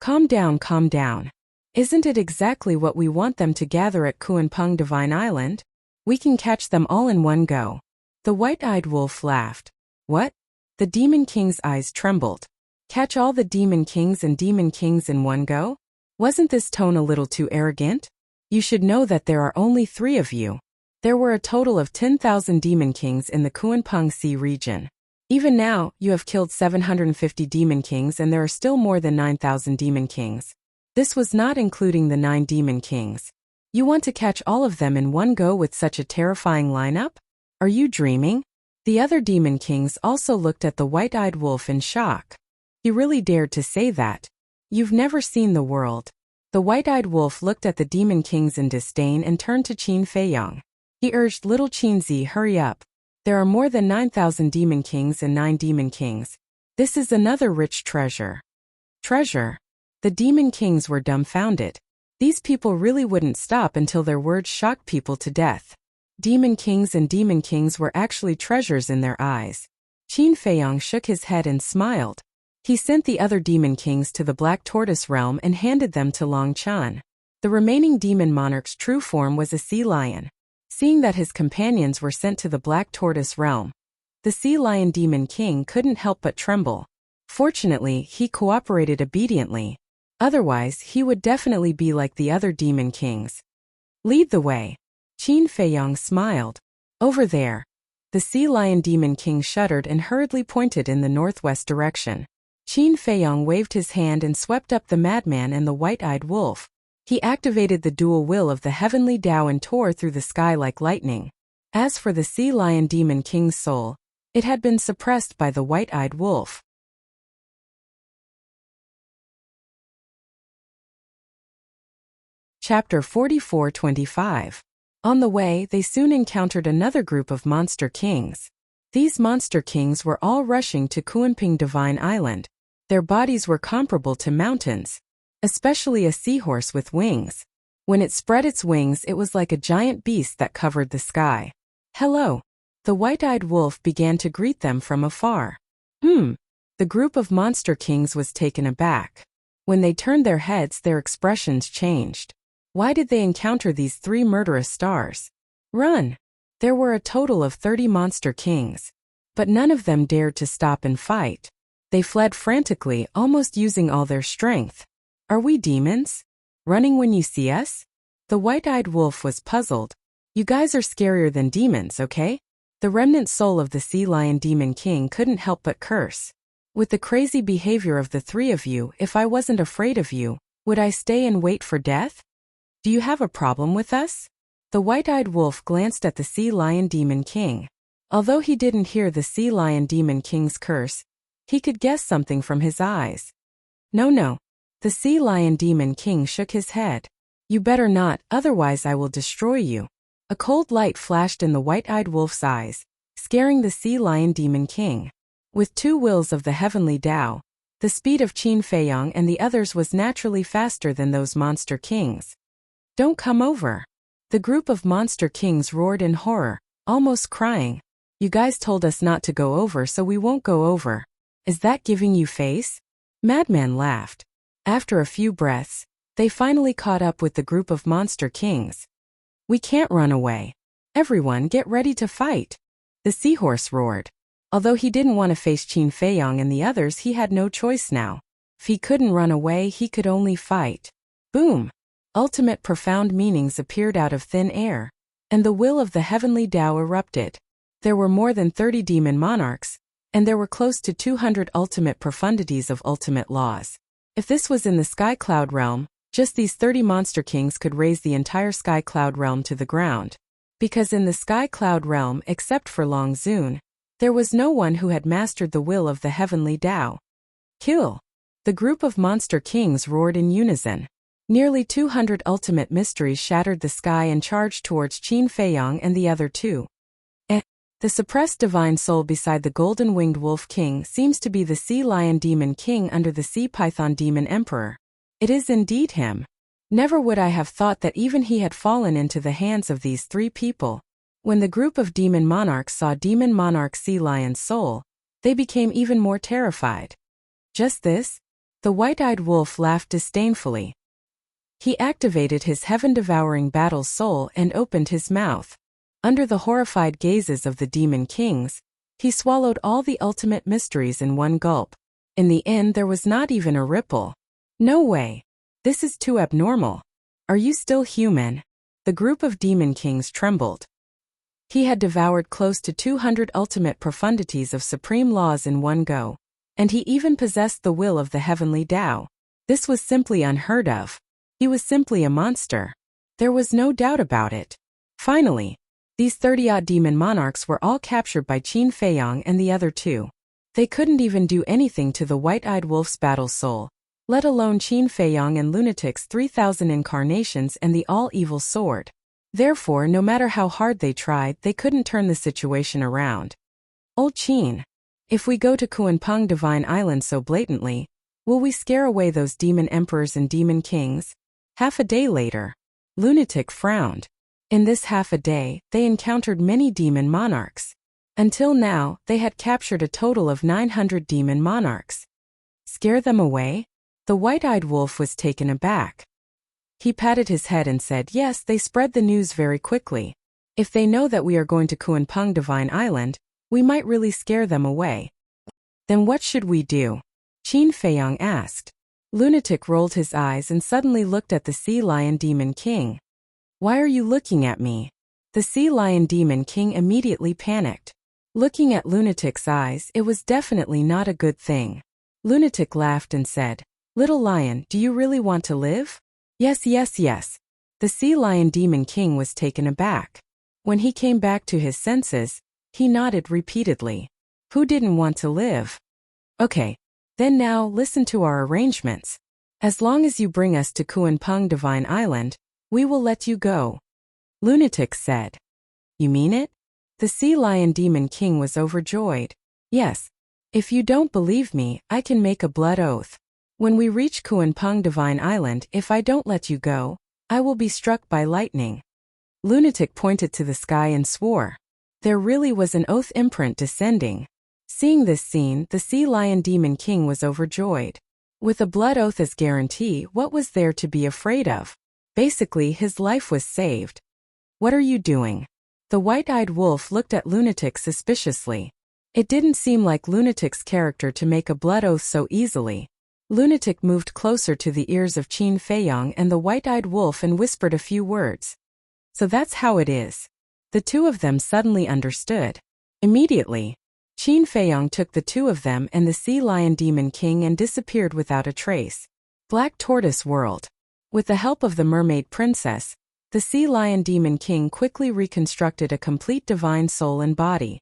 Calm down, calm down. Isn't it exactly what we want them to gather at Kuanpeng Divine Island? We can catch them all in one go. The white-eyed wolf laughed. "What?" The demon king's eyes trembled. Catch all the demon kings and demon kings in one go? Wasn't this tone a little too arrogant? You should know that there are only 3 of you. There were a total of 10,000 demon kings in the Kuanpeng Sea region. Even now, you have killed 750 demon kings and there are still more than 9,000 demon kings. This was not including the 9 demon kings. You want to catch all of them in one go with such a terrifying lineup? Are you dreaming? The other demon kings also looked at the white-eyed wolf in shock. He really dared to say that. You've never seen the world. The white-eyed wolf looked at the demon kings in disdain and turned to Qin Feiyong. He urged, "Little Qinzi, hurry up. There are more than 9,000 demon kings and 9 demon kings. This is another rich treasure." Treasure? The demon kings were dumbfounded. These people really wouldn't stop until their words shocked people to death. Demon kings and demon kings were actually treasures in their eyes. Qin Feiyong shook his head and smiled. He sent the other demon kings to the Black Tortoise realm and handed them to Long Chan. The remaining demon monarch's true form was a sea lion. Seeing that his companions were sent to the Black Tortoise realm, the sea lion demon king couldn't help but tremble. Fortunately, he cooperated obediently. Otherwise, he would definitely be like the other demon kings. "Lead the way." Qin Feiyong smiled. "Over there." The sea lion demon king shuddered and hurriedly pointed in the northwest direction. Qin Feiyong waved his hand and swept up the madman and the white-eyed wolf. He activated the dual will of the heavenly Tao and tore through the sky like lightning. As for the sea lion demon king's soul, it had been suppressed by the white-eyed wolf. Chapter 44-25. On the way, they soon encountered another group of monster kings. These monster kings were all rushing to Kuanpeng Divine Island. Their bodies were comparable to mountains, especially a seahorse with wings. When it spread its wings, it was like a giant beast that covered the sky. "Hello." The white-eyed wolf began to greet them from afar. The group of monster kings was taken aback. When they turned their heads, their expressions changed. Why did they encounter these 3 murderous stars? Run! There were a total of 30 monster kings, but none of them dared to stop and fight. They fled frantically, almost using all their strength. "Are we demons? Running when you see us?" The white-eyed wolf was puzzled. "You guys are scarier than demons, okay?" The remnant soul of the sea lion demon king couldn't help but curse. "With the crazy behavior of the 3 of you, if I wasn't afraid of you, would I stay and wait for death? Do you have a problem with us?" The white-eyed wolf glanced at the sea lion demon king. Although he didn't hear the sea lion demon king's curse, he could guess something from his eyes. No, no. The sea lion demon king shook his head. You better not, otherwise I will destroy you. A cold light flashed in the white-eyed wolf's eyes, scaring the sea lion demon king. With two wills of the heavenly Tao, the speed of Qin Feiyang and the others was naturally faster than those monster kings. Don't come over. The group of monster kings roared in horror, almost crying. You guys told us not to go over, so we won't go over. Is that giving you face? Madman laughed. After a few breaths, they finally caught up with the group of monster kings. We can't run away. Everyone get ready to fight. The seahorse roared. Although he didn't want to face Qin Feiyang and the others, he had no choice now. If he couldn't run away, he could only fight. Boom! Ultimate profound meanings appeared out of thin air, and the will of the heavenly Tao erupted. There were more than 30 demon monarchs, and there were close to 200 ultimate profundities of ultimate laws. If this was in the Sky Cloud realm, just these 30 monster kings could raise the entire Sky Cloud realm to the ground. Because in the Sky Cloud realm, except for Long Zun, there was no one who had mastered the will of the heavenly Tao. Kill! The group of monster kings roared in unison. Nearly 200 ultimate mysteries shattered the sky and charged towards Qin Feiyang and the other two. The suppressed divine soul beside the golden-winged wolf king seems to be the sea lion demon king under the sea python demon emperor. It is indeed him. Never would I have thought that even he had fallen into the hands of these three people. When the group of demon monarchs saw demon monarch sea lion's soul, they became even more terrified. Just this? The white-eyed wolf laughed disdainfully. He activated his heaven-devouring battle soul and opened his mouth. Under the horrified gazes of the demon kings, he swallowed all the ultimate mysteries in one gulp. In the end, there was not even a ripple. No way. This is too abnormal. Are you still human? The group of demon kings trembled. He had devoured close to 200 ultimate profundities of supreme laws in one go, and he even possessed the will of the heavenly Tao. This was simply unheard of. He was simply a monster. There was no doubt about it. Finally, these 30-odd demon monarchs were all captured by Qin Feiyang and the other two. They couldn't even do anything to the white-eyed wolf's battle soul, let alone Qin Feiyang and Lunatic's 3,000 incarnations and the all-evil sword. Therefore, no matter how hard they tried, they couldn't turn the situation around. Old Qin, if we go to Kuanpeng Divine Island so blatantly, will we scare away those demon emperors and demon kings? Half a day later, Lunatic frowned. In this half a day, they encountered many demon monarchs. Until now, they had captured a total of 900 demon monarchs. Scare them away? The white-eyed wolf was taken aback. He patted his head and said, yes, they spread the news very quickly. If they know that we are going to Kuanpeng Divine Island, we might really scare them away. Then what should we do? Qin Feiyang asked. Lunatic rolled his eyes and suddenly looked at the sea lion demon king. Why are you looking at me? The sea lion demon king immediately panicked. Looking at Lunatic's eyes, it was definitely not a good thing. Lunatic laughed and said, Little lion, do you really want to live? Yes, yes, yes. The sea lion demon king was taken aback. When he came back to his senses, he nodded repeatedly. Who didn't want to live? Okay. Then now, listen to our arrangements. As long as you bring us to Kuanpeng Divine Island, we will let you go. Lunatic said. You mean it? The sea lion demon king was overjoyed. Yes. If you don't believe me, I can make a blood oath. When we reach Kuanpeng Divine Island, if I don't let you go, I will be struck by lightning. Lunatic pointed to the sky and swore. There really was an oath imprint descending. Seeing this scene, the sea lion demon king was overjoyed. With a blood oath as guarantee, what was there to be afraid of? Basically, his life was saved. What are you doing? The white-eyed wolf looked at Lunatic suspiciously. It didn't seem like Lunatic's character to make a blood oath so easily. Lunatic moved closer to the ears of Qin Feiyang and the white-eyed wolf and whispered a few words. So that's how it is. The two of them suddenly understood. Immediately, Qin Feiyang took the two of them and the sea lion demon king and disappeared without a trace. Black Tortoise World. With the help of the mermaid princess, The sea lion demon king quickly reconstructed a complete divine soul and body.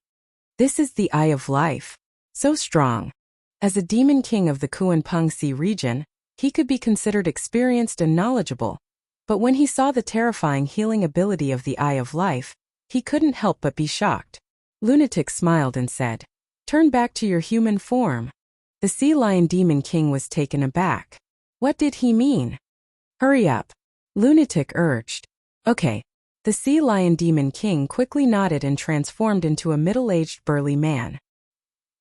This is the eye of life. So strong. As a demon king of the Kuanpeng Sea region, he could be considered experienced and knowledgeable. But when he saw the terrifying healing ability of the eye of life, he couldn't help but be shocked. Lunatic smiled and said, "Turn back to your human form." The sea lion demon king was taken aback. What did he mean? "Hurry up," Lunatic urged. "Okay." The sea lion demon king quickly nodded and transformed into a middle-aged burly man.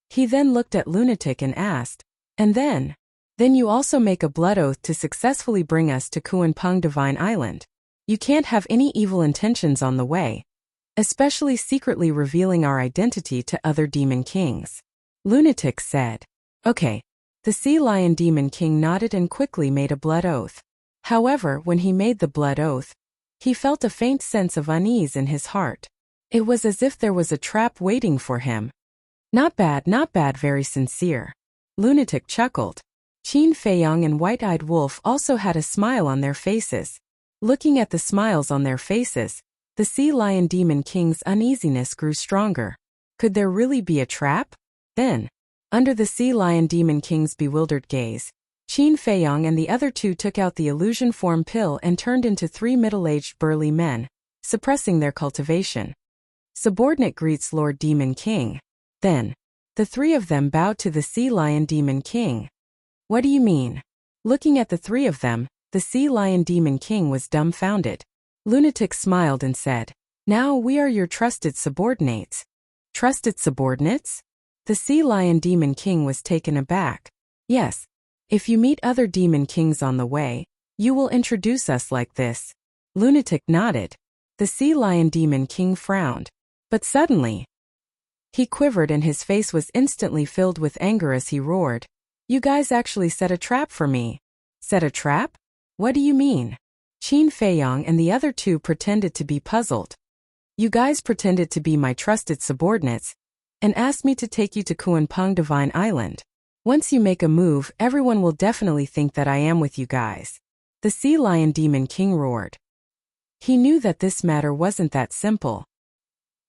He then looked at Lunatic and asked, "And then? Then you also make a blood oath to successfully bring us to Kuanpeng Divine Island. You can't have any evil intentions on the way, especially secretly revealing our identity to other demon kings." Lunatic said. "Okay." The sea lion demon king nodded and quickly made a blood oath. However, when he made the blood oath, he felt a faint sense of unease in his heart. It was as if there was a trap waiting for him. Not bad, very sincere." Lunatic chuckled. Qin Feiyong and White-Eyed Wolf also had a smile on their faces. Looking at the smiles on their faces, the sea lion demon king's uneasiness grew stronger. Could there really be a trap? Then, under the sea lion demon king's bewildered gaze, Qin Feiyong and the other two took out the illusion form pill and turned into 3 middle-aged burly men, suppressing their cultivation. "Subordinate greets Lord Demon King." Then, the 3 of them bowed to the sea lion demon king. "What do you mean?" Looking at the 3 of them, the sea lion demon king was dumbfounded. Lunatic smiled and said, "Now we are your trusted subordinates." "Trusted subordinates?" The sea lion demon king was taken aback. "Yes. If you meet other demon kings on the way, you will introduce us like this." Lunatic nodded. The sea lion demon king frowned. But suddenly, he quivered and his face was instantly filled with anger as he roared, "You guys actually set a trap for me." "Set a trap? What do you mean?" Qin Feiyong and the other 2 pretended to be puzzled. "You guys pretended to be my trusted subordinates and asked me to take you to Kuanpeng Divine Island. Once you make a move, everyone will definitely think that I am with you guys." The sea lion demon king roared. He knew that this matter wasn't that simple.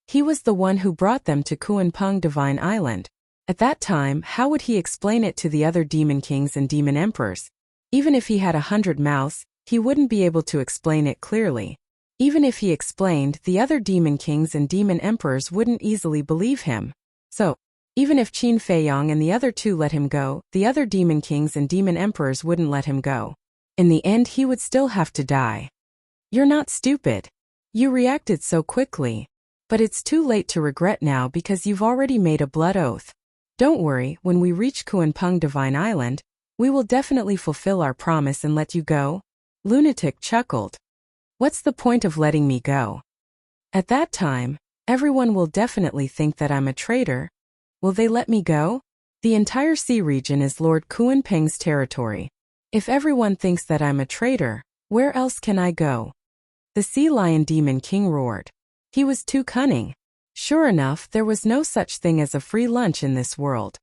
He was the one who brought them to Kuanpeng Divine Island. At that time, how would he explain it to the other demon kings and demon emperors? Even if he had 100 mouths, he wouldn't be able to explain it clearly. Even if he explained, the other demon kings and demon emperors wouldn't easily believe him. So, even if Qin Feiyong and the other 2 let him go, the other demon kings and demon emperors wouldn't let him go. In the end, he would still have to die. "You're not stupid. You reacted so quickly. But it's too late to regret now because you've already made a blood oath. Don't worry, when we reach Kuanpeng Divine Island, we will definitely fulfill our promise and let you go." Lunatic chuckled. "What's the point of letting me go? At that time, everyone will definitely think that I'm a traitor. Will they let me go? The entire sea region is Lord Kuanpeng's territory. If everyone thinks that I'm a traitor, where else can I go?" The sea lion demon king roared. He was too cunning. Sure enough, there was no such thing as a free lunch in this world.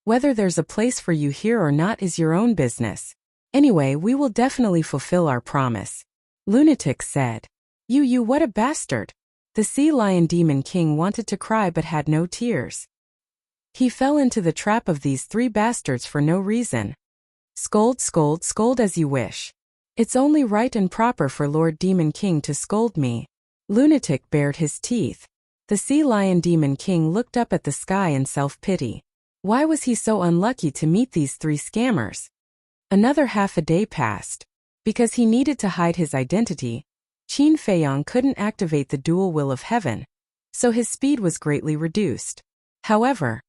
Whether there's a place for you here or not is your own business. Anyway, we will definitely fulfill our promise. Lunatic said. You what a bastard. The sea lion demon king wanted to cry but had no tears. He fell into the trap of these 3 bastards for no reason. Scold as you wish. It's only right and proper for Lord Demon King to scold me. Lunatic bared his teeth. The sea lion demon king looked up at the sky in self-pity. Why was he so unlucky to meet these 3 scammers? Another half a day passed. Because he needed to hide his identity, Qin Feiyong couldn't activate the dual will of heaven, so his speed was greatly reduced. However,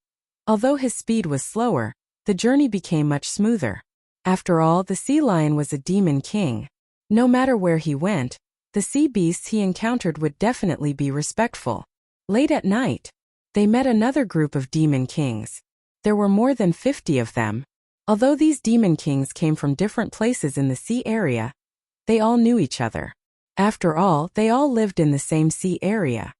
although his speed was slower, the journey became much smoother. After all, the sea lion was a demon king. No matter where he went, the sea beasts he encountered would definitely be respectful. Late at night, they met another group of demon kings. There were more than 50 of them. Although these demon kings came from different places in the sea area, they all knew each other. After all, they all lived in the same sea area.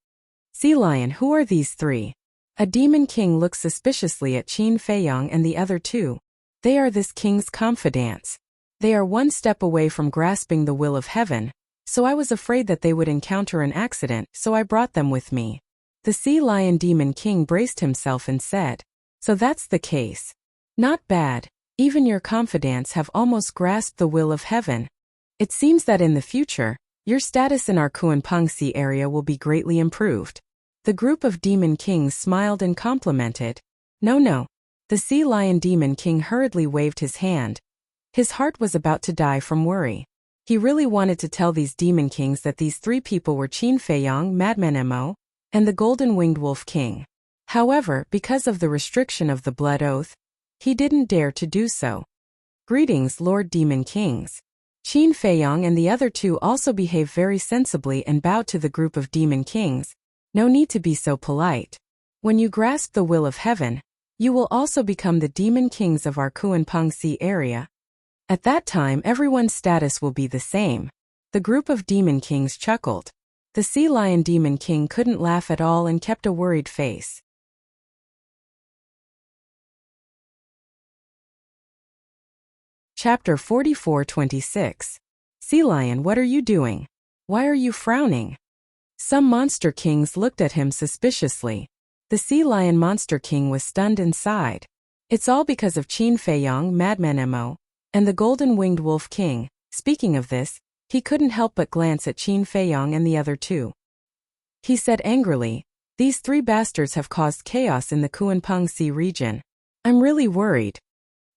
Sea lion, who are these 3? A demon king looked suspiciously at Qin Feiyong and the other 2. They are this king's confidants. They are one step away from grasping the will of heaven, So I was afraid that they would encounter an accident, so I brought them with me. The Sea Lion Demon King braced himself and said, "So that's the case. Not bad. Even your confidants have almost grasped the will of heaven. It seems that in the future, your status in our Kuanpeng Sea area will be greatly improved." The group of Demon Kings smiled and complimented. No. The Sea Lion Demon King hurriedly waved his hand. His heart was about to die from worry. He really wanted to tell these Demon Kings that these three people were Qin Feiyong, Madman Mo, and the Golden Winged Wolf King. However, because of the restriction of the blood oath, he didn't dare to do so. "Greetings, Lord Demon Kings." Qin Feiyong and the other two also behaved very sensibly and bowed to the group of Demon Kings. No need to be so polite. When you grasp the will of heaven, you will also become the Demon Kings of our Kuanpeng Sea area. At that time everyone's status will be the same. The group of Demon Kings chuckled. The Sea Lion Demon King couldn't laugh at all and kept a worried face. Chapter 44-26. Sea Lion, what are you doing? Why are you frowning? Some Monster Kings looked at him suspiciously. The Sea Lion Monster King was stunned and sighed. It's all because of Qin Feiyong, Madman Mo, and the Golden Winged Wolf King. Speaking of this, he couldn't help but glance at Qin Feiyong and the other two. He said angrily, "These three bastards have caused chaos in the Kuanpeng Sea region. I'm really worried."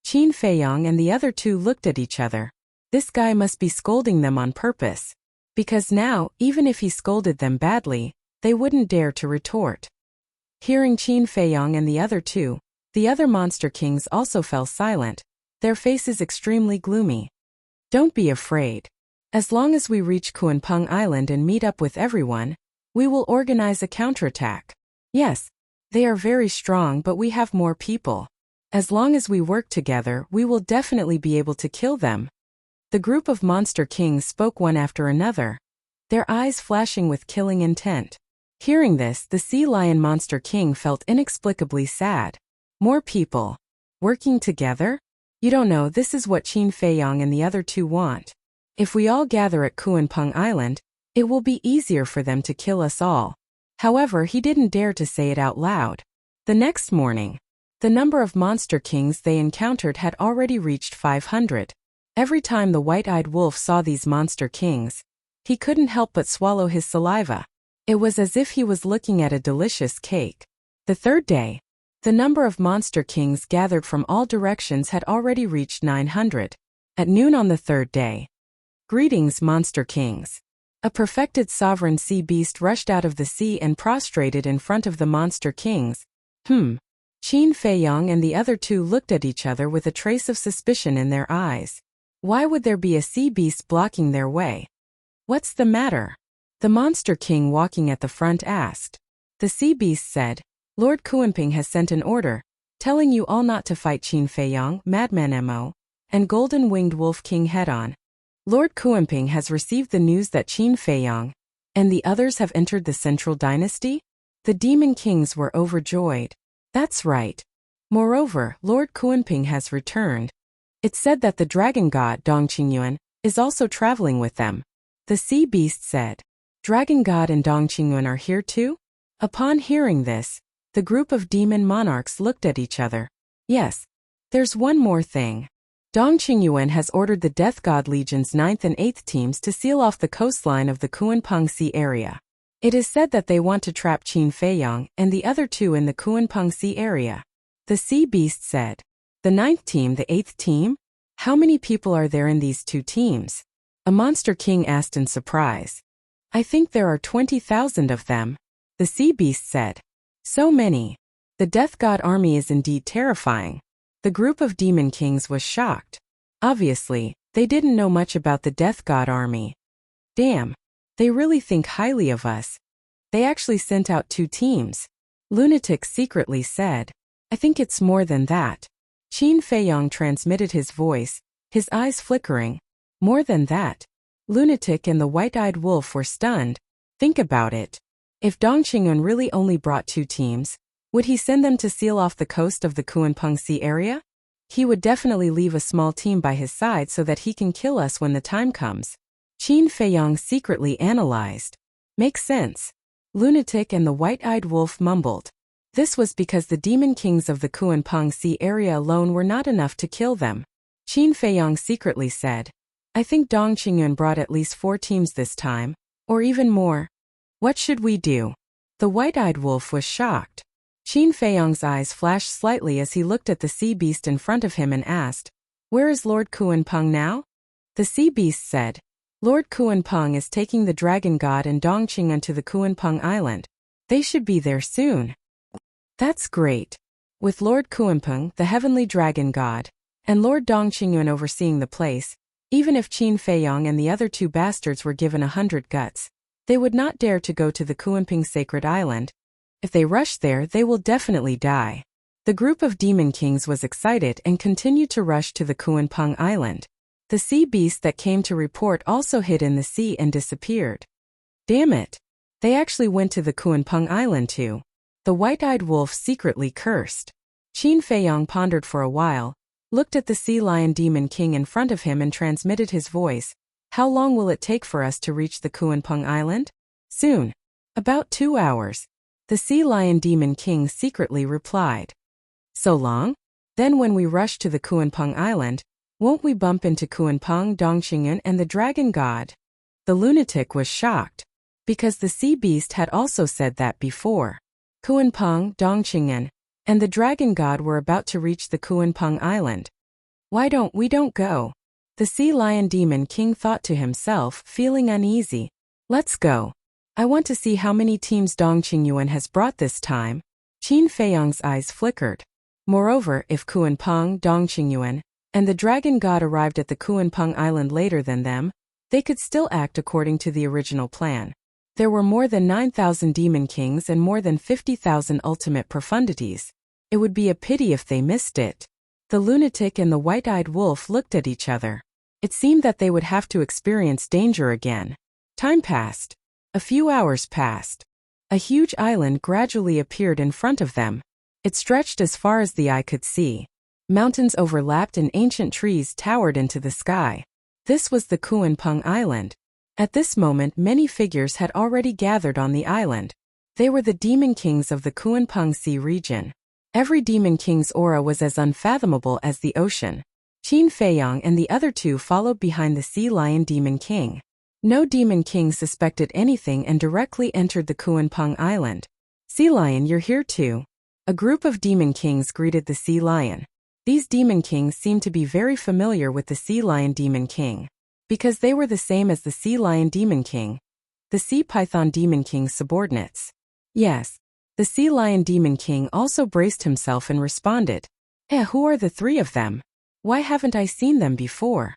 Qin Feiyong and the other two looked at each other. This guy must be scolding them on purpose. Because now, even if he scolded them badly, they wouldn't dare to retort. Hearing Qin Feiyong and the other two, the other Monster Kings also fell silent, their faces extremely gloomy. "Don't be afraid. As long as we reach Kuanpeng Island and meet up with everyone, we will organize a counterattack. Yes, they are very strong, but we have more people. As long as we work together, we will definitely be able to kill them." The group of Monster Kings spoke one after another, their eyes flashing with killing intent. Hearing this, the Sea Lion Monster King felt inexplicably sad. More people. Working together? You don't know, this is what Qin Feiyong and the other two want. If we all gather at Kuanpeng Island, it will be easier for them to kill us all. However, he didn't dare to say it out loud. The next morning, the number of Monster Kings they encountered had already reached 500. Every time the white-eyed wolf saw these Monster Kings, he couldn't help but swallow his saliva. It was as if he was looking at a delicious cake. The third day, the number of Monster Kings gathered from all directions had already reached 900. At noon on the third day. "Greetings, Monster Kings." A perfected sovereign sea beast rushed out of the sea and prostrated in front of the Monster Kings. Qin Feiyong and the other two looked at each other with a trace of suspicion in their eyes. Why would there be a sea beast blocking their way? "What's the matter?" the Monster King walking at the front asked. The sea beast said, "Lord Kuanping has sent an order, telling you all not to fight Qin Feiyong, Madman Mo, and Golden Winged Wolf King head-on. Lord Kuanping has received the news that Qin Feiyong and the others have entered the Central Dynasty." The Demon Kings were overjoyed. That's right. Moreover, Lord Kuanping has returned. It's said that the dragon god Dong Qingyuan is also traveling with them. The sea beast said, "Dragon god and Dong Qingyuan are here too?" Upon hearing this, the group of demon monarchs looked at each other. "Yes. There's one more thing. Dong Qingyuan has ordered the Death God Legion's 9th and 8th teams to seal off the coastline of the Kuanpeng Sea area. It is said that they want to trap Qin Feiyong and the other two in the Kuanpeng Sea area." The sea beast said, "The 9th team, the 8th team? How many people are there in these two teams?" A Monster King asked in surprise. "I think there are 20,000 of them," the sea beast said. "So many. The Death God army is indeed terrifying." The group of Demon Kings was shocked. Obviously, they didn't know much about the Death God army. Damn. They really think highly of us. They actually sent out 2 teams. Lunatic secretly said. "I think it's more than that." Qin Feiyong transmitted his voice, his eyes flickering. "More than that." Lunatic and the white-eyed wolf were stunned. Think about it. If Dong Qingyuan really only brought 2 teams, would he send them to seal off the coast of the Kuanpeng Sea area? He would definitely leave a small team by his side so that he can kill us when the time comes. Qin Feiyong secretly analyzed. Makes sense. Lunatic and the white-eyed wolf mumbled. This was because the demon kings of the Kuanpeng Sea area alone were not enough to kill them. Qin Feiyong secretly said, I think Dong Qingyun brought at least 4 teams this time, or even more. What should we do? The white-eyed wolf was shocked. Qin Feiyong's eyes flashed slightly as he looked at the sea beast in front of him and asked, Where is Lord Kuanpeng now? The sea beast said, Lord Kuanpeng is taking the dragon god and Dong Qingyun to the Kuanpeng Island. They should be there soon. That's great. With Lord Kuanpeng, the heavenly dragon god, and Lord Dong Qingyun overseeing the place, even if Qin Feiyong and the other 2 bastards were given 100 guts, they would not dare to go to the Kuanping sacred island. If they rush there, they will definitely die. The group of demon kings was excited and continued to rush to the Kuanpeng Island. The sea beast that came to report also hid in the sea and disappeared. Damn it! They actually went to the Kuanpeng Island too. The white-eyed wolf secretly cursed. Qin Feiyong pondered for a while, looked at the sea lion demon king in front of him and transmitted his voice. How long will it take for us to reach the Kuanpeng Island? Soon. About 2 hours. The sea lion demon king secretly replied. So long? Then when we rush to the Kuanpeng Island, won't we bump into Kuanpeng, Dong Qingyun and the dragon god? The lunatic was shocked, because the sea beast had also said that before. Kuanpeng, Dong Qingyun, and the dragon god were about to reach the Kuanpeng Island. Why don't we go? The sea lion demon king thought to himself, feeling uneasy. Let's go. I want to see how many teams Dong Qingyun has brought this time. Qin Feiyong's eyes flickered. Moreover, if Kuanpeng, Dong Qingyun, and the dragon god arrived at the Kuanpeng Island later than them, they could still act according to the original plan. There were more than 9,000 demon kings and more than 50,000 ultimate profundities. It would be a pity if they missed it. The lunatic and the white-eyed wolf looked at each other. It seemed that they would have to experience danger again. Time passed. A few hours passed. A huge island gradually appeared in front of them. It stretched as far as the eye could see. Mountains overlapped and ancient trees towered into the sky. This was the Kuanpeng Island. At this moment many figures had already gathered on the island. They were the demon kings of the Kuanpeng Sea region. Every demon king's aura was as unfathomable as the ocean. Qin Feiyong and the other 2 followed behind the sea lion demon king. No demon king suspected anything and directly entered the Kuanpeng Island. Sea lion, you're here too. A group of demon kings greeted the sea lion. These demon kings seemed to be very familiar with the sea lion demon king, because they were the same as the sea lion demon king, the sea python demon king's subordinates. Yes. The sea lion demon king also braced himself and responded. Who are the 3 of them? Why haven't I seen them before?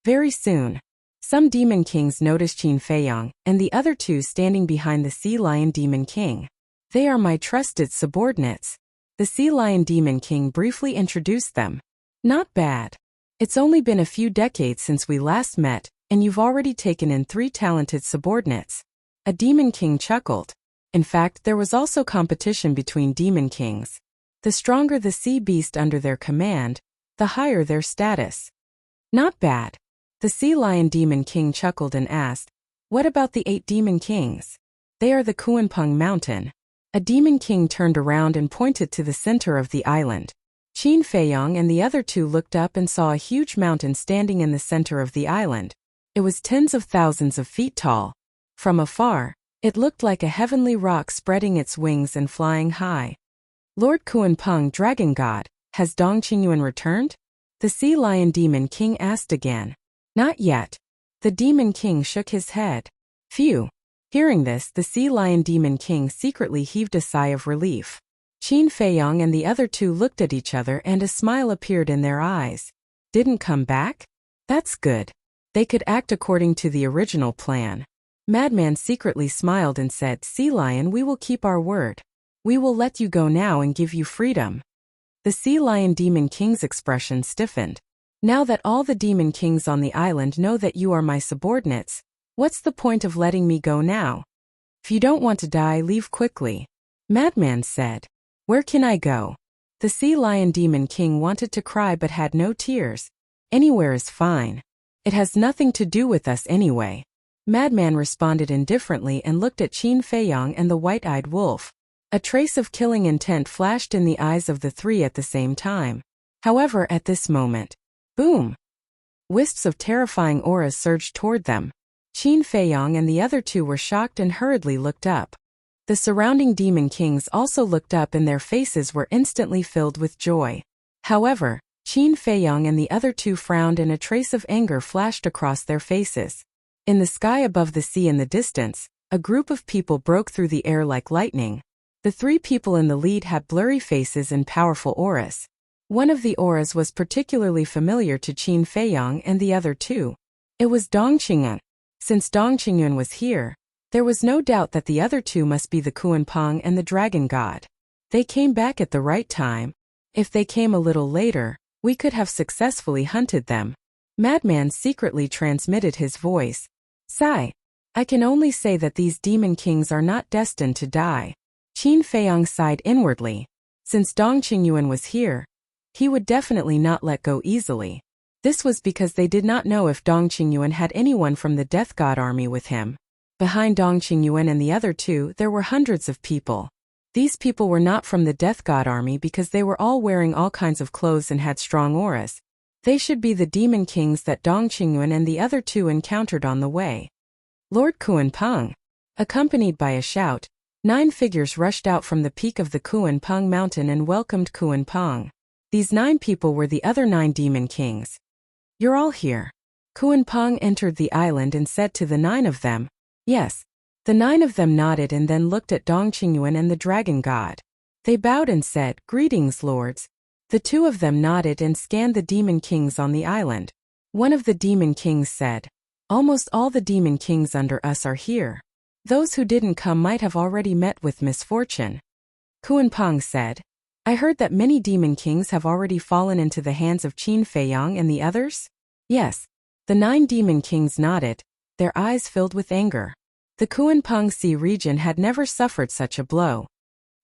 Very soon. Some demon kings noticed Qin Feiyong and the other 2 standing behind the sea lion demon king. They are my trusted subordinates. The sea lion demon king briefly introduced them. Not bad. It's only been a few decades since we last met, and you've already taken in 3 talented subordinates. A demon king chuckled. In fact, there was also competition between demon kings. The stronger the sea beast under their command, the higher their status. Not bad. The sea lion demon king chuckled and asked, What about the 8 demon kings? They are the Kuanpeng mountain. A demon king turned around and pointed to the center of the island. Qin Feiyong and the other 2 looked up and saw a huge mountain standing in the center of the island. It was tens of thousands of feet tall. From afar, it looked like a heavenly rock spreading its wings and flying high. Lord Kuanpeng, dragon god, has Dong Qingyun returned? The sea lion demon king asked again. Not yet. The demon king shook his head. Phew. Hearing this, the sea lion demon king secretly heaved a sigh of relief. Qin Feiyong and the other 2 looked at each other and a smile appeared in their eyes. Didn't come back? That's good. They could act according to the original plan. Madman secretly smiled and said, Sea lion, we will keep our word. We will let you go now and give you freedom. The sea lion demon king's expression stiffened. Now that all the demon kings on the island know that you are my subordinates, what's the point of letting me go now? If you don't want to die, leave quickly. Madman said. Where can I go? The sea lion demon king wanted to cry but had no tears. Anywhere is fine. It has nothing to do with us anyway. Madman responded indifferently and looked at Qin Feiyang and the white-eyed wolf. A trace of killing intent flashed in the eyes of the three at the same time. However, at this moment, boom! Wisps of terrifying auras surged toward them. Qin Feiyang and the other two were shocked and hurriedly looked up. The surrounding demon kings also looked up and their faces were instantly filled with joy. However, Qin Feiyang and the other two frowned and a trace of anger flashed across their faces. In the sky above the sea in the distance, a group of people broke through the air like lightning. The three people in the lead had blurry faces and powerful auras. One of the auras was particularly familiar to Qin Feiyang and the other two. It was Dong Qingyun. Since Dong Qingyun was here, there was no doubt that the other two must be the Kuanpeng and the Dragon God. They came back at the right time. If they came a little later, we could have successfully hunted them. Madman secretly transmitted his voice. Sigh. I can only say that these demon kings are not destined to die. Qin Feiyang sighed inwardly. Since Dong Qingyuan was here, he would definitely not let go easily. This was because they did not know if Dong Qingyuan had anyone from the Death God army with him. Behind Dong Qingyuan and the other two, there were hundreds of people. These people were not from the Death God army because they were all wearing all kinds of clothes and had strong auras. They should be the demon kings that Dong Qingyuan and the other two encountered on the way. Lord Kuanpeng. Accompanied by a shout, 9 figures rushed out from the peak of the Kuanpeng mountain and welcomed Kuanpeng. These 9 people were the other 9 demon kings. You're all here. Kuanpeng entered the island and said to the 9 of them, yes. The 9 of them nodded and then looked at Dong Qingyuan and the Dragon God. They bowed and said, greetings, lords. The 2 of them nodded and scanned the demon kings on the island. One of the demon kings said, almost all the demon kings under us are here. Those who didn't come might have already met with misfortune. Kuanpeng said, I heard that many demon kings have already fallen into the hands of Qin Feiyang and the others? Yes. The 9 demon kings nodded, their eyes filled with anger. The Kuanpeng Sea region had never suffered such a blow.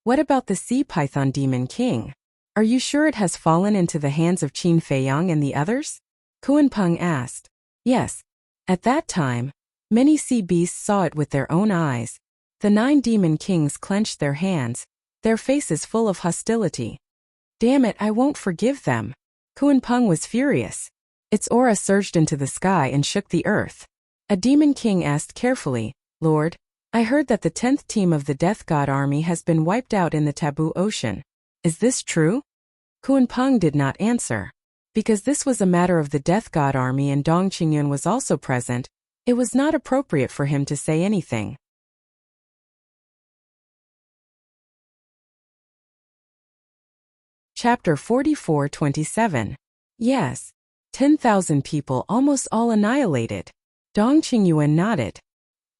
What about the Sea Python Demon King? Are you sure it has fallen into the hands of Qin Feiyang and the others? Kuanpeng asked. Yes. At that time, many sea beasts saw it with their own eyes. The 9 demon kings clenched their hands, their faces full of hostility. Damn it, I won't forgive them. Kuanpeng was furious. Its aura surged into the sky and shook the earth. A demon king asked carefully, Lord, I heard that the 10th team of the Death God army has been wiped out in the Taboo Ocean. Is this true? Kuanpeng did not answer. Because this was a matter of the Death God army and Dong Qingyuan was also present, it was not appropriate for him to say anything. Chapter 44-27. Yes. 10,000 people almost all annihilated. Dong Qingyuan nodded.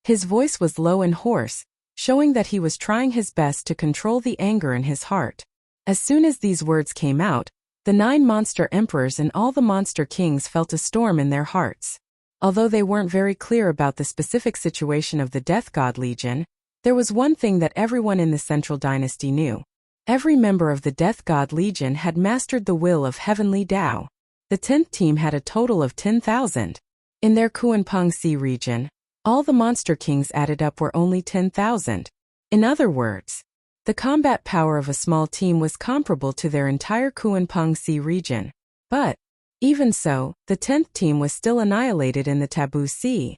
His voice was low and hoarse, showing that he was trying his best to control the anger in his heart. As soon as these words came out, the 9 monster emperors and all the monster kings felt a storm in their hearts. Although they weren't very clear about the specific situation of the Death God Legion, there was one thing that everyone in the Central Dynasty knew. Every member of the Death God Legion had mastered the will of Heavenly Tao. The 10th team had a total of 10,000. In their Kuanpeng Sea region, all the monster kings added up were only 10,000. In other words, the combat power of a small team was comparable to their entire Kuanpeng Sea region. But, even so, the 10th team was still annihilated in the Taboo Sea.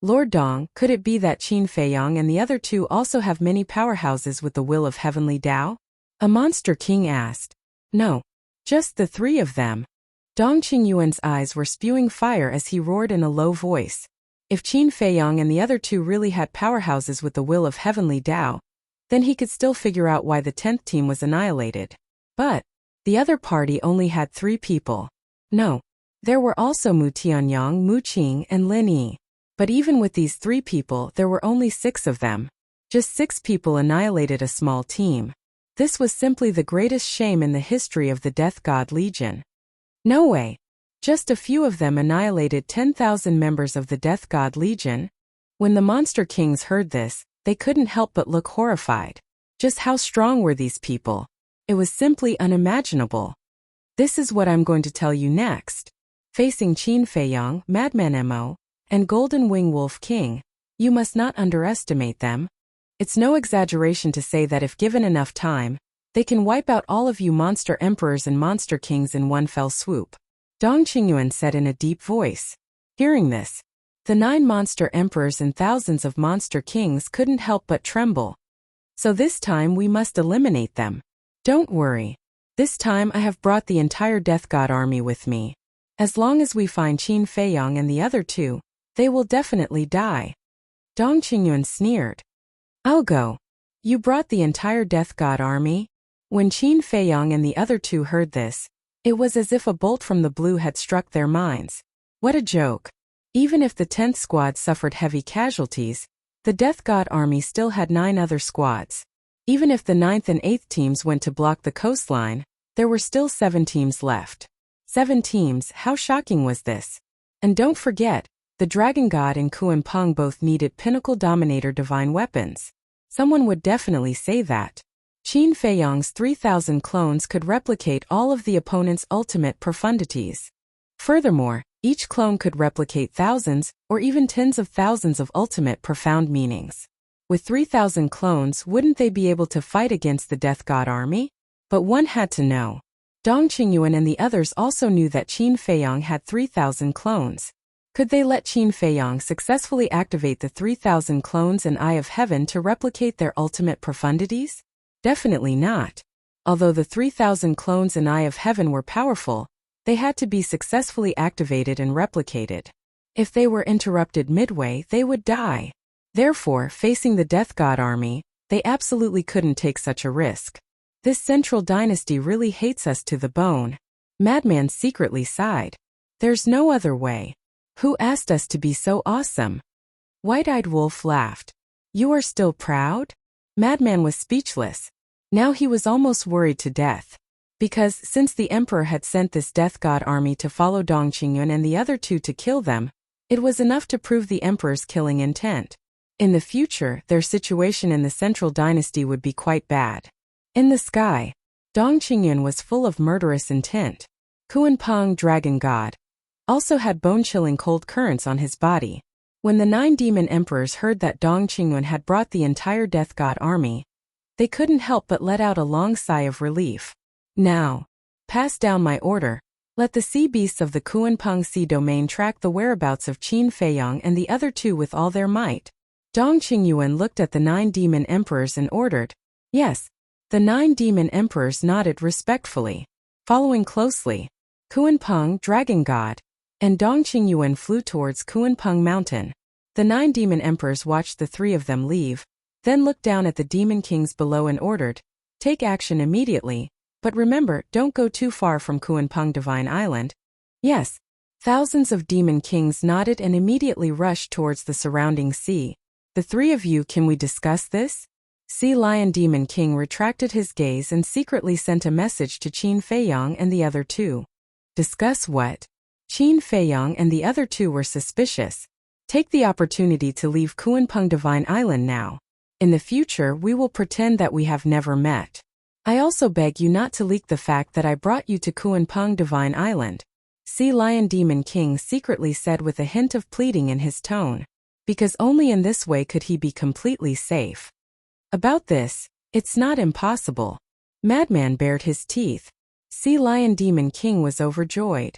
Lord Dong, could it be that Qin Feiyang and the other two also have many powerhouses with the will of Heavenly Tao? A monster king asked. No. Just the 3 of them. Dong Qingyuan's eyes were spewing fire as he roared in a low voice. If Qin Feiyang and the other two really had powerhouses with the will of Heavenly Tao, then he could still figure out why the 10th team was annihilated. But the other party only had 3 people. No. There were also Mu Tianyang, Mu Qing, and Lin Yi. But even with these 3 people, there were only 6 of them. Just 6 people annihilated a small team. This was simply the greatest shame in the history of the Death God Legion. No way. Just a few of them annihilated 10,000 members of the Death God Legion. When the Monster Kings heard this, they couldn't help but look horrified. Just how strong were these people? It was simply unimaginable. This is what I'm going to tell you next. Facing Qin Feiyang, Madman Mo, and Golden Wing Wolf King, you must not underestimate them. It's no exaggeration to say that if given enough time, they can wipe out all of you monster emperors and monster kings in one fell swoop. Dong Qingyuan said in a deep voice. Hearing this, the 9 monster emperors and thousands of monster kings couldn't help but tremble. So this time we must eliminate them. Don't worry. This time I have brought the entire Death God army with me. As long as we find Qin Feiyang and the other 2, they will definitely die. Dong Qingyuan sneered. I'll go. You brought the entire Death God army? When Qin Feiyang and the other 2 heard this, it was as if a bolt from the blue had struck their minds. What a joke. Even if the 10th squad suffered heavy casualties, the Death God army still had 9 other squads. Even if the 9th and 8th teams went to block the coastline, there were still 7 teams left. 7 teams, how shocking was this? And don't forget, the Dragon God and Kuan Peng both needed Pinnacle Dominator divine weapons. Someone would definitely say that. Qin Feiyang's 3,000 clones could replicate all of the opponent's ultimate profundities. Furthermore, each clone could replicate thousands, or even tens of thousands of ultimate profound meanings. With 3,000 clones, wouldn't they be able to fight against the Death God army? But one had to know. Dong Qingyuan and the others also knew that Qin Feiyang had 3,000 clones. Could they let Qin Feiyang successfully activate the 3,000 clones and Eye of Heaven to replicate their ultimate profundities? Definitely not. Although the 3,000 clones and Eye of Heaven were powerful, they had to be successfully activated and replicated. If they were interrupted midway, they would die. Therefore, facing the Death God army, they absolutely couldn't take such a risk. This central dynasty really hates us to the bone. Madman secretly sighed. There's no other way. Who asked us to be so awesome? White-Eyed Wolf laughed. You are still proud? Madman was speechless. Now he was almost worried to death. Because since the emperor had sent this Death God army to follow Dong Qingyuan and the other 2 to kill them, it was enough to prove the emperor's killing intent. In the future, their situation in the central dynasty would be quite bad. In the sky, Dong Qingyuan was full of murderous intent. Kuan Peng, Dragon God, also had bone-chilling cold currents on his body. When the 9 demon emperors heard that Dong Qingyuan had brought the entire Death God army, they couldn't help but let out a long sigh of relief. Now, pass down my order. Let the sea beasts of the Kuan Peng Sea domain track the whereabouts of Qin Feiyang and the other 2 with all their might. Dong Qingyuan looked at the 9 demon emperors and ordered. Yes, the 9 demon emperors nodded respectfully. Following closely, Kuan Peng, Dragon God, and Dong Qingyuan flew towards Kuan Peng Mountain. The 9 demon emperors watched the 3 of them leave, then looked down at the demon kings below and ordered, take action immediately. But remember, don't go too far from Kuan Peng Divine Island. Yes. Thousands of demon kings nodded and immediately rushed towards the surrounding sea. The 3 of you, can we discuss this? Sea Lion Demon King retracted his gaze and secretly sent a message to Qin Feiyang and the other 2. Discuss what? Qin Feiyang and the other 2 were suspicious. Take the opportunity to leave Kuan Peng Divine Island now. In the future, we will pretend that we have never met. I also beg you not to leak the fact that I brought you to Kuan Peng Divine Island. Sea Lion Demon King secretly said with a hint of pleading in his tone. Because only in this way could he be completely safe. About this, it's not impossible. Madman bared his teeth. Sea Lion Demon King was overjoyed.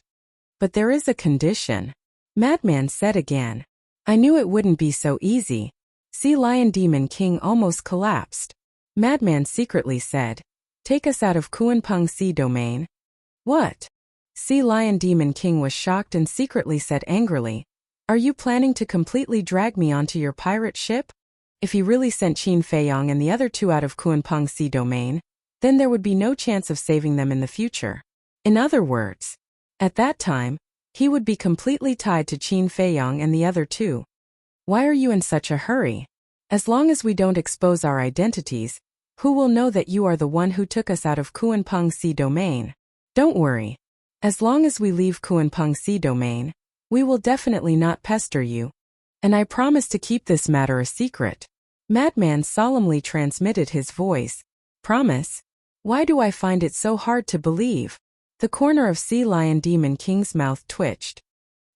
But there is a condition. Madman said again. I knew it wouldn't be so easy. Sea Lion Demon King almost collapsed. Madman secretly said. Take us out of Kuan Peng Sea domain. What? Sea Lion Demon King was shocked and secretly said angrily. Are you planning to completely drag me onto your pirate ship? If he really sent Qin Feiyang and the other 2 out of Kuan Peng Sea domain, then there would be no chance of saving them in the future. In other words, at that time, he would be completely tied to Qin Feiyang and the other 2. Why are you in such a hurry? As long as we don't expose our identities, who will know that you are the one who took us out of Kuan Peng Sea domain? Don't worry. As long as we leave Kuan Peng Sea domain, we will definitely not pester you. And I promise to keep this matter a secret. Madman solemnly transmitted his voice. Promise? Why do I find it so hard to believe? The corner of Sea Lion Demon King's mouth twitched.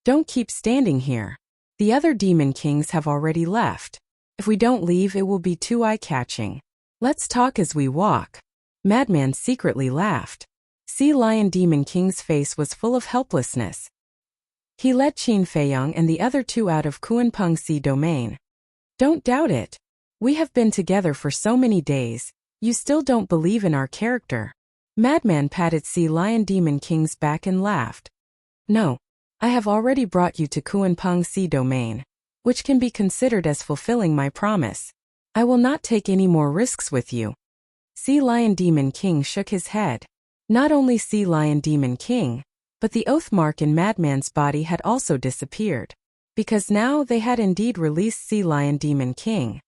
Don't keep standing here. The other Demon Kings have already left. If we don't leave, it will be too eye-catching. Let's talk as we walk. Madman secretly laughed. Sea Lion Demon King's face was full of helplessness. He led Qin Feiyang and the other two out of Kunpeng Sea domain. Don't doubt it. We have been together for so many days. You still don't believe in our character. Madman patted Sea Lion Demon King's back and laughed. No. I have already brought you to Kunpeng Sea domain, which can be considered as fulfilling my promise. I will not take any more risks with you. Sea Lion Demon King shook his head. Not only Sea Lion Demon King, but the oath mark in Madman's body had also disappeared, because now they had indeed released Sea Lion Demon King.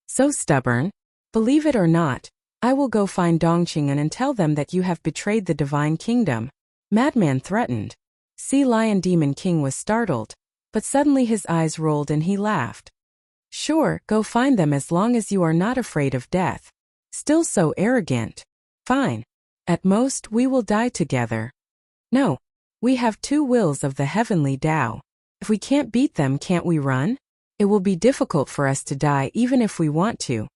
So stubborn? Believe it or not, I will go find Dongqing and tell them that you have betrayed the divine kingdom. Madman threatened. Sea Lion Demon King was startled, but suddenly his eyes rolled and he laughed. Sure, go find them as long as you are not afraid of death. Still so arrogant. Fine. At most, we will die together. No. We have two wills of the heavenly Tao. If we can't beat them, can't we run? It will be difficult for us to die even if we want to.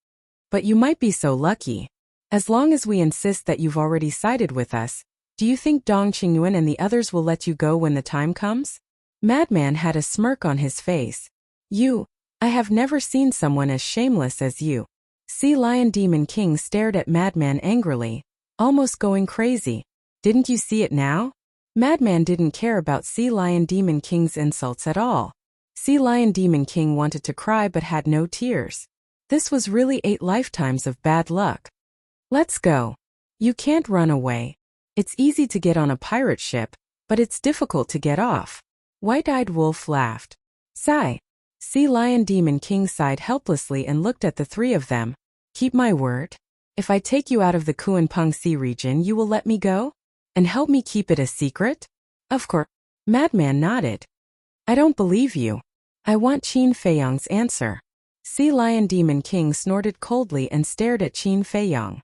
But you might be so lucky. As long as we insist that you've already sided with us, do you think Dong Qingyuan and the others will let you go when the time comes? Madman had a smirk on his face. I have never seen someone as shameless as you. Sea Lion Demon King stared at Madman angrily, almost going crazy. Didn't you see it now? Madman didn't care about Sea Lion Demon King's insults at all. Sea Lion Demon King wanted to cry but had no tears. This was really 8 lifetimes of bad luck. Let's go. You can't run away. It's easy to get on a pirate ship, but it's difficult to get off. White-Eyed Wolf laughed. Sigh. Sea Lion Demon King sighed helplessly and looked at the three of them. Keep my word. If I take you out of the Kunpeng Sea region, you will let me go? And help me keep it a secret? Of course. Madman nodded. I don't believe you. I want Qin Feiyang's answer. Sea Lion Demon King snorted coldly and stared at Qin Feiyang.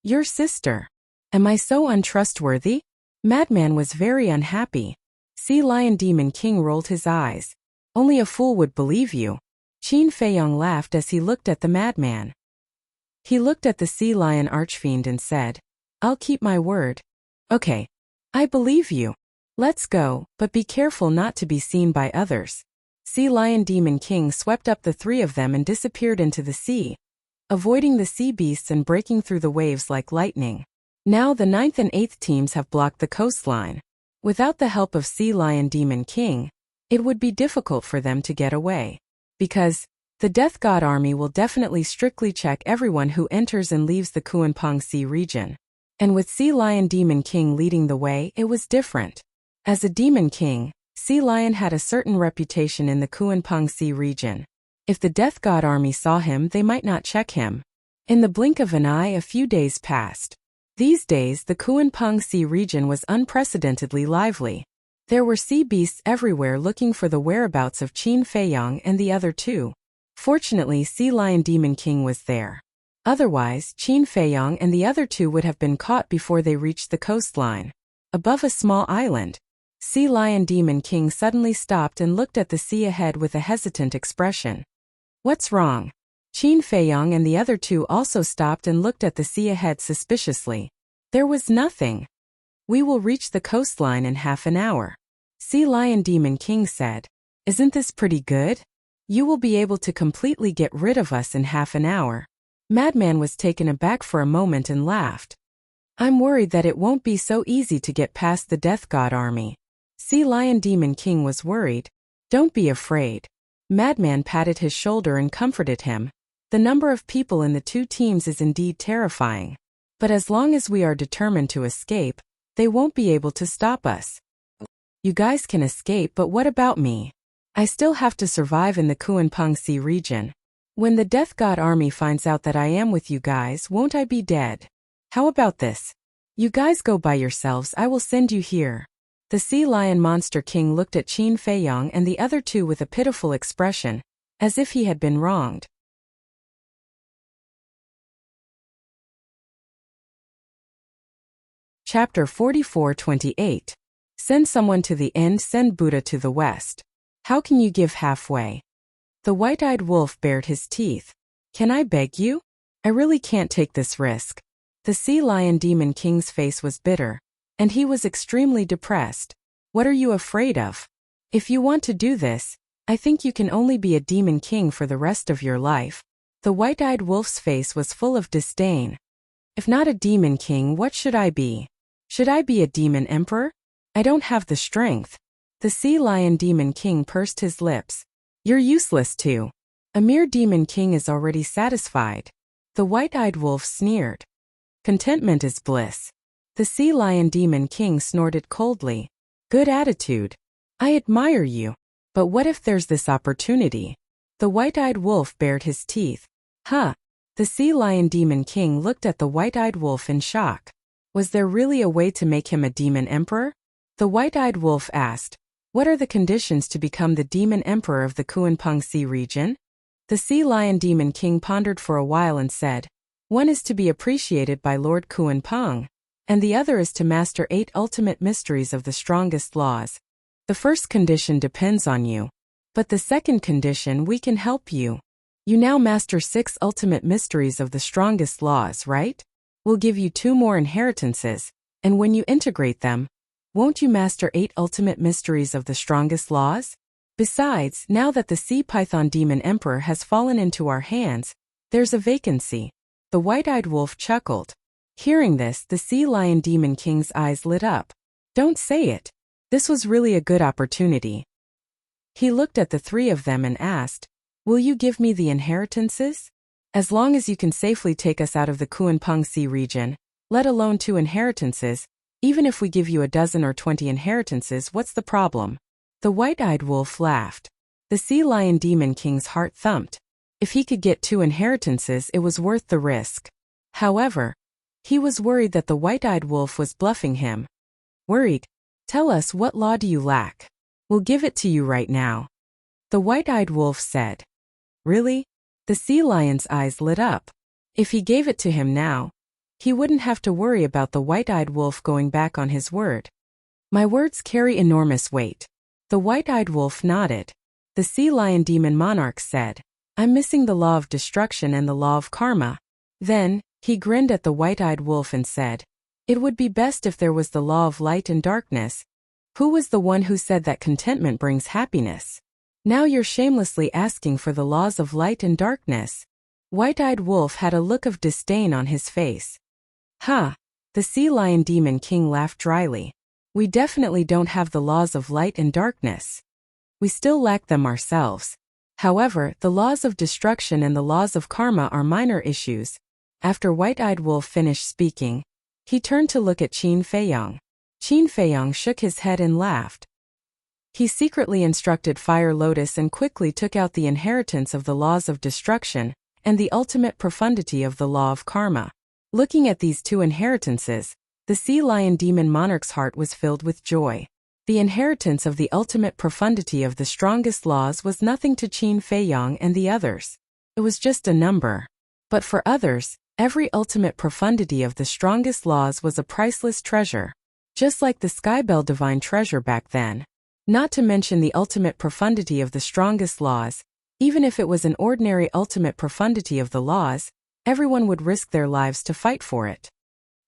Your sister. Am I so untrustworthy? Madman was very unhappy. Sea Lion Demon King rolled his eyes. Only a fool would believe you. Qin Feiyang laughed as he looked at the madman. He looked at the Sea Lion Archfiend and said, I'll keep my word. Okay. I believe you. Let's go, but be careful not to be seen by others. Sea Lion Demon King swept up the three of them and disappeared into the sea, avoiding the sea beasts and breaking through the waves like lightning. Now the 9th and 8th teams have blocked the coastline. Without the help of Sea Lion Demon King, it would be difficult for them to get away. Because the Death God Army will definitely strictly check everyone who enters and leaves the Kunpeng Sea region. And with Sea Lion Demon King leading the way, it was different. As a Demon King, Sea Lion had a certain reputation in the Kunpeng Sea region. If the Death God Army saw him, they might not check him. In the blink of an eye, a few days passed. These days, the Kunpeng Sea region was unprecedentedly lively. There were sea beasts everywhere looking for the whereabouts of Qin Feiyang and the other two. Fortunately, Sea Lion Demon King was there. Otherwise, Qin Feiyang and the other two would have been caught before they reached the coastline. Above a small island, Sea Lion Demon King suddenly stopped and looked at the sea ahead with a hesitant expression. What's wrong? Qin Feiyang and the other two also stopped and looked at the sea ahead suspiciously. There was nothing. We will reach the coastline in half an hour. Sea Lion Demon King said. Isn't this pretty good? You will be able to completely get rid of us in half an hour. Madman was taken aback for a moment and laughed. I'm worried that it won't be so easy to get past the Death God Army. Sea Lion Demon King was worried. Don't be afraid. Madman patted his shoulder and comforted him. The number of people in the two teams is indeed terrifying. But as long as we are determined to escape, they won't be able to stop us. You guys can escape, but what about me? I still have to survive in the Kunpeng Sea region. When the Death God Army finds out that I am with you guys, won't I be dead? How about this? You guys go by yourselves, I will send you here. The Sea Lion Monster King looked at Qin Feiyang and the other two with a pitiful expression, as if he had been wronged. Chapter 44:28. Send someone to the end, send Buddha to the west. How can you give halfway? The white-eyed wolf bared his teeth. Can I beg you? I really can't take this risk. The sea lion demon king's face was bitter, and he was extremely depressed. What are you afraid of? If you want to do this, I think you can only be a demon king for the rest of your life. The white-eyed wolf's face was full of disdain. If not a demon king, what should I be? Should I be a demon emperor? I don't have the strength. The sea lion demon king pursed his lips. You're useless too. A mere demon king is already satisfied. The white-eyed wolf sneered. Contentment is bliss. The sea lion demon king snorted coldly. Good attitude. I admire you. But what if there's this opportunity? The white-eyed wolf bared his teeth. Huh. The sea lion demon king looked at the white-eyed wolf in shock. Was there really a way to make him a demon emperor? The white-eyed wolf asked. What are the conditions to become the demon emperor of the Kuanpeng Sea region? The sea lion demon king pondered for a while and said, one is to be appreciated by Lord Kuanpeng, and the other is to master 8 ultimate mysteries of the strongest laws. The first condition depends on you, but the second condition we can help you. You now master 6 ultimate mysteries of the strongest laws, right? We'll give you 2 more inheritances, and when you integrate them, won't you master 8 ultimate mysteries of the strongest laws? Besides, now that the sea python demon emperor has fallen into our hands, there's a vacancy. The white-eyed wolf chuckled. Hearing this, the sea lion demon king's eyes lit up. Don't say it. This was really a good opportunity. He looked at the 3 of them and asked, will you give me the inheritances? As long as you can safely take us out of the Kuanpeng Sea region, let alone 2 inheritances, even if we give you 12 or 20 inheritances, what's the problem? The white-eyed wolf laughed. The sea lion demon king's heart thumped. If he could get 2 inheritances, it was worth the risk. However, he was worried that the white-eyed wolf was bluffing him. Worried? Tell us, what law do you lack? We'll give it to you right now. The white-eyed wolf said. Really? The sea lion's eyes lit up. If he gave it to him now, he wouldn't have to worry about the white-eyed wolf going back on his word. My words carry enormous weight. The white-eyed wolf nodded. The sea lion demon monarch said, I'm missing the law of destruction and the law of karma. Then, he grinned at the white-eyed wolf and said, it would be best if there was the law of light and darkness. Who was the one who said that contentment brings happiness? Now you're shamelessly asking for the laws of light and darkness. White-eyed wolf had a look of disdain on his face. Ha! The sea lion demon king laughed dryly. We definitely don't have the laws of light and darkness. We still lack them ourselves. However, the laws of destruction and the laws of karma are minor issues. After white-eyed wolf finished speaking, he turned to look at Qin Feiyang. Qin Feiyang shook his head and laughed. He secretly instructed Fire Lotus and quickly took out the inheritance of the laws of destruction and the ultimate profundity of the law of karma. Looking at these 2 inheritances, the sea lion demon monarch's heart was filled with joy. The inheritance of the ultimate profundity of the strongest laws was nothing to Qin Feiyang and the others. It was just a number. But for others, every ultimate profundity of the strongest laws was a priceless treasure. Just like the Skybell divine treasure back then. Not to mention the ultimate profundity of the strongest laws, even if it was an ordinary ultimate profundity of the laws, everyone would risk their lives to fight for it.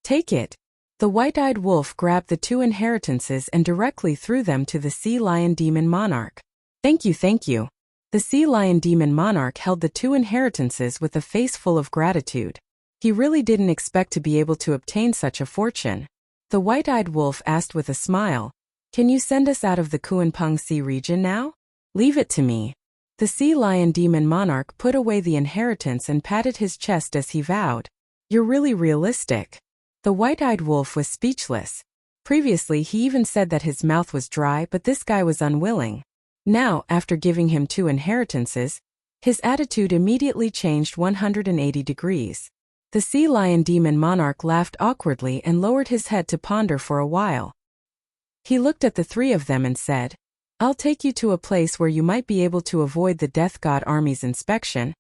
Take it. The white-eyed wolf grabbed the 2 inheritances and directly threw them to the sea lion demon monarch. Thank you, thank you. The sea lion demon monarch held the 2 inheritances with a face full of gratitude. He really didn't expect to be able to obtain such a fortune. The white-eyed wolf asked with a smile, can you send us out of the Kuanpeng Sea region now? Leave it to me. The sea lion demon monarch put away the inheritance and patted his chest as he vowed, you're really realistic. The white-eyed wolf was speechless. Previously he even said that his mouth was dry, but this guy was unwilling. Now, after giving him 2 inheritances, his attitude immediately changed 180 degrees. The sea lion demon monarch laughed awkwardly and lowered his head to ponder for a while. He looked at the 3 of them and said, I'll take you to a place where you might be able to avoid the Death God Army's inspection.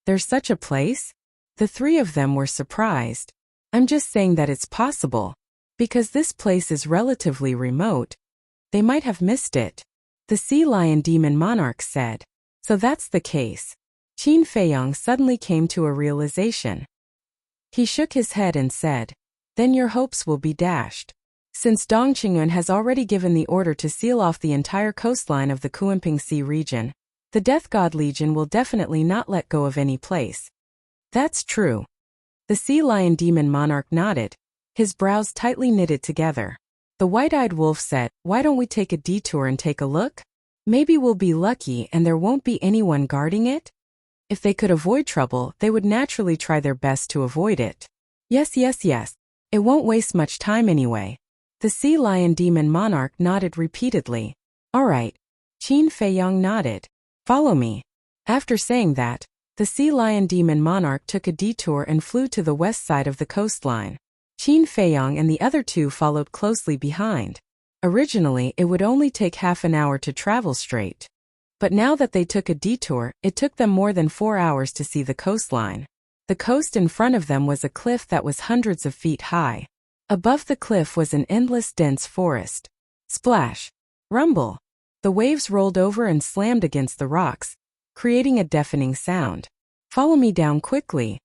There's such a place? The 3 of them were surprised. I'm just saying that it's possible. Because this place is relatively remote, they might have missed it. The sea lion demon monarch said. So that's the case. Qin Feiyang suddenly came to a realization. He shook his head and said, then your hopes will be dashed. Since Dong Qingyun has already given the order to seal off the entire coastline of the Kunping Sea region, the Death God Legion will definitely not let go of any place. That's true. The sea lion demon monarch nodded, his brows tightly knitted together. The white-eyed wolf said, why don't we take a detour and take a look? Maybe we'll be lucky and there won't be anyone guarding it? If they could avoid trouble, they would naturally try their best to avoid it. Yes. It won't waste much time anyway. The sea lion demon monarch nodded repeatedly. All right. Qin Feiyang nodded. Follow me. After saying that, the sea lion demon monarch took a detour and flew to the west side of the coastline. Qin Feiyang and the other two followed closely behind. Originally, it would only take half an hour to travel straight. But now that they took a detour, it took them more than 4 hours to see the coastline. The coast in front of them was a cliff that was hundreds of feet high. Above the cliff was an endless dense forest. Splash! Rumble! The waves rolled over and slammed against the rocks, creating a deafening sound. Follow me down quickly.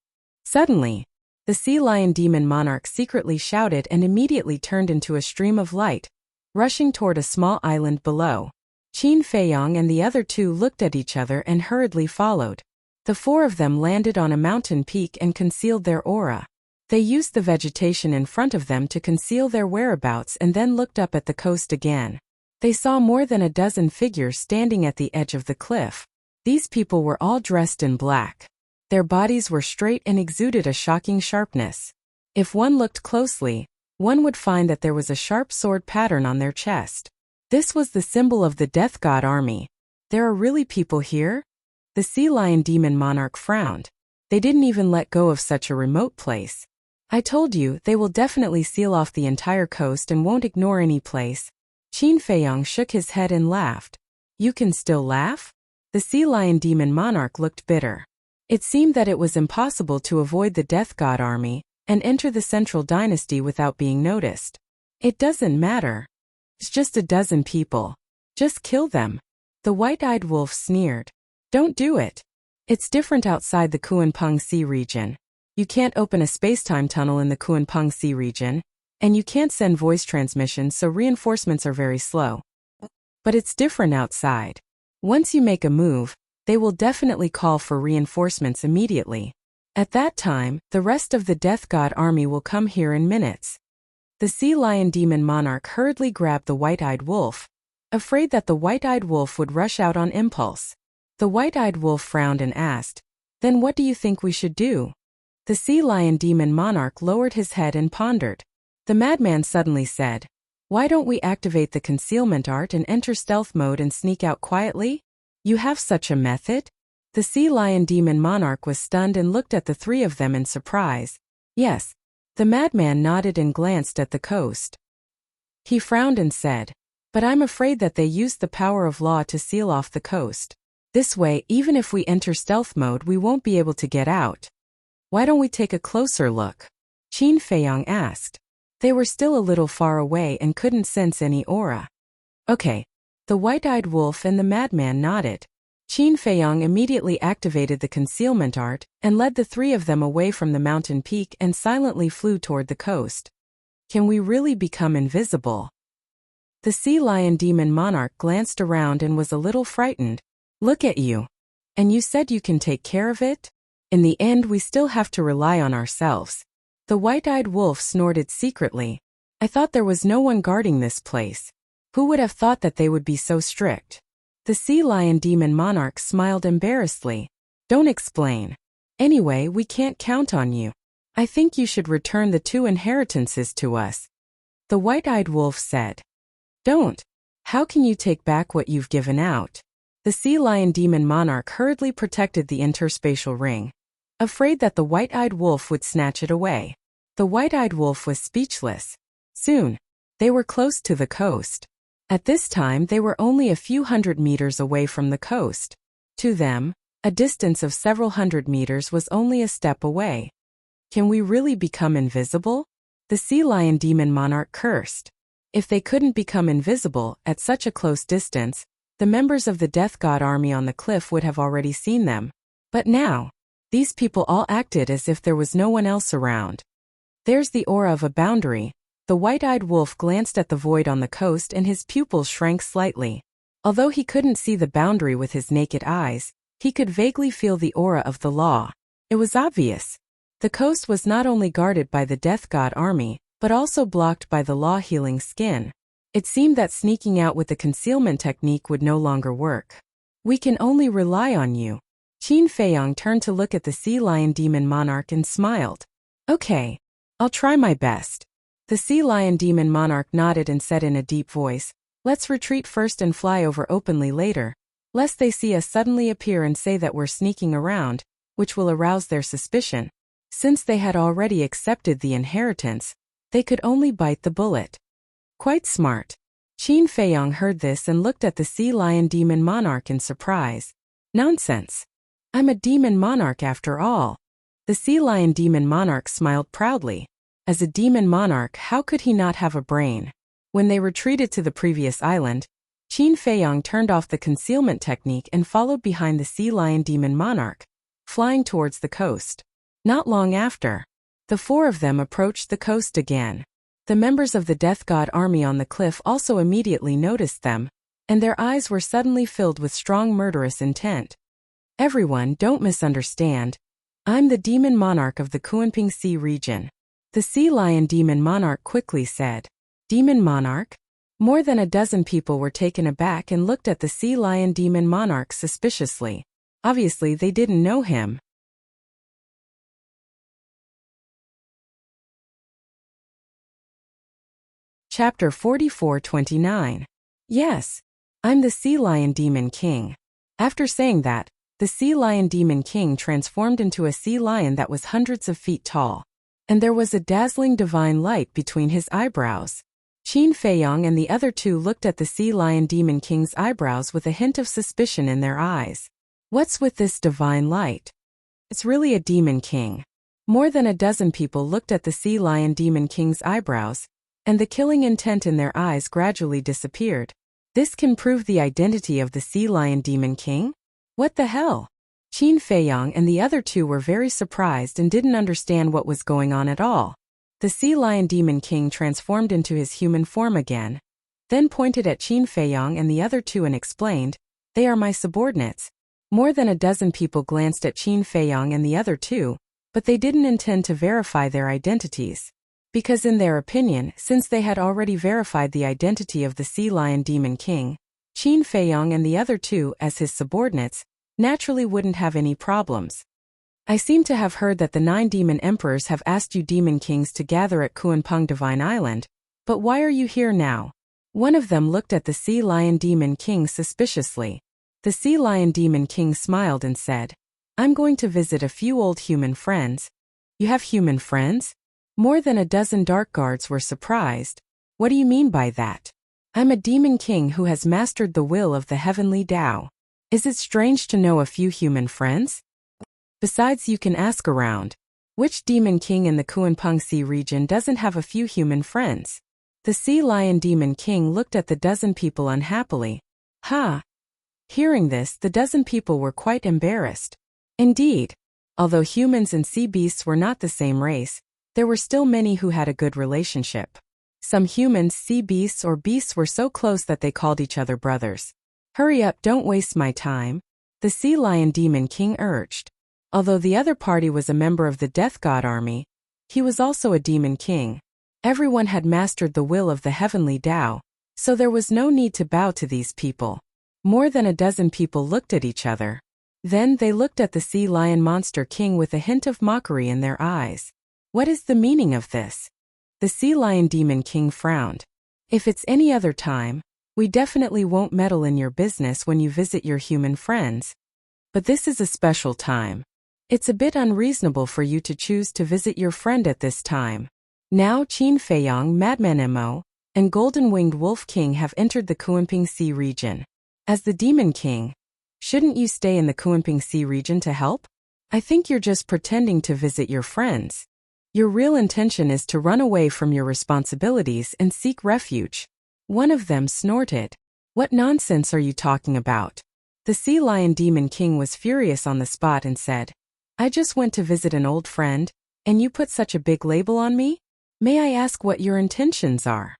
Suddenly, the sea lion demon monarch secretly shouted and immediately turned into a stream of light, rushing toward a small island below. Qin Feiyang and the other two looked at each other and hurriedly followed. The four of them landed on a mountain peak and concealed their aura. They used the vegetation in front of them to conceal their whereabouts and then looked up at the coast again. They saw more than a dozen figures standing at the edge of the cliff. These people were all dressed in black. Their bodies were straight and exuded a shocking sharpness. If one looked closely, one would find that there was a sharp sword pattern on their chest. This was the symbol of the Death God army. There are really people here? The sea lion demon monarch frowned. They didn't even let go of such a remote place. I told you, they will definitely seal off the entire coast and won't ignore any place. Qin Feiyang shook his head and laughed. You can still laugh? The sea lion demon monarch looked bitter. It seemed that it was impossible to avoid the Death God army and enter the central dynasty without being noticed. It doesn't matter. It's just a dozen people. Just kill them. The white-eyed wolf sneered. Don't do it. It's different outside the Kunping Sea region. You can't open a space-time tunnel in the Kunping Sea region, and you can't send voice transmissions, so reinforcements are very slow. But it's different outside. Once you make a move, they will definitely call for reinforcements immediately. At that time, the rest of the Death God army will come here in minutes. The sea lion demon monarch hurriedly grabbed the white-eyed wolf, afraid that the white-eyed wolf would rush out on impulse. The white-eyed wolf frowned and asked, then what do you think we should do? The sea lion demon monarch lowered his head and pondered. The madman suddenly said, why don't we activate the concealment art and enter stealth mode and sneak out quietly? You have such a method? The sea lion demon monarch was stunned and looked at the three of them in surprise. Yes. The madman nodded and glanced at the coast. He frowned and said, but I'm afraid that they used the power of law to seal off the coast. This way, even if we enter stealth mode, we won't be able to get out. Why don't we take a closer look? Qin Feiyang asked. They were still a little far away and couldn't sense any aura. Okay. The white-eyed wolf and the madman nodded. Qin Feiyang immediately activated the concealment art and led the three of them away from the mountain peak and silently flew toward the coast. Can we really become invisible? The sea lion demon monarch glanced around and was a little frightened. Look at you. And you said you can take care of it? In the end, we still have to rely on ourselves. The white-eyed wolf snorted secretly. I thought there was no one guarding this place. Who would have thought that they would be so strict? The sea lion demon monarch smiled embarrassedly. Don't explain. Anyway, we can't count on you. I think you should return the 2 inheritances to us. The white-eyed wolf said. Don't. How can you take back what you've given out? The sea lion demon monarch hurriedly protected the interspatial ring, afraid that the white-eyed wolf would snatch it away. The white-eyed wolf was speechless. Soon, they were close to the coast. At this time, they were only a few hundred meters away from the coast. To them, a distance of several hundred meters was only a step away. Can we really become invisible? The sea lion demon monarch cursed. If they couldn't become invisible at such a close distance, the members of the death god army on the cliff would have already seen them. But now, these people all acted as if there was no one else around. There's the aura of a boundary. The white-eyed wolf glanced at the void on the coast and his pupils shrank slightly. Although he couldn't see the boundary with his naked eyes, he could vaguely feel the aura of the law. It was obvious. The coast was not only guarded by the death god army, but also blocked by the law-healing skin. It seemed that sneaking out with the concealment technique would no longer work. We can only rely on you. Qin Feiyong turned to look at the sea lion demon monarch and smiled. Okay, I'll try my best. The sea lion demon monarch nodded and said in a deep voice, let's retreat first and fly over openly later, lest they see us suddenly appear and say that we're sneaking around, which will arouse their suspicion. Since they had already accepted the inheritance, they could only bite the bullet. Quite smart. Qin Feiyong heard this and looked at the sea lion demon monarch in surprise. Nonsense. I'm a demon monarch after all. The sea lion demon monarch smiled proudly. As a demon monarch, how could he not have a brain? When they retreated to the previous island, Qin Feiyong turned off the concealment technique and followed behind the sea lion demon monarch, flying towards the coast. Not long after, the four of them approached the coast again. The members of the death god army on the cliff also immediately noticed them, and their eyes were suddenly filled with strong murderous intent. Everyone, don't misunderstand. I'm the demon monarch of the Kunping Sea region. The sea lion demon monarch quickly said. Demon monarch? More than a dozen people were taken aback and looked at the sea lion demon monarch suspiciously. Obviously they didn't know him. Chapter 44-29. Yes, I'm the Sea Lion Demon King. After saying that, the Sea Lion Demon King transformed into a sea lion that was hundreds of feet tall. And there was a dazzling divine light between his eyebrows. Qin Feiyong and the other two looked at the Sea Lion Demon King's eyebrows with a hint of suspicion in their eyes. What's with this divine light? It's really a demon king. More than a dozen people looked at the Sea Lion Demon King's eyebrows, and the killing intent in their eyes gradually disappeared. This can prove the identity of the Sea Lion Demon King? What the hell? Qin Feiyong and the other two were very surprised and didn't understand what was going on at all. The Sea Lion Demon King transformed into his human form again, then pointed at Qin Feiyong and the other two and explained, they are my subordinates. More than a dozen people glanced at Qin Feiyong and the other two, but they didn't intend to verify their identities. Because in their opinion, since they had already verified the identity of the Sea Lion Demon King, Qin Feiyong and the other two, as his subordinates, naturally wouldn't have any problems. I seem to have heard that the 9 demon emperors have asked you demon kings to gather at Kunpeng Divine Island, but why are you here now? One of them looked at the Sea Lion Demon King suspiciously. The Sea Lion Demon King smiled and said, I'm going to visit a few old human friends. You have human friends? More than a dozen dark guards were surprised. What do you mean by that? I'm a demon king who has mastered the will of the heavenly Tao. Is it strange to know a few human friends? Besides, you can ask around. Which demon king in the Kunpeng Sea region doesn't have a few human friends? The Sea Lion Demon King looked at the dozen people unhappily. Ha! Hearing this, the dozen people were quite embarrassed. Indeed, although humans and sea beasts were not the same race, there were still many who had a good relationship. Some humans, sea beasts, or beasts were so close that they called each other brothers. Hurry up, don't waste my time, the Sea Lion Demon King urged. Although the other party was a member of the Death God army, he was also a demon king. Everyone had mastered the will of the heavenly Tao, so there was no need to bow to these people. More than a dozen people looked at each other. Then they looked at the Sea Lion Monster King with a hint of mockery in their eyes. What is the meaning of this? The Sea Lion Demon King frowned. If it's any other time, we definitely won't meddle in your business when you visit your human friends. But this is a special time. It's a bit unreasonable for you to choose to visit your friend at this time. Now Qin Feiyong, Madman Mo, and Golden-Winged Wolf King have entered the Kunpeng Sea region. As the Demon King, shouldn't you stay in the Kunpeng Sea region to help? I think you're just pretending to visit your friends. Your real intention is to run away from your responsibilities and seek refuge. One of them snorted. What nonsense are you talking about? The Sea Lion Demon King was furious on the spot and said, I just went to visit an old friend, and you put such a big label on me? May I ask what your intentions are?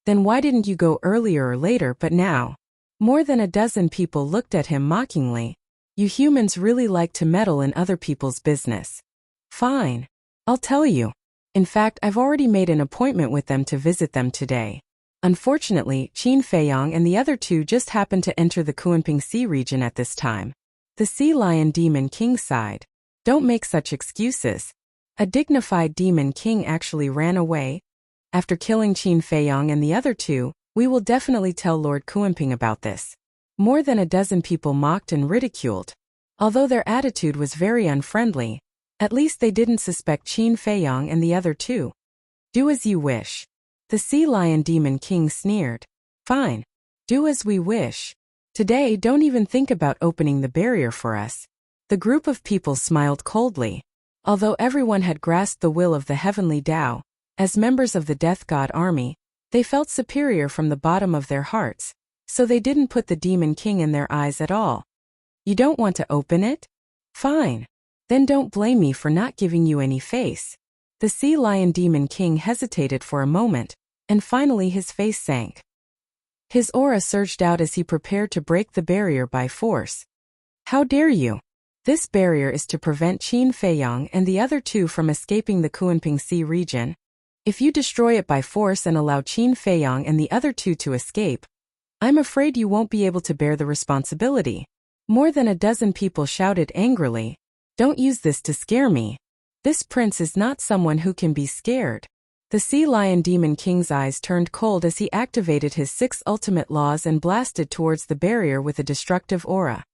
Then why didn't you go earlier or later but now? More than a dozen people looked at him mockingly. You humans really like to meddle in other people's business. Fine. I'll tell you. In fact, I've already made an appointment with them to visit them today. Unfortunately, Qin Feiyang and the other two just happened to enter the Kunping Sea region at this time. The Sea Lion Demon King sighed. Don't make such excuses. A dignified Demon King actually ran away. After killing Qin Feiyang and the other two, we will definitely tell Lord Kunping about this. More than a dozen people mocked and ridiculed. Although their attitude was very unfriendly, at least they didn't suspect Qin Feiyang and the other two. Do as you wish. The Sea Lion Demon King sneered. Fine. Do as we wish. Today, don't even think about opening the barrier for us. The group of people smiled coldly. Although everyone had grasped the will of the heavenly Tao, as members of the Death God army, they felt superior from the bottom of their hearts, so they didn't put the Demon King in their eyes at all. You don't want to open it? Fine. Then don't blame me for not giving you any face. The Sea Lion Demon King hesitated for a moment, and finally his face sank. His aura surged out as he prepared to break the barrier by force. How dare you? This barrier is to prevent Qin Feiyang and the other two from escaping the Kunping Sea region. If you destroy it by force and allow Qin Feiyang and the other two to escape, I'm afraid you won't be able to bear the responsibility. More than a dozen people shouted angrily. Don't use this to scare me. This prince is not someone who can be scared. The Sea Lion Demon King's eyes turned cold as he activated his 6 ultimate laws and blasted towards the barrier with a destructive aura.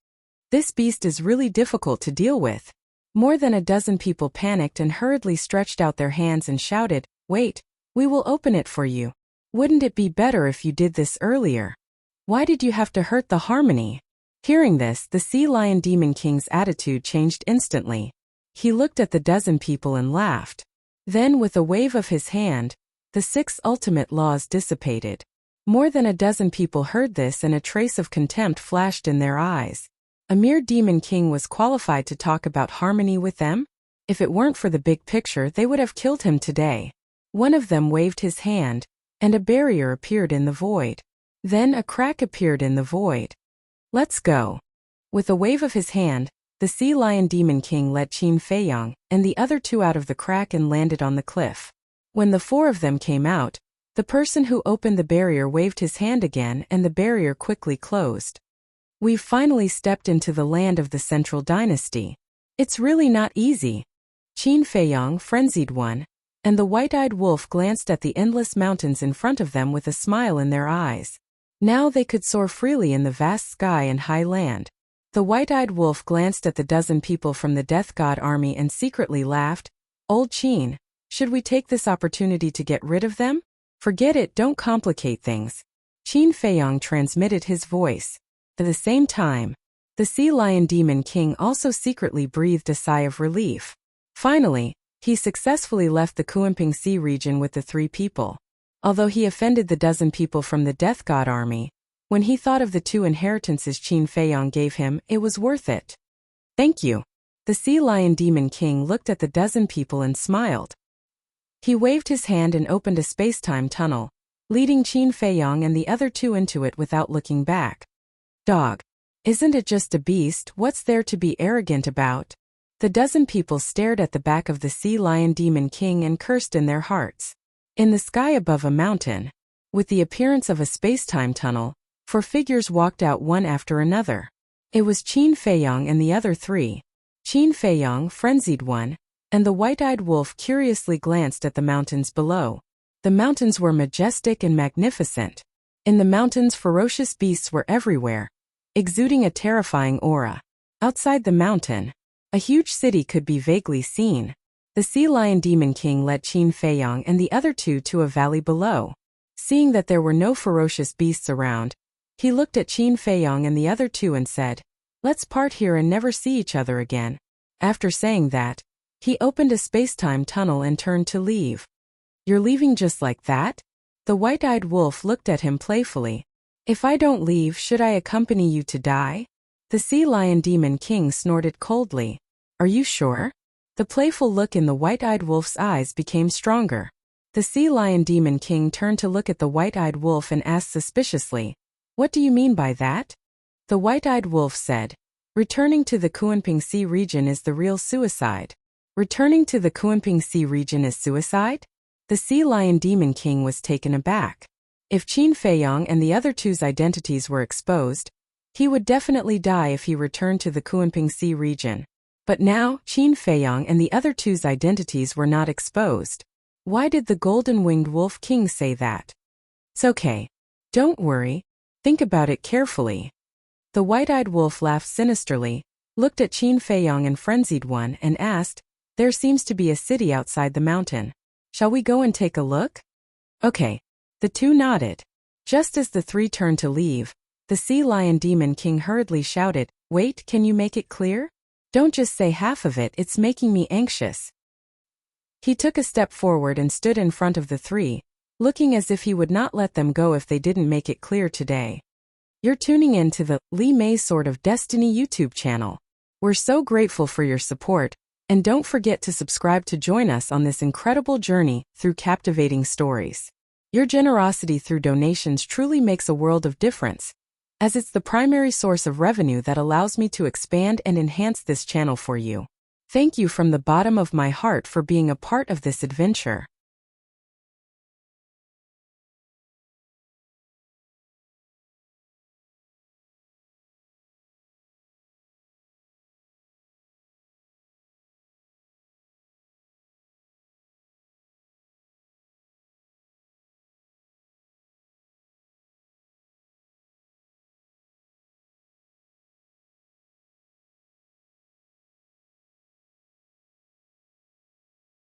This beast is really difficult to deal with. More than a dozen people panicked and hurriedly stretched out their hands and shouted, Wait, we will open it for you. Wouldn't it be better if you did this earlier? Why did you have to hurt the harmony? Hearing this, the Sea Lion Demon King's attitude changed instantly. He looked at the dozen people and laughed. Then, with a wave of his hand, the 6 ultimate laws dissipated. More than a dozen people heard this and a trace of contempt flashed in their eyes. A mere Demon King was qualified to talk about harmony with them? If it weren't for the big picture, they would have killed him today. One of them waved his hand, and a barrier appeared in the void. Then a crack appeared in the void. Let's go. With a wave of his hand, the Sea Lion Demon King led Qin Feiyang and the other two out of the crack and landed on the cliff. When the 4 of them came out, the person who opened the barrier waved his hand again and the barrier quickly closed. We've finally stepped into the land of the Central Dynasty. It's really not easy. Qin Feiyang, frenzied one, and the white-eyed wolf glanced at the endless mountains in front of them with a smile in their eyes. Now they could soar freely in the vast sky and high land. The white-eyed wolf glanced at the dozen people from the Death God army and secretly laughed. Old Qin, should we take this opportunity to get rid of them? Forget it, don't complicate things. Qin Feiyang transmitted his voice. At the same time, the Sea Lion Demon King also secretly breathed a sigh of relief. Finally, he successfully left the Kunping Sea region with the 3 people. Although he offended the dozen people from the Death God army, when he thought of the 2 inheritances Qin Feiyang gave him, it was worth it. Thank you. The Sea Lion Demon King looked at the dozen people and smiled. He waved his hand and opened a space-time tunnel, leading Qin Feiyang and the other 2 into it without looking back. Dog. Isn't it just a beast? What's there to be arrogant about? The dozen people stared at the back of the Sea Lion Demon King and cursed in their hearts. In the sky above a mountain, with the appearance of a space-time tunnel, 4 figures walked out one after another. It was Qin Feiyang and the other 3. Qin Feiyang, frenzied one, and the white-eyed wolf curiously glanced at the mountains below. The mountains were majestic and magnificent. In the mountains, ferocious beasts were everywhere, exuding a terrifying aura. Outside the mountain, a huge city could be vaguely seen. The Sea Lion Demon King led Qin Feiyang and the other 2 to a valley below. Seeing that there were no ferocious beasts around, he looked at Qin Feiyang and the other 2 and said, Let's part here and never see each other again. After saying that, He opened a space-time tunnel and turned to leave. You're leaving just like that? The white-eyed wolf looked at him playfully. If I don't leave, should I accompany you to die? The sea lion demon king snorted coldly. Are you sure? The playful look in the white-eyed wolf's eyes became stronger. The sea lion demon king turned to look at the white-eyed wolf and asked suspiciously, What do you mean by that? The white-eyed wolf said, Returning to the Kunping Sea region is the real suicide. Returning to the Kunping Sea region is suicide? The sea lion demon king was taken aback. If Qin Feiyang and the other two's identities were exposed, he would definitely die if he returned to the Kunping Sea region. But now, Qin Feiyang and the other two's identities were not exposed. Why did the golden-winged wolf king say that? It's okay. Don't worry. Think about it carefully. The white-eyed wolf laughed sinisterly, looked at Qin Feiyang and Frenzied One and asked, There seems to be a city outside the mountain. Shall we go and take a look? Okay. The two nodded. Just as the three turned to leave, the sea lion demon king hurriedly shouted, Wait, can you make it clear? Don't just say half of it, it's making me anxious. He took a step forward and stood in front of the three, looking as if he would not let them go if they didn't make it clear today. You're tuning in to the Li Mei Sword of Destiny YouTube channel. We're so grateful for your support, and don't forget to subscribe to join us on this incredible journey through captivating stories. Your generosity through donations truly makes a world of difference, as it's the primary source of revenue that allows me to expand and enhance this channel for you. Thank you from the bottom of my heart for being a part of this adventure.